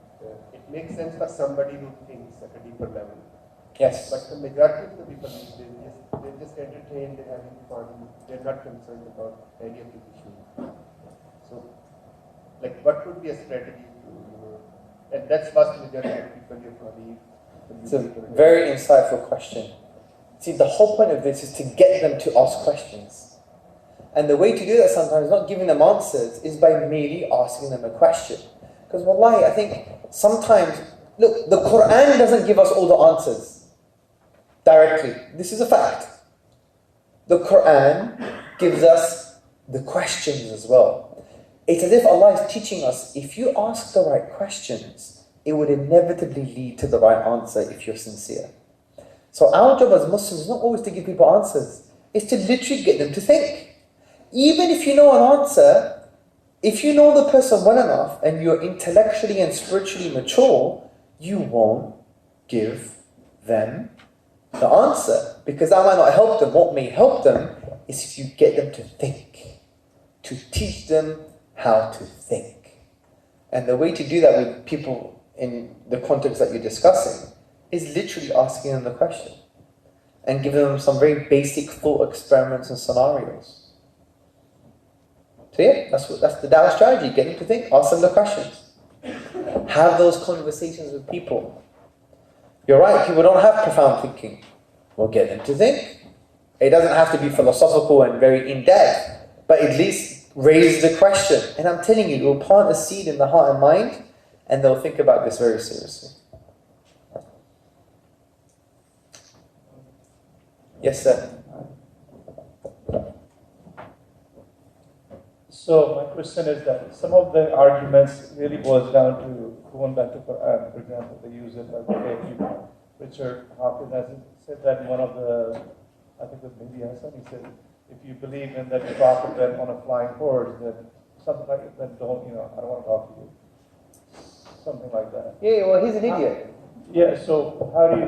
it makes sense for somebody who thinks at a deeper level. Yes. But the majority of the people these days, they're just entertained, they're having fun, they're not concerned about any of these issues. So, like, what would be a strategy to, and that's vast majority of people you probably. It's a very insightful question. See, the whole point of this is to get them to ask questions. And the way to do that sometimes, not giving them answers, is by merely asking them a question. Because wallahi, I think sometimes, look, the Quran doesn't give us all the answers directly. This is a fact. The Quran gives us the questions as well. It's as if Allah is teaching us, if you ask the right questions, it would inevitably lead to the right answer if you're sincere. So our job as Muslims is not always to give people answers. It's to literally get them to think. Even if you know an answer, if you know the person well enough and you're intellectually and spiritually mature, you won't give them the answer, because that might not help them. What may help them is if you get them to think, to teach them how to think. And the way to do that with people in the context that you're discussing is literally asking them the question and giving them some very basic thought experiments and scenarios. So yeah, that's the Dawah strategy. Get them to think, ask them the questions. Have those conversations with people. You're right, people don't have profound thinking. Well, get them to think. It doesn't have to be philosophical and very in-depth, but at least raise the question. And I'm telling you, it will plant a seed in the heart and mind, and they'll think about this very seriously. Yes, sir. So my question is that some of the arguments really boils down to going back to Quran. For example, they use it like, okay, Richard Hawkins has said that in one of the, I think it was maybe Hassan, he said, if you believe in that prophet then on a flying horse, then something like that, then don't, I don't want to talk to you. Something like that. Yeah, well, he's an idiot. Yeah, so how do you,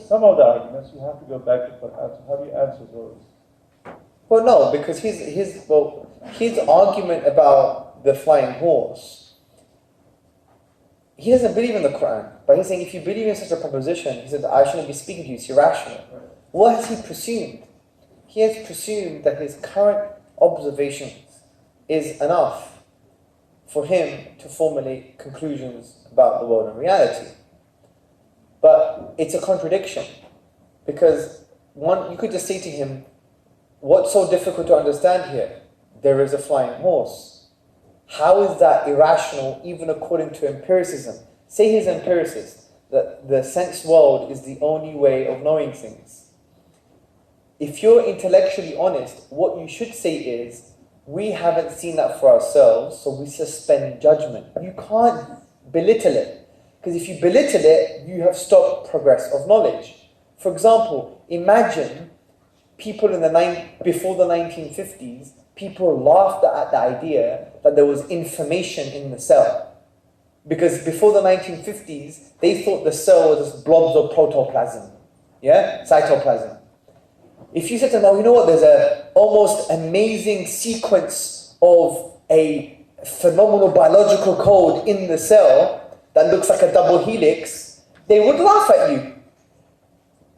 some of the arguments you have to go back to Quran, so how do you answer those? Well, no, because his argument about the flying horse, he doesn't believe in the Quran, but he's saying if you believe in such a proposition, he said, I shouldn't be speaking to you, it's irrational. What has he presumed? He has presumed that his current observations is enough for him to formulate conclusions about the world and reality. But it's a contradiction, because you could just say to him, what's so difficult to understand here? There is a flying horse. How is that irrational, even according to empiricism? Say he's an empiricist, that the sense world is the only way of knowing things. If you're intellectually honest, what you should say is, we haven't seen that for ourselves, so we suspend judgment. You can't belittle it, because if you belittle it, you have stopped progress of knowledge. For example, imagine people before the 1950s, people laughed at the idea that there was information in the cell. Because before the 1950s, they thought the cell was just blobs of protoplasm. Yeah? Cytoplasm. If you said to them, oh, you know what, there's an almost amazing sequence of a phenomenal biological code in the cell that looks like a double helix, they would laugh at you.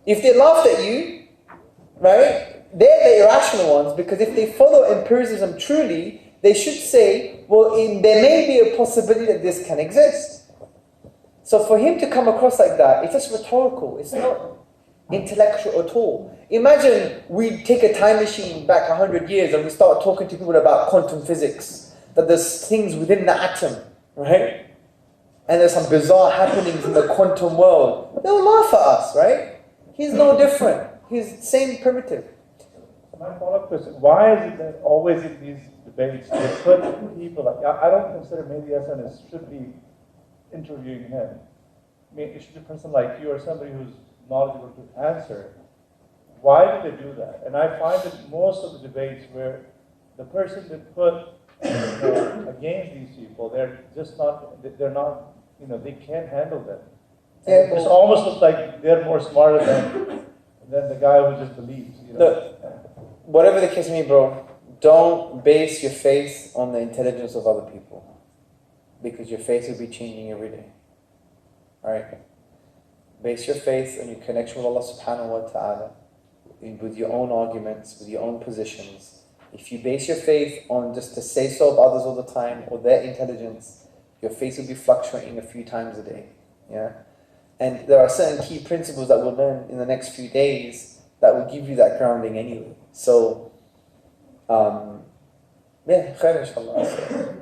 If they laughed at you, right, they're the irrational ones, because if they follow empiricism truly, they should say, well, there may be a possibility that this can exist. So for him to come across like that, it's just rhetorical. It's not intellectual at all. Imagine we take a time machine back 100 years and we start talking to people about quantum physics, that there's things within the atom, right? And there's some bizarre happenings in the quantum world. They'll laugh at us, right? He's no different. He's same primitive. My follow-up question, why is it that always in these debates they put people like, I don't consider Mehdi Hasan should be interviewing him. I mean, it should be a person like you or somebody who's knowledgeable to answer. Why do they do that? And I find that most of the debates where the person they put against these people, they're just not, they can't handle them. Yeah, it almost looks like they're more smarter than the guy who just believes. Look, whatever the case may be, bro, don't base your faith on the intelligence of other people, because your faith will be changing every day. Alright? Base your faith on your connection with Allah subhanahu wa ta'ala, with your own arguments, with your own positions. If you base your faith on just the say-so of others all the time, or their intelligence, your faith will be fluctuating a few times a day. Yeah? And there are certain key principles that we'll learn in the next few days that will give you that grounding anyway. So, yeah, khair inshallah.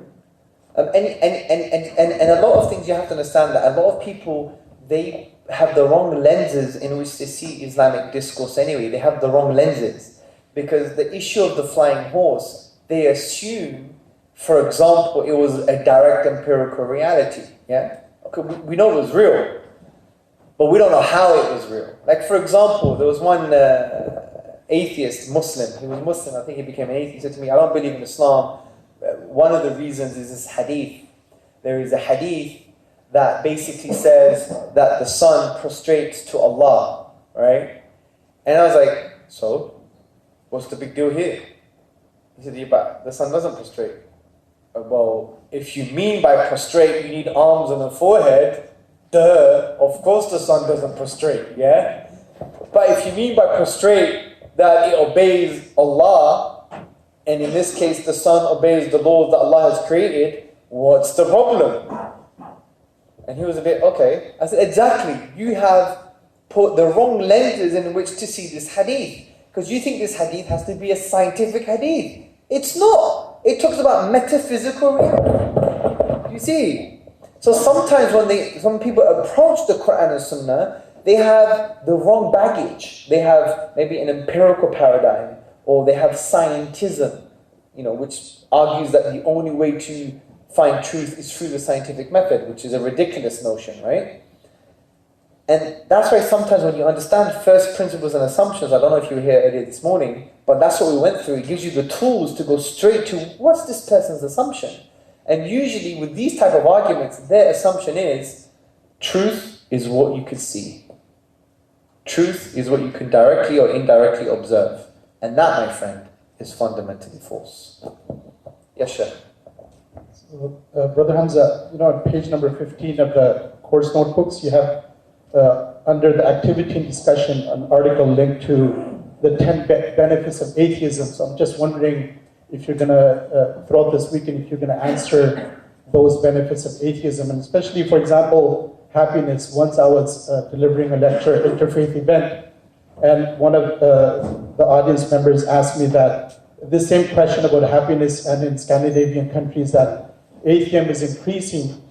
And a lot of things you have to understand that a lot of people, they have the wrong lenses in which they see Islamic discourse anyway. They have the wrong lenses. Because the issue of the flying horse, they assume, for example, it was a direct empirical reality. Yeah? Okay, we know it was real, but we don't know how it was real. Like, for example, there was one atheist Muslim. He was Muslim, I think he became an atheist. He said to me, I don't believe in Islam. One of the reasons is this hadith. There is a hadith that basically says that the sun prostrates to Allah, right? And I was like, so, what's the big deal here? He said, yeah, but the sun doesn't prostrate. Well, if you mean by prostrate, you need arms and a forehead, duh, of course the sun doesn't prostrate, yeah? But if you mean by prostrate that it obeys Allah, and in this case the sun obeys the laws that Allah has created, what's the problem? And he was a bit, okay. I said, exactly, you have put the wrong lenses in which to see this hadith. Because you think this hadith has to be a scientific hadith. It's not. It talks about metaphysical reality. You see? So sometimes when some people approach the Quran and Sunnah, they have the wrong baggage. They have maybe an empirical paradigm, or they have scientism, which argues that the only way to find truth is through the scientific method, which is a ridiculous notion, right? And that's why sometimes when you understand first principles and assumptions, I don't know if you were here earlier this morning, but that's what we went through. It gives you the tools to go straight to, what's this person's assumption? And usually with these type of arguments, their assumption is, truth is what you could see. Truth is what you can directly or indirectly observe. And that, my friend, is fundamentally false. Yes, Sheikh. So, Brother Hamza, on page number 15 of the course notebooks, you have under the activity and discussion an article linked to the 10 benefits of atheism. So I'm just wondering if you're going to, throughout this weekend, if you're going to answer those benefits of atheism, and especially, for example, happiness. Once I was delivering a lecture at an interfaith event, and one of the audience members asked me that this same question about happiness, and in Scandinavian countries that atheism is increasing,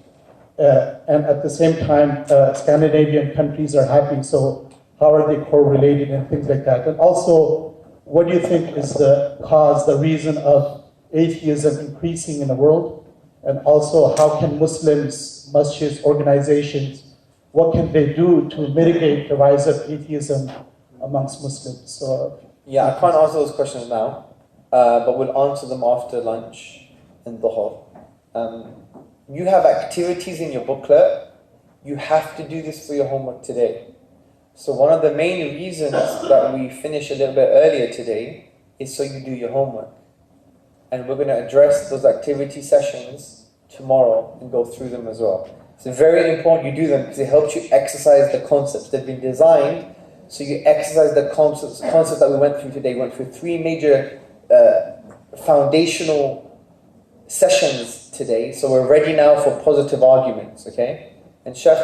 and at the same time Scandinavian countries are happy, so how are they correlated and things like that? And also, what do you think is the cause, the reason of atheism increasing in the world? And also, how can Muslims, masjids, organizations, what can they do to mitigate the rise of atheism amongst Muslims? So, yeah, I can't answer those questions now, but we'll answer them after lunch in Dhuhr. You have activities in your booklet. You have to do this for your homework today. So one of the main reasons that we finish a little bit earlier today is so you do your homework. And we're going to address those activity sessions tomorrow and go through them as well. It's very important you do them because it helps you exercise the concepts. They've been designed so you exercise the concepts that we went through today. We went through 3 major foundational sessions today. So we're ready now for positive arguments, okay? And Sheikh,